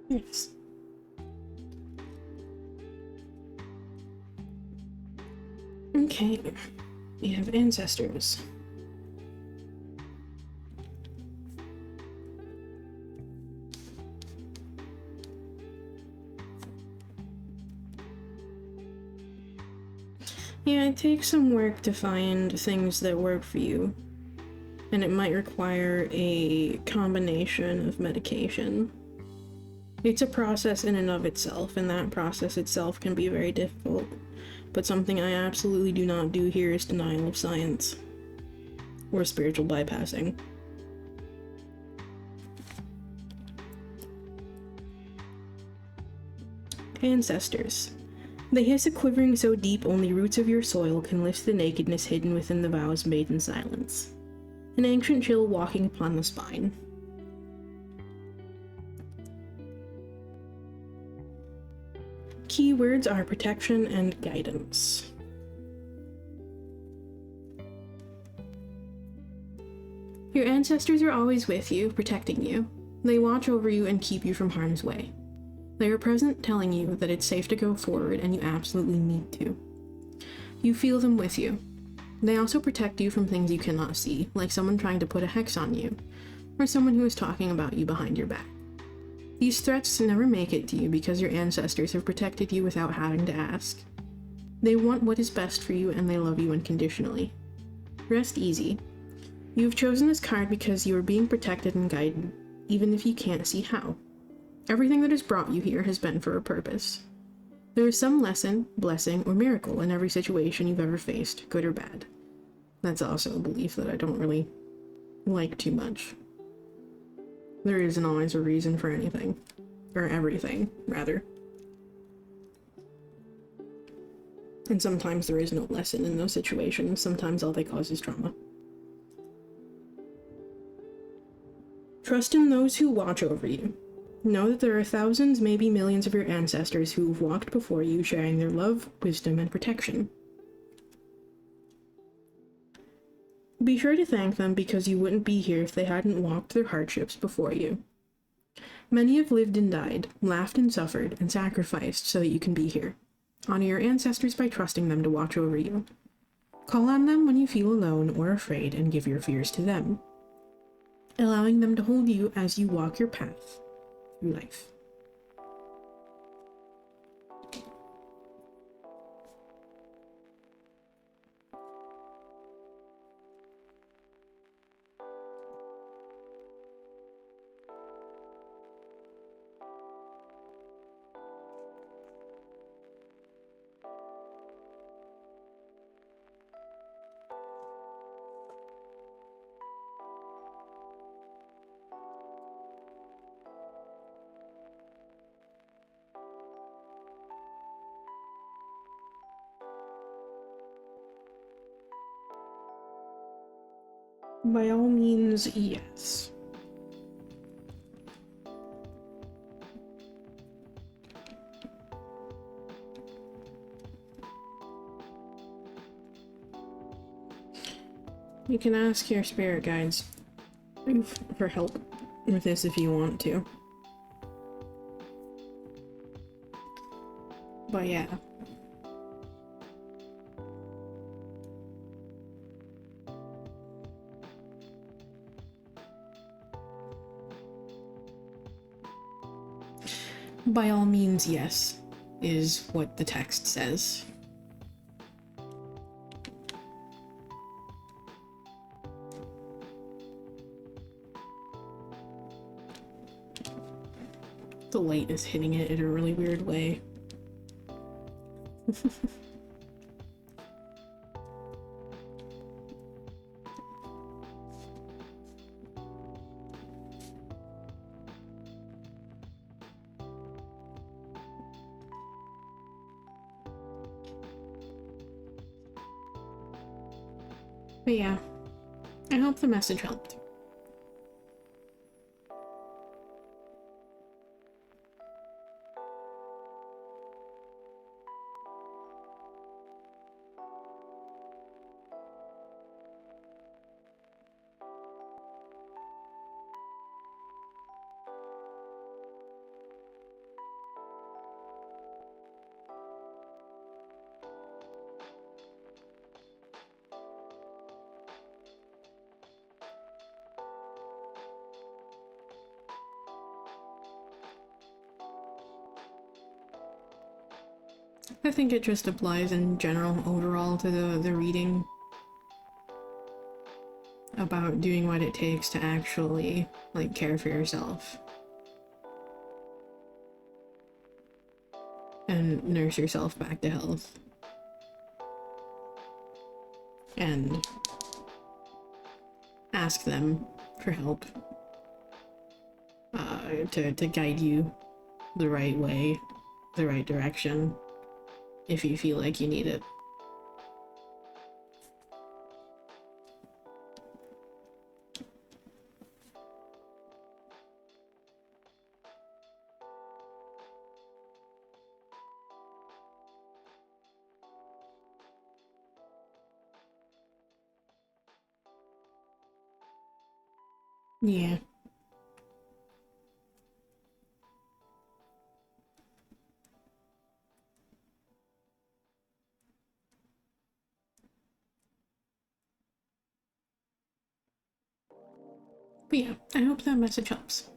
Yes. Okay, we have ancestors. Yeah, it takes some work to find things that work for you, and it might require a combination of medication. It's a process in and of itself, and that process itself can be very difficult. But something I absolutely do not do here is denial of science. Or spiritual bypassing. Ancestors. They hiss a quivering so deep only roots of your soil can lift the nakedness hidden within the vows made in silence. An ancient chill walking upon the spine. Keywords are protection and guidance. Your ancestors are always with you, protecting you. They watch over you and keep you from harm's way. They are present, telling you that it's safe to go forward and you absolutely need to. You feel them with you. They also protect you from things you cannot see, like someone trying to put a hex on you, or someone who is talking about you behind your back. These threats never make it to you because your ancestors have protected you without having to ask. They want what is best for you and they love you unconditionally. Rest easy. You have chosen this card because you are being protected and guided, even if you can't see how. Everything that has brought you here has been for a purpose. There is some lesson, blessing, or miracle in every situation you've ever faced, good or bad. That's also a belief that I don't really like too much. There isn't always a reason for anything. Or everything, rather. And sometimes there is no lesson in those situations. Sometimes all they cause is trauma. Trust in those who watch over you. Know that there are thousands, maybe millions of your ancestors who've walked before you, sharing their love, wisdom, and protection. Be sure to thank them because you wouldn't be here if they hadn't walked their hardships before you. Many have lived and died, laughed and suffered, and sacrificed so that you can be here. Honor your ancestors by trusting them to watch over you. Call on them when you feel alone or afraid and give your fears to them, allowing them to hold you as you walk your path through life. By all means, yes. You can ask your spirit guides for help with this if you want to. But yeah. By all means, yes, is what the text says. The light is hitting it in a really weird way. But yeah, I hope the message helped. I think it just applies in general overall to the reading about doing what it takes to actually, like, care for yourself and nurse yourself back to health and ask them for help to guide you the right way, the right direction, if you feel like you need it. Yeah. But yeah, I hope that message helps.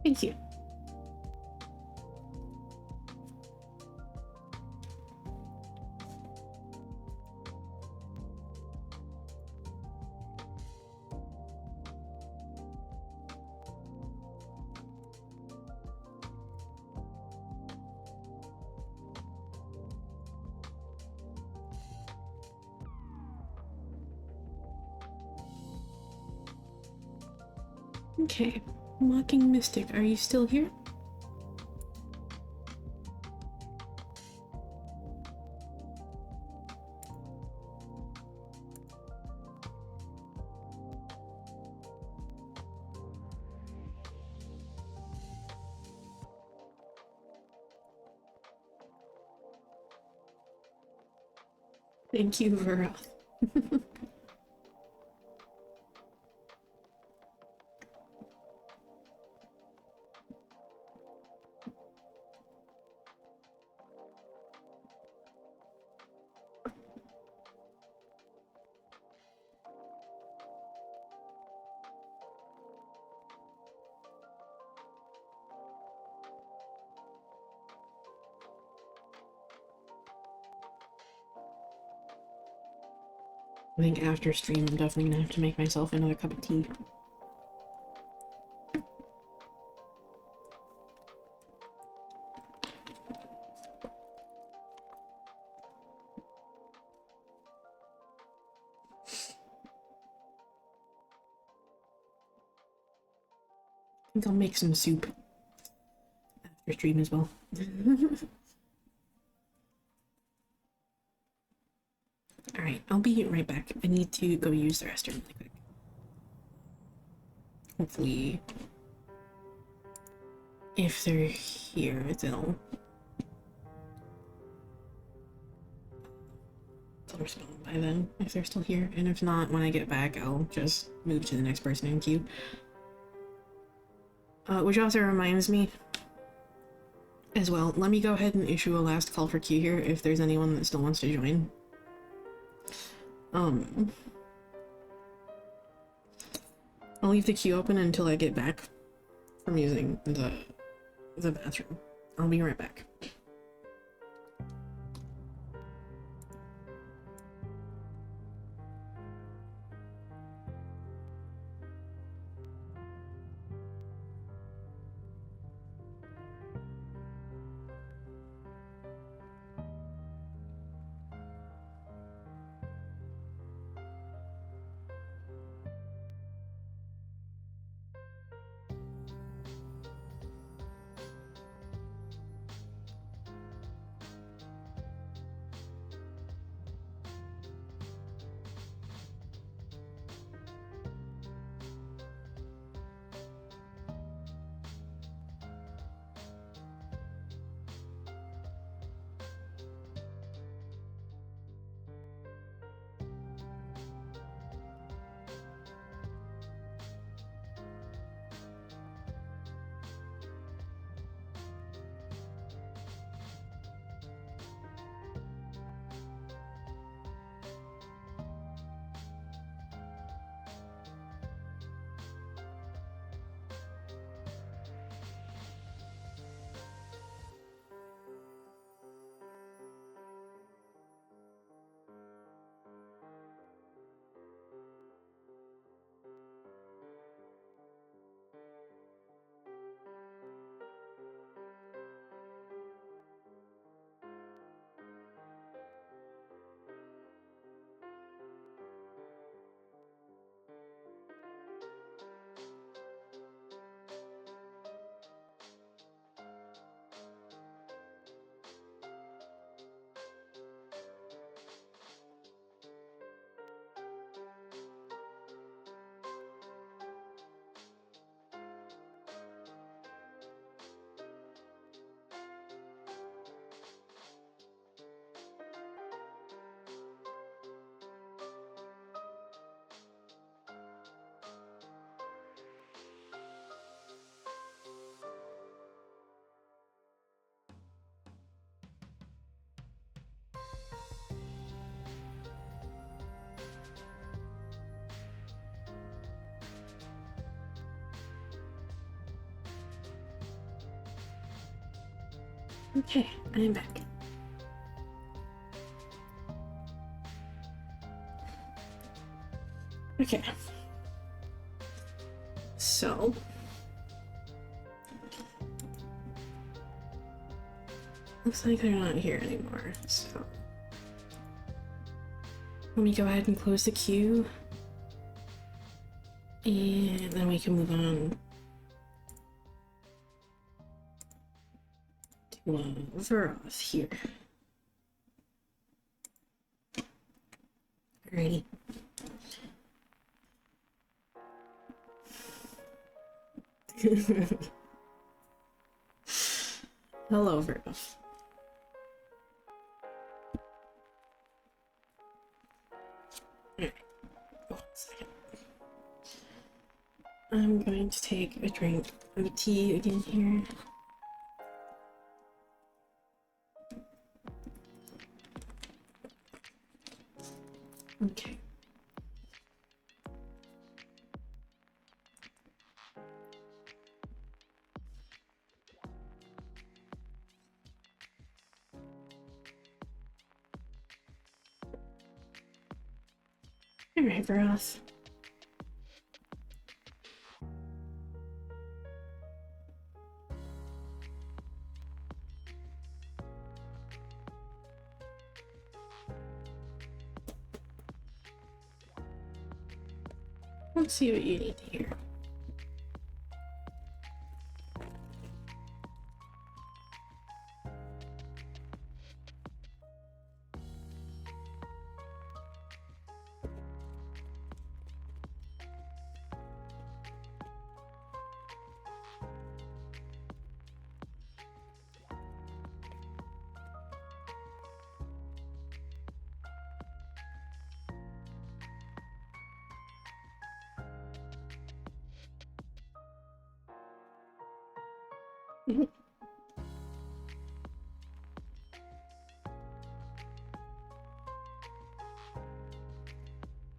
Thank you. Okay, Mocking Mystic, are you still here? Thank you, Vera. I think after stream, I'm definitely gonna have to make myself another cup of tea. I think I'll make some soup after stream as well. Alright, I'll be right back. I need to go use the restroom really quick. Hopefully, if they're here, they'll respond by then, if they're still here. And if not, when I get back, I'll just move to the next person in queue. Which also reminds me as well, let me go ahead and issue a last call for queue here if there's anyone that still wants to join. I'll leave the queue open until I get back from using the bathroom. I'll be right back. Okay, I'm back. Okay. So looks like they're not here anymore, so let me go ahead and close the queue and then we can move on to Veroth here. Alrighty. Hello, Veroth. Alright. 1 second. I'm going to take a drink of tea again here. Okay. Alright, Veroth. Let's see what you need to hear.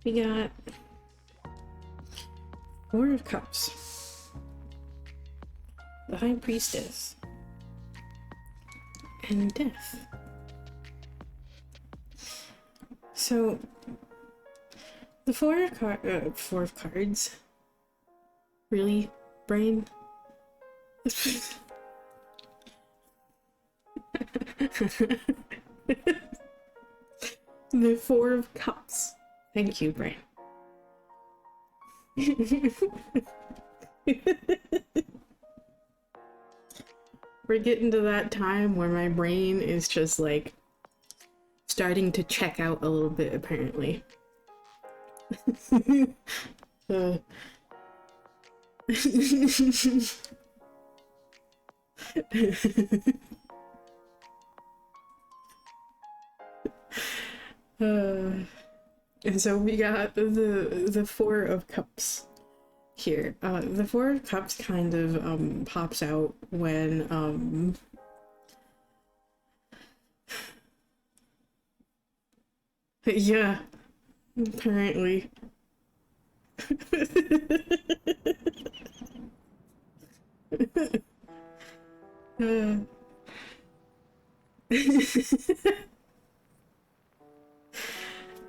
We got Four of Cups, the High Priestess, and Death. So, the Four of Cards. Really, brain? The Four of Cups. Thank you, brain. We're getting to that time where my brain is just like starting to check out a little bit, apparently. And so we got the Four of Cups here. The Four of Cups kind of pops out when yeah, apparently.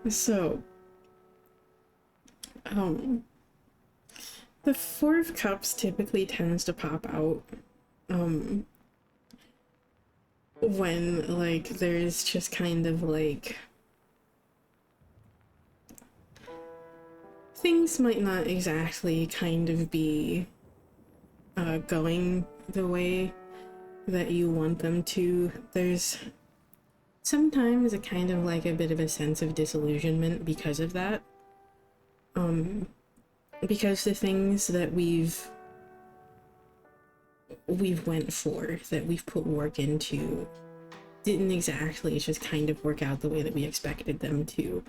So, the Four of Cups typically tends to pop out, when, like, there's just kind of, like, things might not exactly kind of be, going the way that you want them to. There's sometimes a kind of like a bit of a sense of disillusionment because of that. Because the things that we've went for, that we've put work into, didn't exactly just kind of work out the way that we expected them to.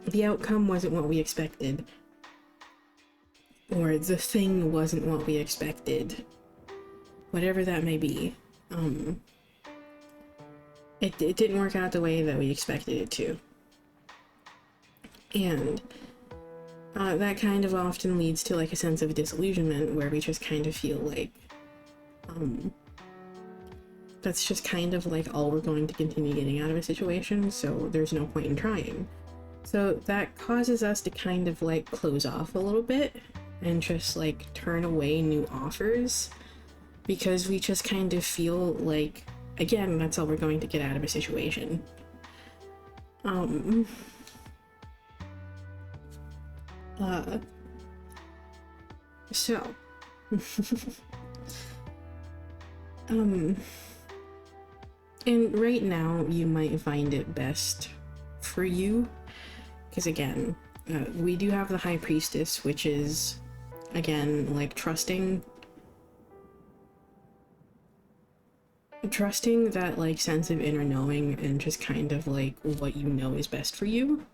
The outcome wasn't what we expected, or the thing wasn't what we expected, whatever that may be. It didn't work out the way that we expected it to. And that kind of often leads to like a sense of disillusionment where we just kind of feel like that's just kind of like all we're going to continue getting out of a situation, so there's no point in trying. So that causes us to kind of like close off a little bit and just like turn away new offers because we just kind of feel like, again, that's all we're going to get out of a situation. So and right now you might find it best for you, because again, we do have the High Priestess, which is, again, like trusting that like sense of inner knowing and just kind of like what you know is best for you.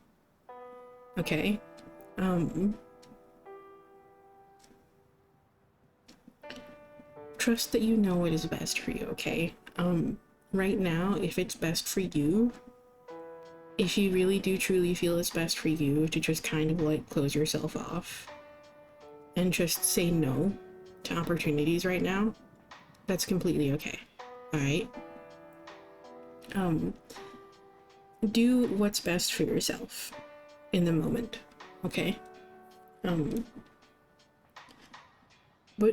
Okay. Trust that you know what is best for you, okay? Right now, if it's best for you, if you really do truly feel it's best for you to just kind of like close yourself off and just say no to opportunities right now, that's completely okay. Alright? Do what's best for yourself in the moment, okay? But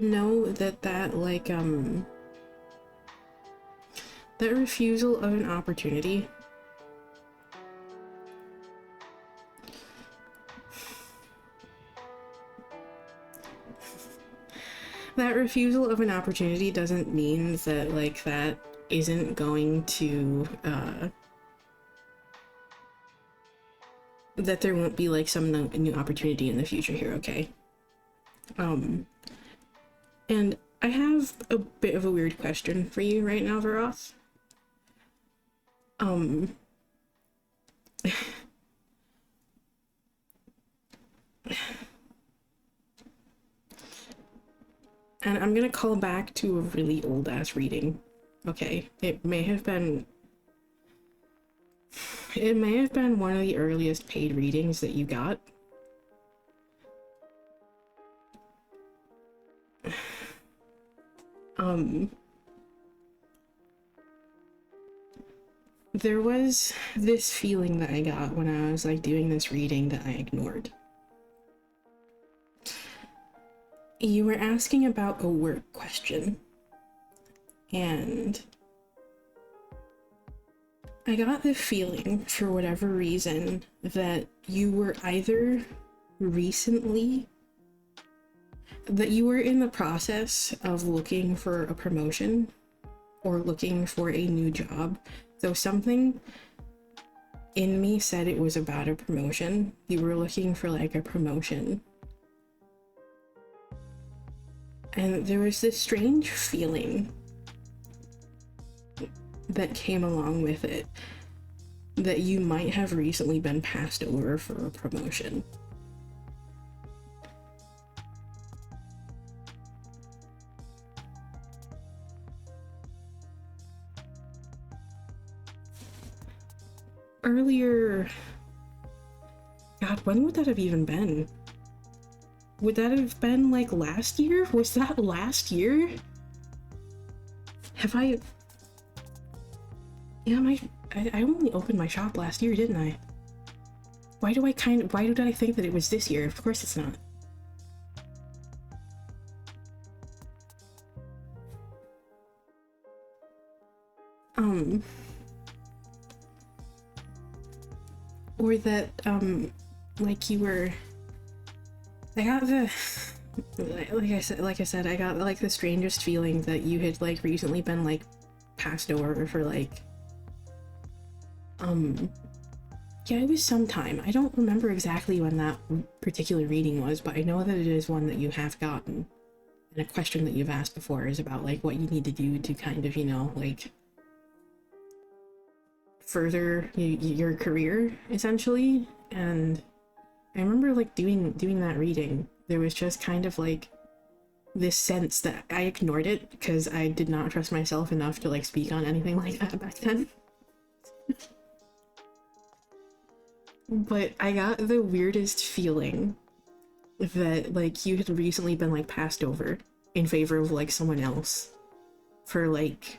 know that like, that refusal of an opportunity doesn't mean that like that isn't going to that there won't be like some new opportunity in the future here, okay? And I have a bit of a weird question for you right now, Varoth. And I'm gonna call back to a really old ass reading. Okay, it may have been one of the earliest paid readings that you got. There was this feeling that I got when I was like doing this reading that I ignored. You were asking about a work question, and I got the feeling, for whatever reason, that you were either that you were in the process of looking for a promotion or looking for a new job. Though something in me said it was about a promotion. You were looking for like a promotion. And there was this strange feeling that came along with it, that you might have recently been passed over for a promotion. Earlier, God, when would that have even been? Would that have been like last year? Was that last year? Have I... Yeah, I only opened my shop last year, didn't I? Why did I think that it was this year? Of course it's not. Or that, like you were... I got the... Like I said, I got like the strangest feeling that you had like recently been like passed over for like... Yeah, it was some time. I don't remember exactly when that particular reading was, but I know that it is one that you have gotten. And a question that you've asked before is about like what you need to do to kind of, you know, like further your career, essentially. And I remember like doing that reading. There was just kind of like this sense that I ignored it because I did not trust myself enough to like speak on anything like that back then. But I got the weirdest feeling that like you had recently been like passed over in favor of like someone else for like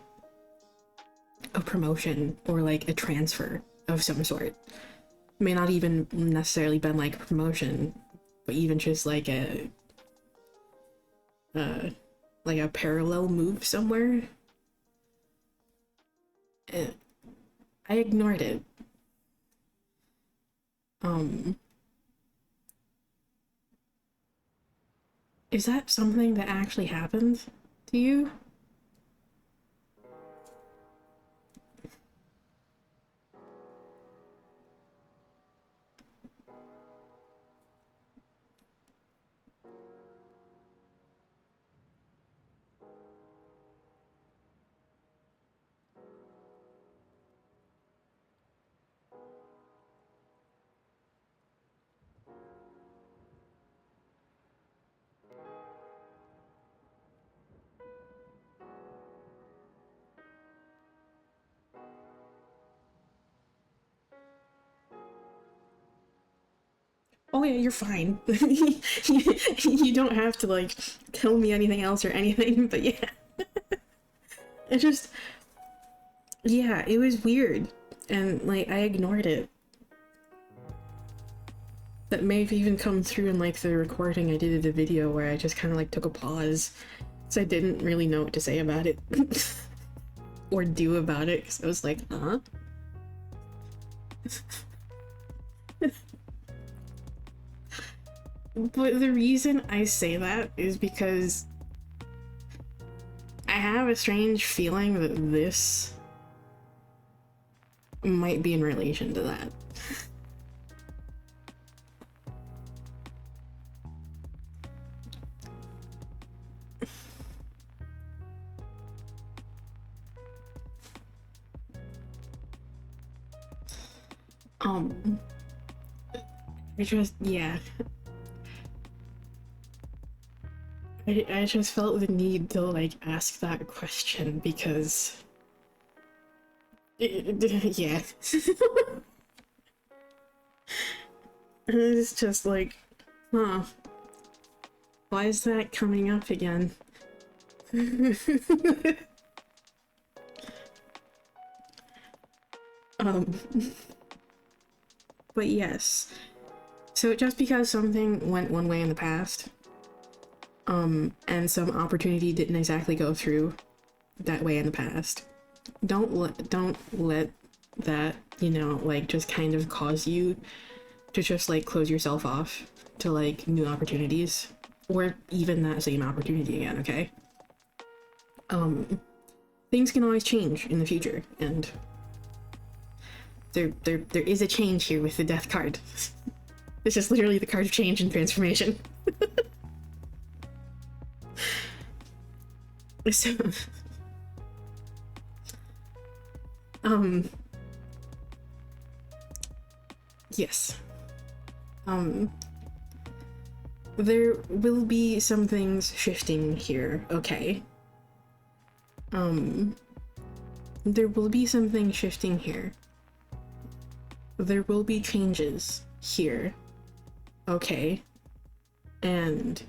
a promotion or like a transfer of some sort. May not even necessarily been like a promotion, but even just like a parallel move somewhere. I ignored it. Is that something that actually happened to you? Oh yeah, you're fine. You don't have to like tell me anything else or anything, but yeah. It just, yeah, it was weird. And like I ignored it. That may have even come through in like the recording I did of the video where I just kind of like took a pause. So I didn't really know what to say about it. Or do about it, because I was like, huh? But the reason I say that is because I have a strange feeling that this might be in relation to that. I just, yeah. I just felt the need to, like, ask that question because... yeah. It's just like, huh. Why is that coming up again? But yes. So just because something went one way in the past, and some opportunity didn't exactly go through that way in the past, don't let that, you know, like, just kind of cause you to just, like, close yourself off to, like, new opportunities, or even that same opportunity again, okay? Things can always change in the future, and there is a change here with the death card. This is literally the card of change and transformation. So, yes. There will be some things shifting here, okay? There will be some things shifting here. There will be changes here, okay? And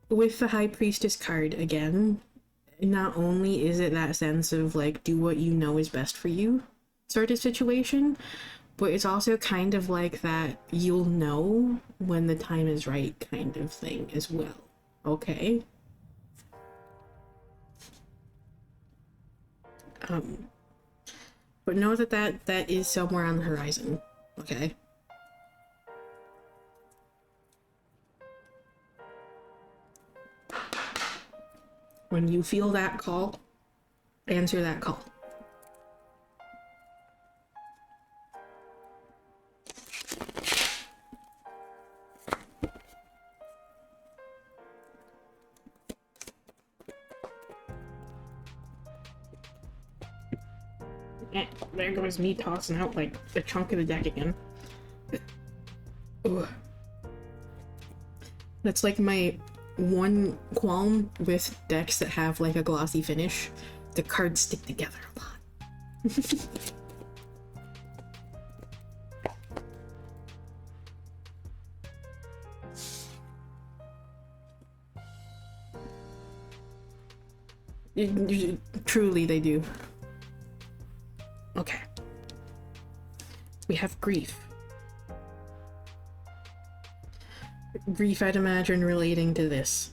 with the High Priestess card again, not only is it that sense of, like, do what you know is best for you sort of situation, but it's also kind of like that you'll know when the time is right kind of thing as well, okay? But know that is somewhere on the horizon, okay? When you feel that call, answer that call. There goes me tossing out, like, a chunk of the deck again. Ugh. That's, like, my one qualm with decks that have, like, a glossy finish. The cards stick together a lot. Truly, they do. Okay. We have grief. Grief, I'd imagine, relating to this.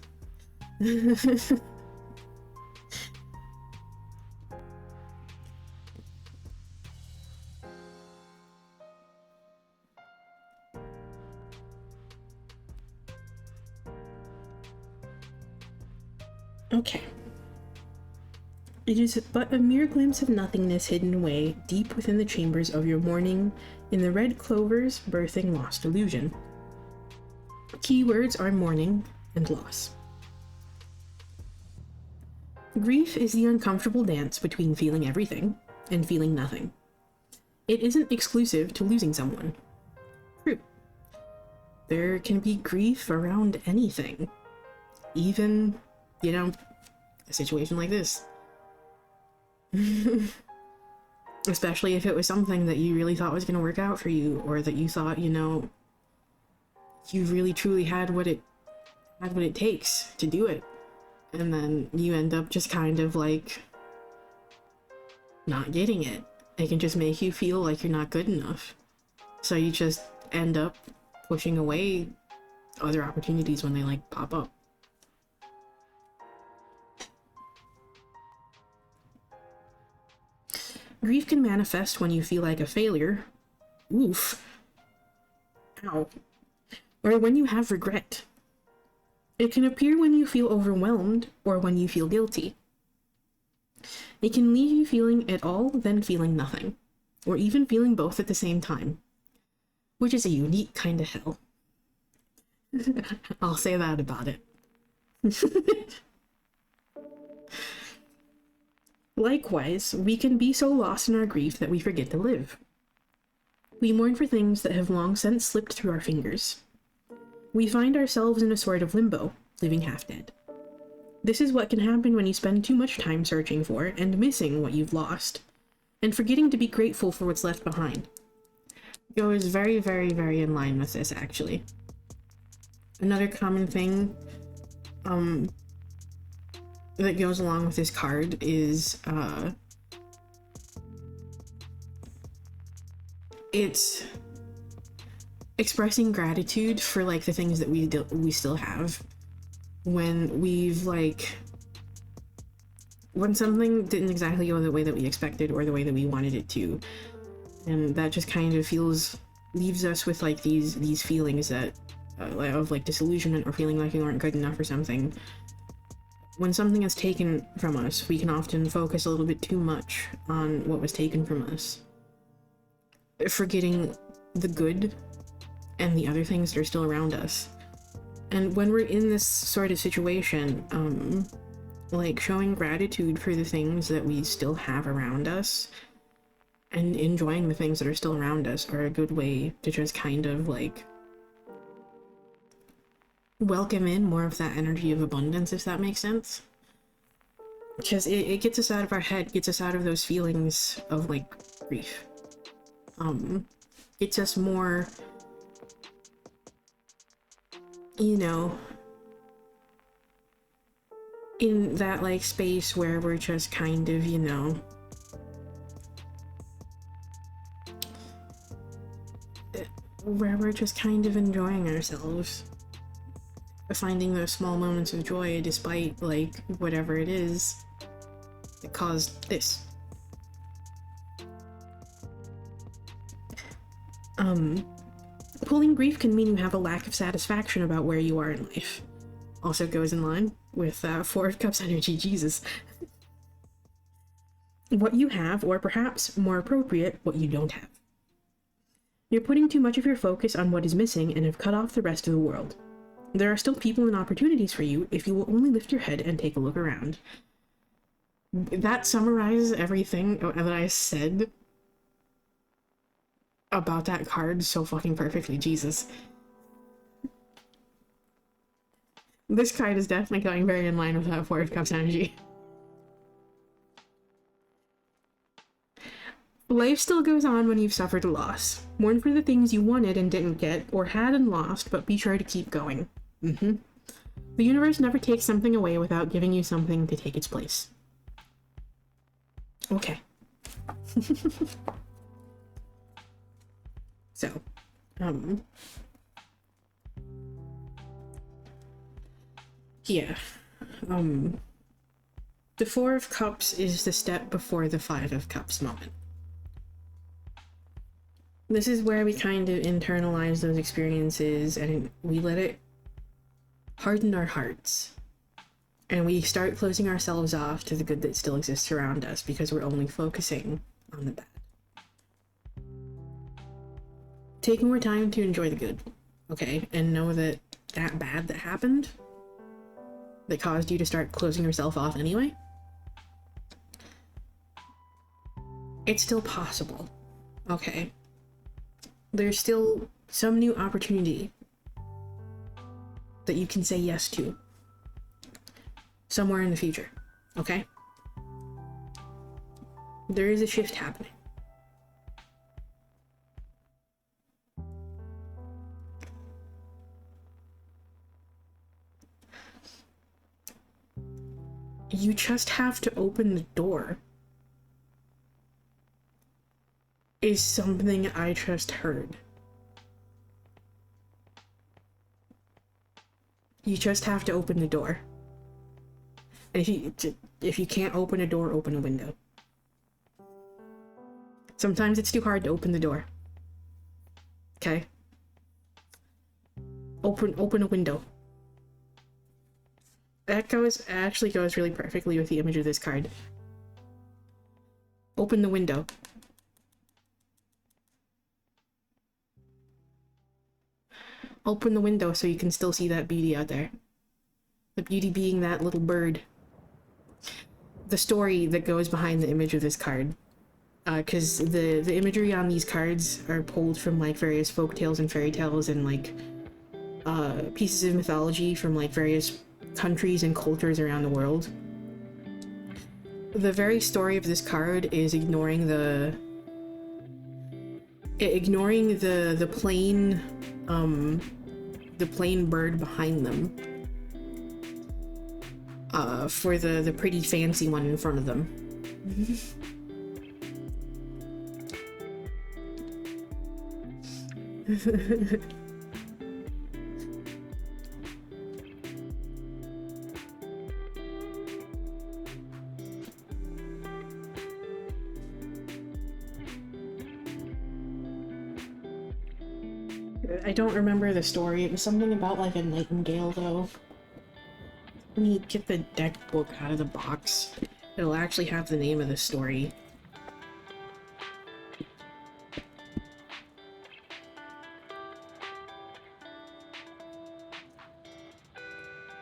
Okay. It is but a mere glimpse of nothingness hidden away deep within the chambers of your mourning, in the red clovers birthing lost illusion. Keywords are mourning and loss. Grief is the uncomfortable dance between feeling everything and feeling nothing. It isn't exclusive to losing someone. True. There can be grief around anything. Even, you know, a situation like this. Especially if it was something that you really thought was going to work out for you, or that you thought, you know, you really truly had what it takes to do it, and then you end up just kind of like not getting it. It can just make you feel like you're not good enough, so you just end up pushing away other opportunities when they, like, pop up. Grief can manifest when you feel like a failure. Oof. Ow. Or when you have regret. It can appear when you feel overwhelmed or when you feel guilty. It can leave you feeling it all, then feeling nothing, or even feeling both at the same time, which is a unique kind of hell. I'll say that about it. Likewise, we can be so lost in our grief that we forget to live. We mourn for things that have long since slipped through our fingers. We find ourselves in a sort of limbo, leaving half dead. This is what can happen when you spend too much time searching for and missing what you've lost, and forgetting to be grateful for what's left behind. Goes very, very, very in line with this, actually. Another common thing that goes along with this card is it's expressing gratitude for like the things that we still have when we've like when something didn't exactly go the way that we expected or the way that we wanted it to, and that just kind of leaves us with like these feelings that of like disillusionment or feeling like we weren't good enough or something. When something is taken from us, we can often focus a little bit too much on what was taken from us, forgetting the good and the other things that are still around us. And when we're in this sort of situation, like showing gratitude for the things that we still have around us and enjoying the things that are still around us are a good way to just kind of like welcome in more of that energy of abundance, if that makes sense. Because it gets us out of our head, gets us out of those feelings of like grief. Gets us more, you know, in that like space where we're just kind of, you know, where we're just kind of enjoying ourselves, finding those small moments of joy despite like whatever it is that caused this. Pulling grief can mean you have a lack of satisfaction about where you are in life. Also goes in line with Four of Cups energy, Jesus. What you have, or perhaps, more appropriate, what you don't have. You're putting too much of your focus on what is missing and have cut off the rest of the world. There are still people and opportunities for you if you will only lift your head and take a look around. That summarizes everything that I said about that card so fucking perfectly, Jesus. This card is definitely going very in line with that Four of Cups energy. Life still goes on when you've suffered a loss. Mourn for the things you wanted and didn't get, or had and lost, but be sure to keep going. The universe never takes something away without giving you something to take its place. Okay. So, yeah. The Four of Cups is the step before the Five of Cups moment. This is where we kind of internalize those experiences and we let it harden our hearts. And we start closing ourselves off to the good that still exists around us because we're only focusing on the bad. Take more time to enjoy the good, okay? And know that that bad that happened, that caused you to start closing yourself off anyway, it's still possible, okay? There's still some new opportunity that you can say yes to somewhere in the future, okay? There is a shift happening. You just have to open the door, is something I just heard. You just have to open the door. And if you can't open a door, open a window. Sometimes it's too hard to open the door. Okay? Open a window. That actually goes really perfectly with the image of this card. Open the window. Open the window so you can still see that beauty out there. The beauty being that little bird. The story that goes behind the image of this card. Because the imagery on these cards are pulled from like various folk tales and fairy tales and like pieces of mythology from like various countries and cultures around the world. The very story of this card is ignoring the plain bird behind them, for the pretty fancy one in front of them. I don't remember the story. It was something about like a nightingale though. Let me get the deck book out of the box. It'll actually have the name of the story.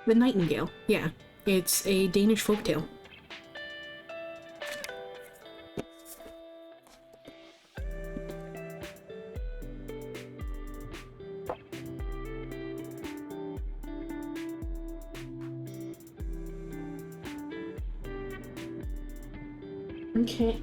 The Nightingale, yeah. It's a Danish folktale. Okay.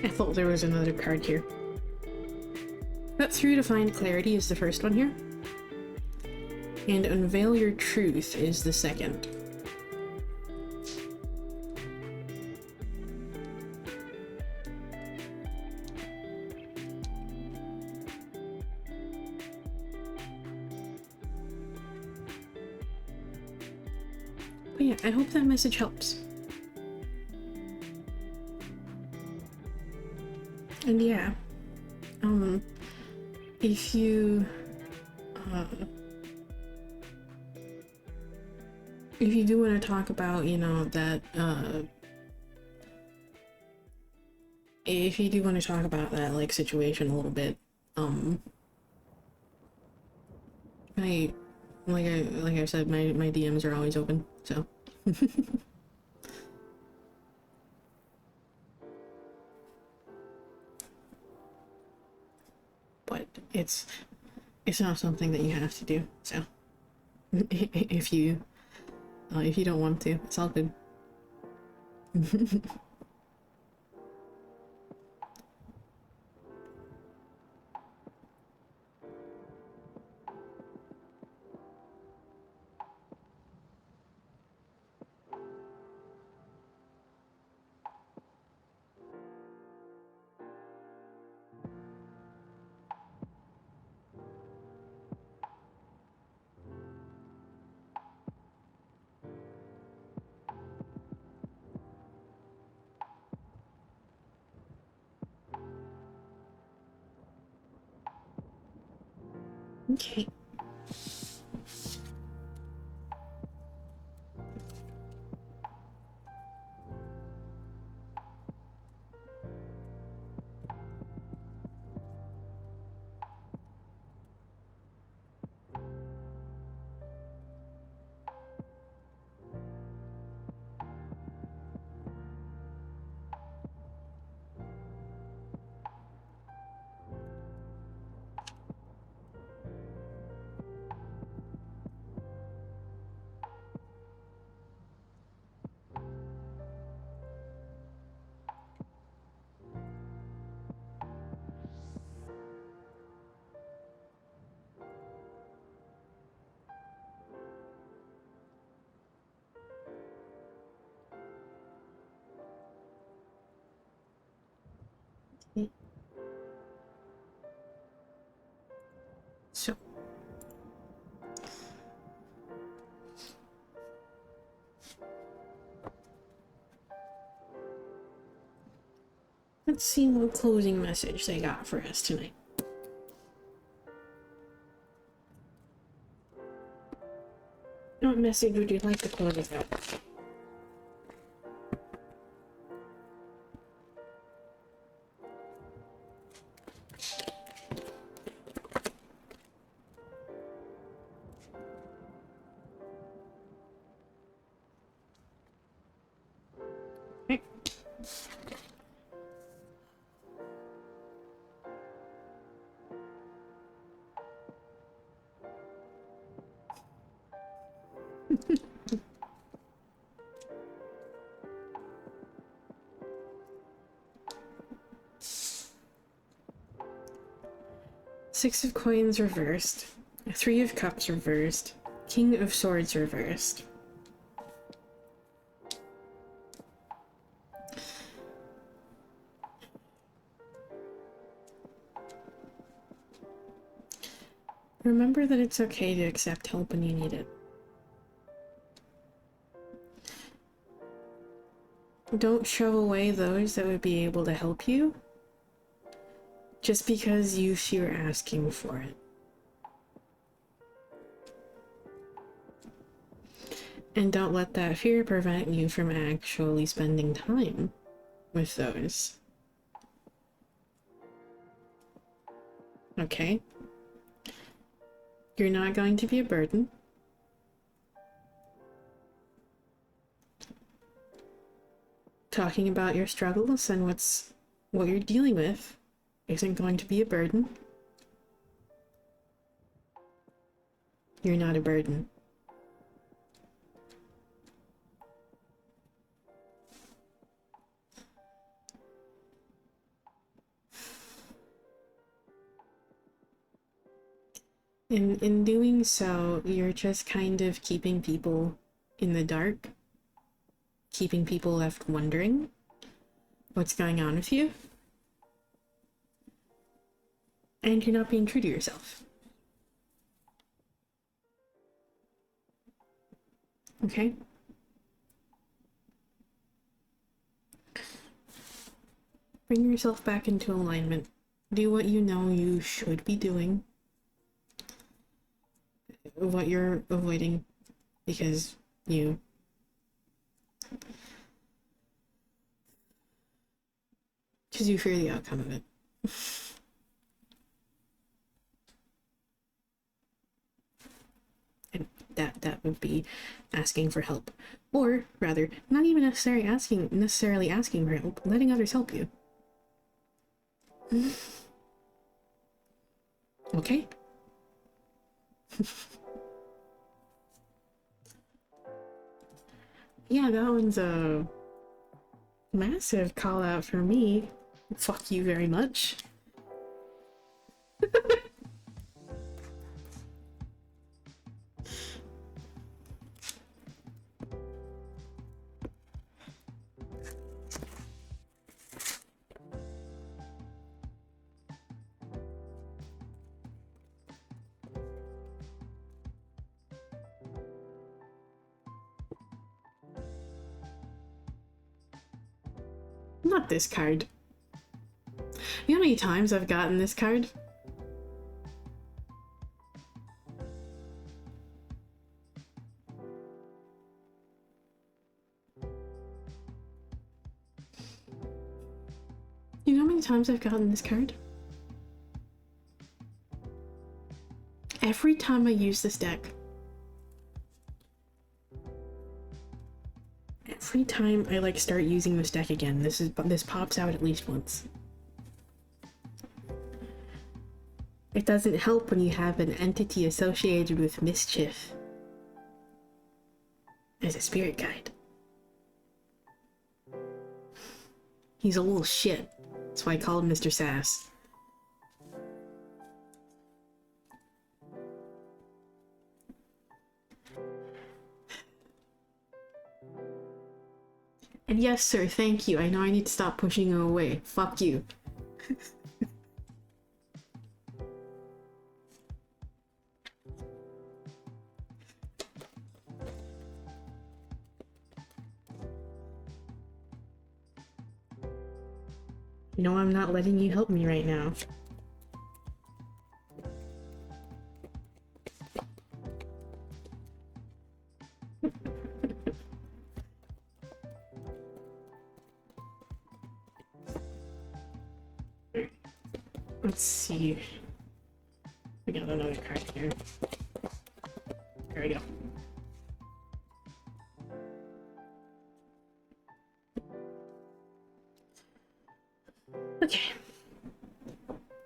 I thought there was another card here. Cut through to find clarity is the first one here. And unveil your truth is the second. But yeah, I hope that message helps. And yeah, if you do want to talk about, you know, that, if you do want to talk about that, like, situation a little bit, like I said, my DMs are always open, so. But it's not something that you have to do, so if you don't want to, it's all good. Okay. So let's see what closing message they got for us tonight. What message would you like to close us out? Okay. Six of Coins reversed. Three of Cups reversed. King of Swords reversed. Remember that it's okay to accept help when you need it. Don't shove away those that would be able to help you just because you fear asking for it. And don't let that fear prevent you from actually spending time with those. Okay? You're not going to be a burden. Talking about your struggles and what you're dealing with isn't going to be a burden. You're not a burden. In doing so, you're just kind of keeping people in the dark, keeping people left wondering what's going on with you, and you're not being true to yourself. Okay? Bring yourself back into alignment. Do what you know you should be doing. What you're avoiding because you fear the outcome of it. And that would be asking for help, or rather not even necessarily asking for help, letting others help you. Okay. Yeah, that one's a massive call out for me. Fuck you very much. Not this card. You know how many times I've gotten this card? You know how many times I've gotten this card? Every time I use this deck. Every time I like start using this deck again, this pops out at least once. It doesn't help when you have an entity associated with mischief as a spirit guide. He's a little shit. That's why I call him Mr. Sass. And yes, sir, thank you. I know I need to stop pushing you away. Fuck you. No, I'm not letting you help me right now. Let's see. We got another card here. There we go. Okay.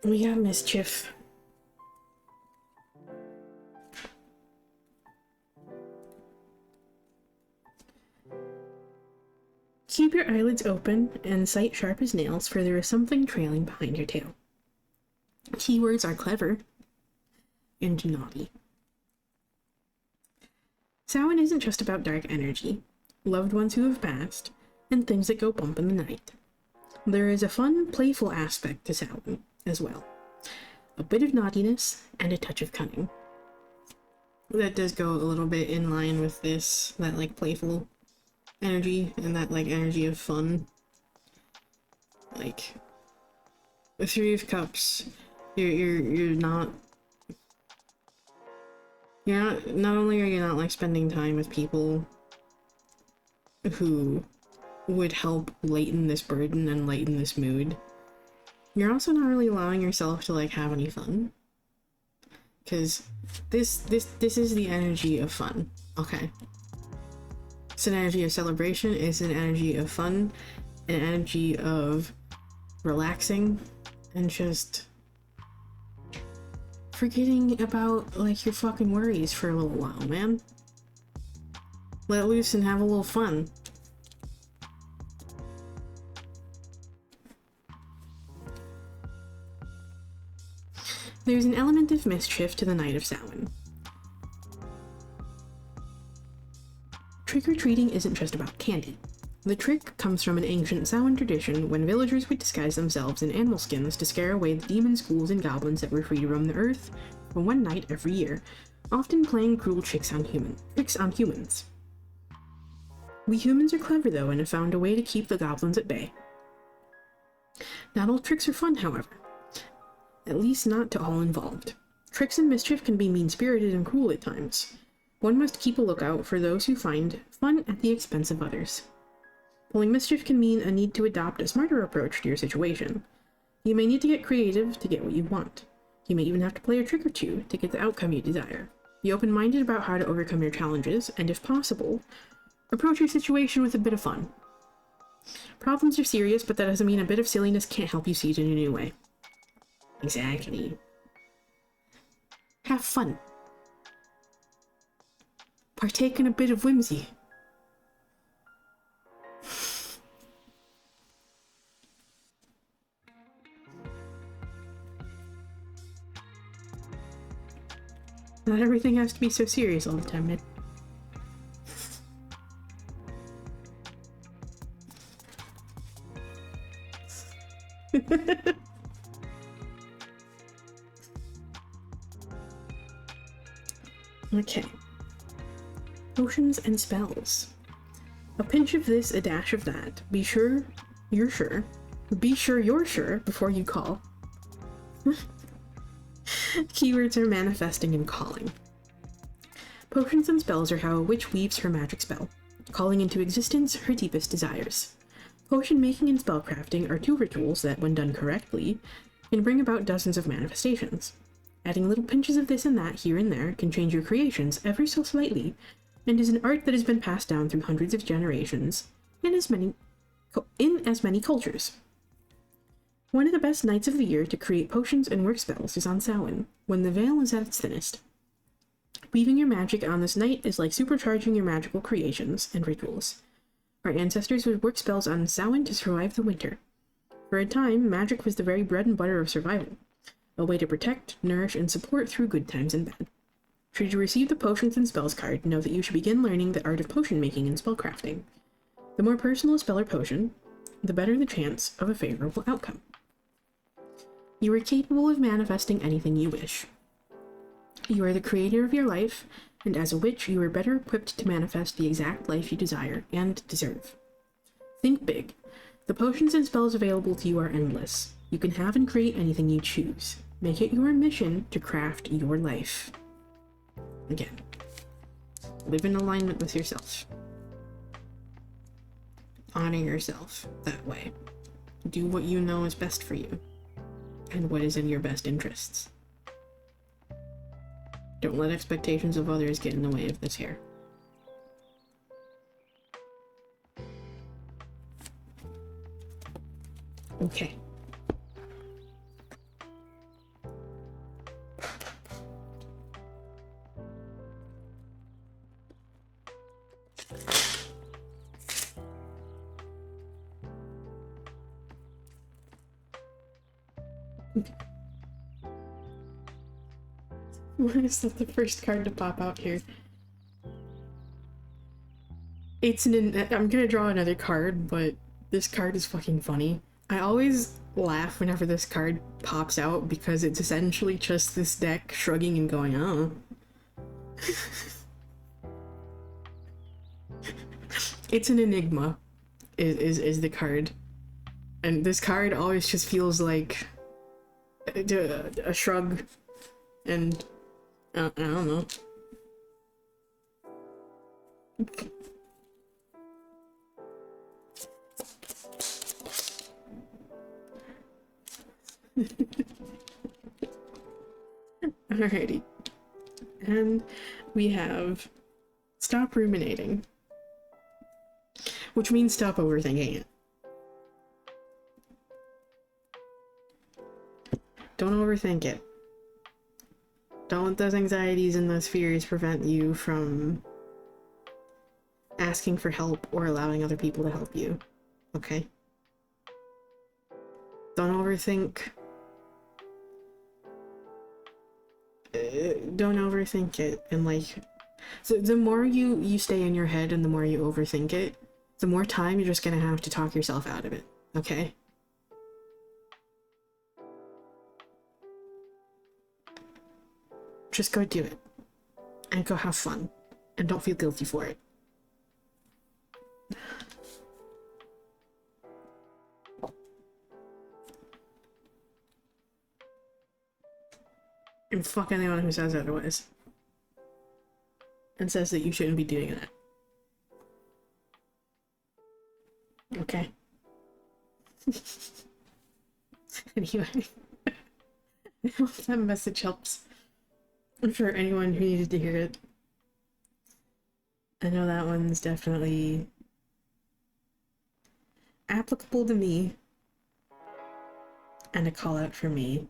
We got mischief. Keep your eyelids open and sight sharp as nails, for there is something trailing behind your tail. Keywords are clever and naughty. Samhain isn't just about dark energy, loved ones who have passed, and things that go bump in the night. There is a fun, playful aspect to Samhain as well. A bit of naughtiness and a touch of cunning. That does go a little bit in line with this, that like playful energy and that like energy of fun. Like the Three of Cups, you're not only are you not like spending time with people who would help lighten this burden and lighten this mood, you're also not really allowing yourself to like have any fun. Because this is the energy of fun, okay? It's an energy of celebration, it's an energy of fun, an energy of relaxing, and just forgetting about like your fucking worries for a little while, man. Let loose and have a little fun. There's an element of mischief to the night of Samhain. Trick-or-treating isn't just about candy. The trick comes from an ancient Samhain tradition when villagers would disguise themselves in animal skins to scare away the demons, ghouls, and goblins that were free to roam the earth for one night every year, often playing cruel tricks on humans. We humans are clever though and have found a way to keep the goblins at bay. Not all tricks are fun, however. At least not to all involved. Tricks and mischief can be mean-spirited and cruel at times. One must keep a lookout for those who find fun at the expense of others. Pulling mischief can mean a need to adopt a smarter approach to your situation. You may need to get creative to get what you want. You may even have to play a trick or two to get the outcome you desire. Be open-minded about how to overcome your challenges, and if possible, approach your situation with a bit of fun. Problems are serious, but that doesn't mean a bit of silliness can't help you see it in a new way. Exactly. Have fun. Partake in a bit of whimsy. Not everything has to be so serious all the time, man. Okay. Potions and spells. A pinch of this, a dash of that. Be sure you're sure. Be sure you're sure before you call. Keywords are manifesting and calling. Potions and spells are how a witch weaves her magic spell, calling into existence her deepest desires. Potion making and spellcrafting are two rituals that, when done correctly, can bring about dozens of manifestations. Adding little pinches of this and that here and there can change your creations ever so slightly, and is an art that has been passed down through hundreds of generations in as many cultures. One of the best nights of the year to create potions and work spells is on Samhain, when the veil is at its thinnest. Weaving your magic on this night is like supercharging your magical creations and rituals. Our ancestors would work spells on Samhain to survive the winter. For a time, magic was the very bread and butter of survival, a way to protect, nourish, and support through good times and bad. Should you receive the Potions and Spells card, know that you should begin learning the art of potion making and spellcrafting. The more personal a spell or potion, the better the chance of a favorable outcome. You are capable of manifesting anything you wish. You are the creator of your life, and as a witch, you are better equipped to manifest the exact life you desire and deserve. Think big. The potions and spells available to you are endless. You can have and create anything you choose. Make it your mission to craft your life. Again, live in alignment with yourself. Honor yourself that way. Do what you know is best for you. and what is in your best interests. Don't let expectations of others get in the way of this here. Okay. Why is that the first card to pop out here? It's I'm gonna draw another card, but this card is fucking funny. I always laugh whenever this card pops out because it's essentially just this deck shrugging and going, oh. It's an enigma, is the card. And this card always just feels like a shrug and I don't know. Alrighty. And we have stop ruminating, which means stop overthinking it. Don't overthink it. Don't let those anxieties and those fears prevent you from asking for help or allowing other people to help you. Okay? Don't overthink. Don't overthink it. And like, so the more you stay in your head and the more you overthink it, the more time you're just gonna have to talk yourself out of it. Okay? Just go do it. And go have fun. And don't feel guilty for it. And fuck anyone who says otherwise. And says that you shouldn't be doing that. Okay. Anyway. I hope that message helps. For anyone who needed to hear it. I know that one's definitely applicable to me. And a call out for me.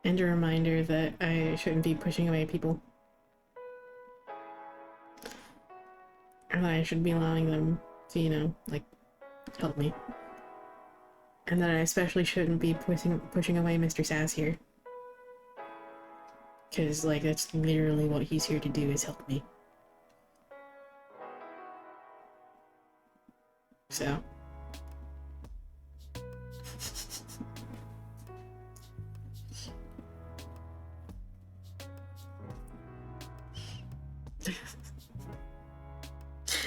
And a reminder that I shouldn't be pushing away people. And that I should be allowing them to, you know, like, help me. And that I especially shouldn't be pushing away Mr. Sass here. Because, like, that's literally what he's here to do, is help me. So.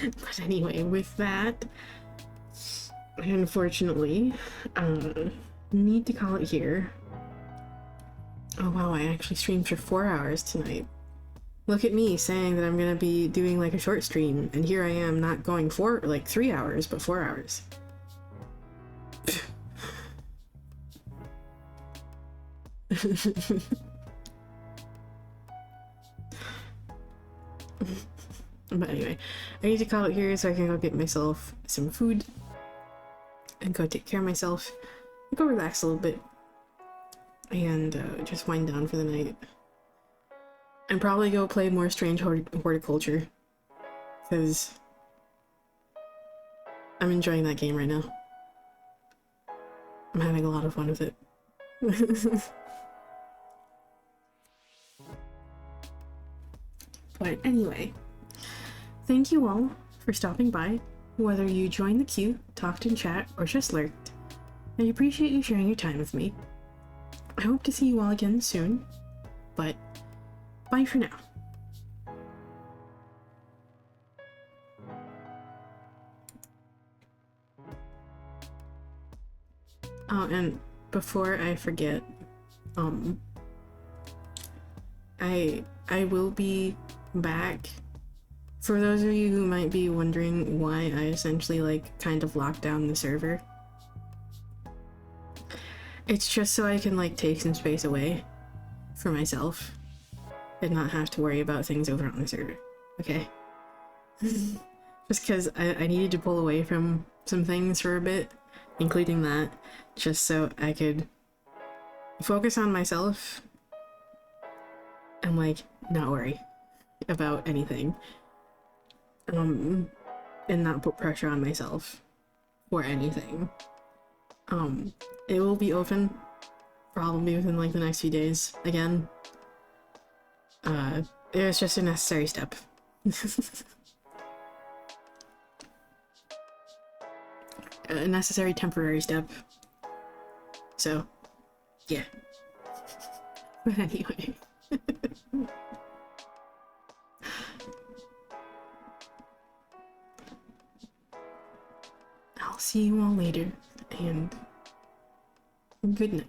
But anyway, with that, I unfortunately need to call it here. Oh wow, I actually streamed for 4 hours tonight. Look at me saying that I'm gonna be doing like a short stream, and here I am not going for like 3 hours, but 4 hours. But anyway, I need to call it here so I can go get myself some food and go take care of myself and go relax a little bit and just wind down for the night and probably go play more Strange Horticulture because I'm enjoying that game right now. I'm having a lot of fun with it. But anyway, thank you all for stopping by, whether you joined the queue, talked in chat, or just lurked. I appreciate you sharing your time with me. I hope to see you all again soon, but bye for now. Oh, and before I forget, I will be back For those of you who might be wondering why I essentially like kind of locked down the server, it's just so I can like take some space away for myself and not have to worry about things over on the server. Okay? Just because I needed to pull away from some things for a bit, including that, just so I could focus on myself and like not worry about anything. And not put pressure on myself or anything. It will be open probably within like the next few days again. It was just a necessary step. A necessary temporary step. So, yeah. But anyway. I'll see you all later, and good night.